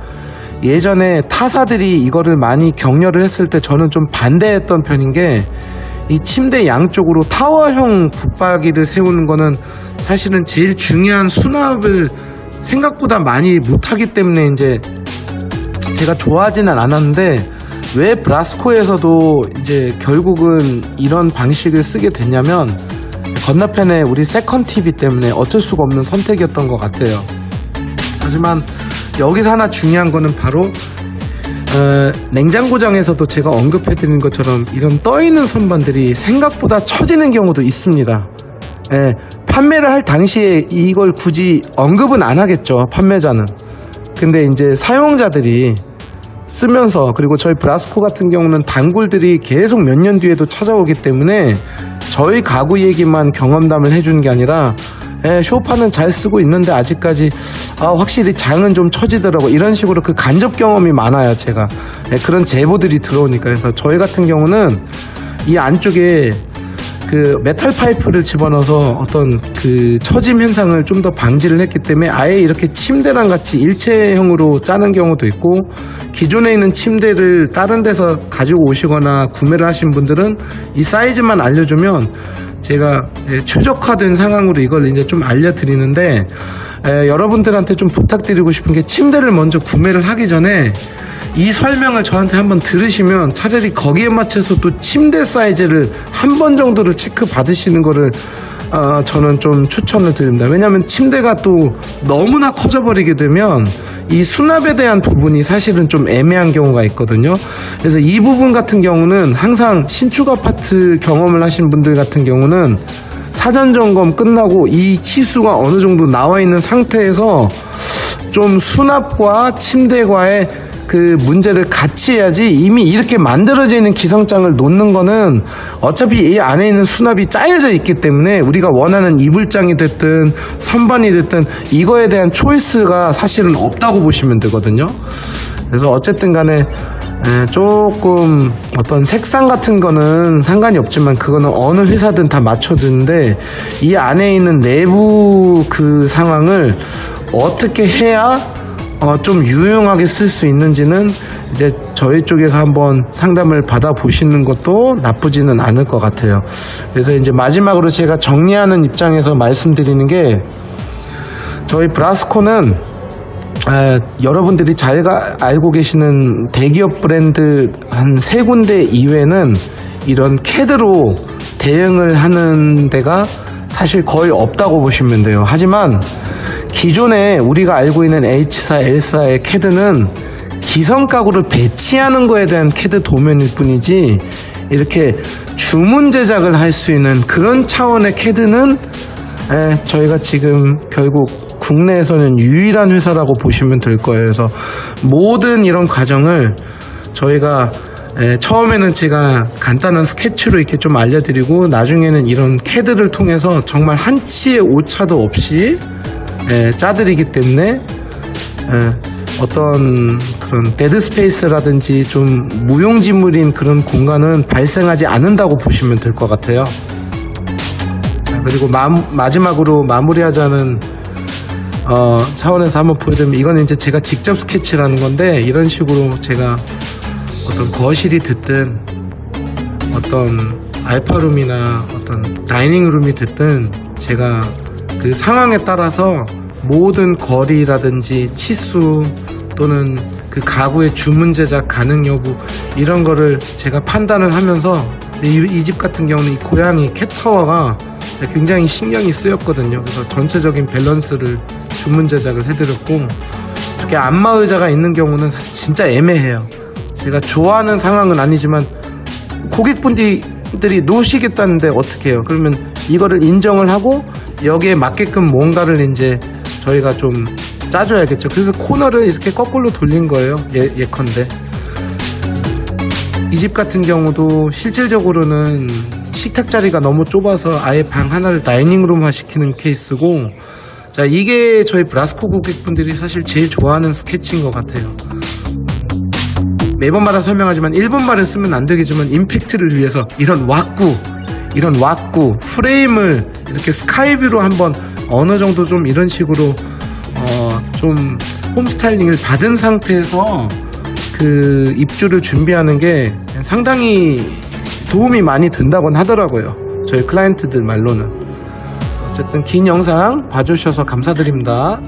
예전에 타사들이 이거를 많이 격려를 했을 때 저는 좀 반대했던 편인 게, 이 침대 양쪽으로 타워형 붙박이를 세우는 거는 사실은 제일 중요한 수납을 생각보다 많이 못하기 때문에 이제 제가 좋아하지는 않았는데, 왜 브라스코에서도 이제 결국은 이런 방식을 쓰게 됐냐면, 건너편에 우리 세컨 TV 때문에 어쩔 수가 없는 선택이었던 것 같아요. 하지만 여기서 하나 중요한 거는 바로 냉장고장에서도 제가 언급해드린 것처럼 이런 떠있는 선반들이 생각보다 처지는 경우도 있습니다. 판매를 할 당시에 이걸 굳이 언급은 안 하겠죠, 판매자는. 근데 이제 사용자들이 쓰면서, 그리고 저희 브라스코 같은 경우는 단골들이 계속 몇 년 뒤에도 찾아오기 때문에 저희 가구 얘기만 경험담을 해주는 게 아니라 쇼파는 잘 쓰고 있는데 아직까지 확실히 장은 좀 처지더라고, 이런 식으로 그 간접 경험이 많아요. 제가 그런 제보들이 들어오니까. 그래서 저희 같은 경우는 이 안쪽에 그 메탈 파이프를 집어넣어서 어떤 그 처짐 현상을 좀 더 방지를 했기 때문에 아예 이렇게 침대랑 같이 일체형으로 짜는 경우도 있고, 기존에 있는 침대를 다른 데서 가지고 오시거나 구매를 하신 분들은 이 사이즈만 알려주면 제가 최적화된 상황으로 이걸 이제 좀 알려드리는데, 여러분들한테 좀 부탁드리고 싶은 게, 침대를 먼저 구매를 하기 전에 이 설명을 저한테 한번 들으시면 차라리 거기에 맞춰서 또 침대 사이즈를 한 번 정도를 체크 받으시는 거를 저는 좀 추천을 드립니다. 왜냐하면 침대가 또 너무나 커져버리게 되면 이 수납에 대한 부분이 사실은 좀 애매한 경우가 있거든요. 그래서 이 부분 같은 경우는 항상 신축 아파트 경험을 하신 분들 같은 경우는 사전 점검 끝나고 이 치수가 어느 정도 나와 있는 상태에서 좀 수납과 침대과의 그 문제를 같이 해야지, 이미 이렇게 만들어져 있는 기성장을 놓는 거는 어차피 이 안에 있는 수납이 짜여져 있기 때문에 우리가 원하는 이불장이 됐든 선반이 됐든 이거에 대한 초이스가 사실은 없다고 보시면 되거든요. 그래서 어쨌든 간에 조금 어떤 색상 같은 거는 상관이 없지만 그거는 어느 회사든 다 맞춰주는데, 이 안에 있는 내부 그 상황을 어떻게 해야 좀 유용하게 쓸 수 있는지는 이제 저희 쪽에서 한번 상담을 받아보시는 것도 나쁘지는 않을 것 같아요. 그래서 이제 마지막으로 제가 정리하는 입장에서 말씀드리는 게, 저희 브라스코는 여러분들이 잘 알고 계시는 대기업 브랜드 한 3군데 이외에는 이런 캐드로 대응을 하는 데가 사실 거의 없다고 보시면 돼요. 하지만 기존에 우리가 알고 있는 H사, L사의 캐드는 기성 가구를 배치하는 거에 대한 캐드 도면일 뿐이지, 이렇게 주문 제작을 할 수 있는 그런 차원의 캐드는 저희가 지금 결국 국내에서는 유일한 회사라고 보시면 될 거예요. 그래서 모든 이런 과정을 저희가 처음에는 제가 간단한 스케치로 이렇게 좀 알려드리고, 나중에는 이런 캐드를 통해서 정말 한치의 오차도 없이 짜드리기 때문에 어떤 그런 데드 스페이스라든지 좀 무용지물인 그런 공간은 발생하지 않는다고 보시면 될 것 같아요. 자, 그리고 마지막으로 마무리하자는 차원에서 한번 보여드리면, 이건 이제 제가 직접 스케치라는 건데, 이런 식으로 제가 어떤 거실이 됐든 어떤 알파룸이나 어떤 다이닝룸이 됐든 제가 그 상황에 따라서 모든 거리라든지 치수 또는 그 가구의 주문 제작 가능 여부, 이런 거를 제가 판단을 하면서, 이 집 같은 경우는 이 고양이 캣타워가 굉장히 신경이 쓰였거든요. 그래서 전체적인 밸런스를 주문 제작을 해드렸고, 이렇게 안마 의자가 있는 경우는 진짜 애매해요. 제가 좋아하는 상황은 아니지만 고객분들이 놓으시겠다는데 어떻게 해요? 그러면 이거를 인정을 하고 여기에 맞게끔 뭔가를 이제 저희가 좀 짜줘야겠죠. 그래서 코너를 이렇게 거꾸로 돌린 거예요. 예컨대 이 집 같은 경우도 실질적으로는 식탁 자리가 너무 좁아서 아예 방 하나를 다이닝룸화 시키는 케이스고, 자, 이게 저희 브라스코 고객분들이 사실 제일 좋아하는 스케치인 것 같아요. 매번마다 설명하지만 일본말을 쓰면 안 되겠지만 임팩트를 위해서 이런 왁구 프레임을 이렇게 스카이뷰로 한번 어느 정도 좀 이런 식으로 좀 홈스타일링을 받은 상태에서 그 입주를 준비하는 게 상당히 도움이 많이 된다곤 하더라고요. 저희 클라이언트들 말로는. 어쨌든 긴 영상 봐주셔서 감사드립니다.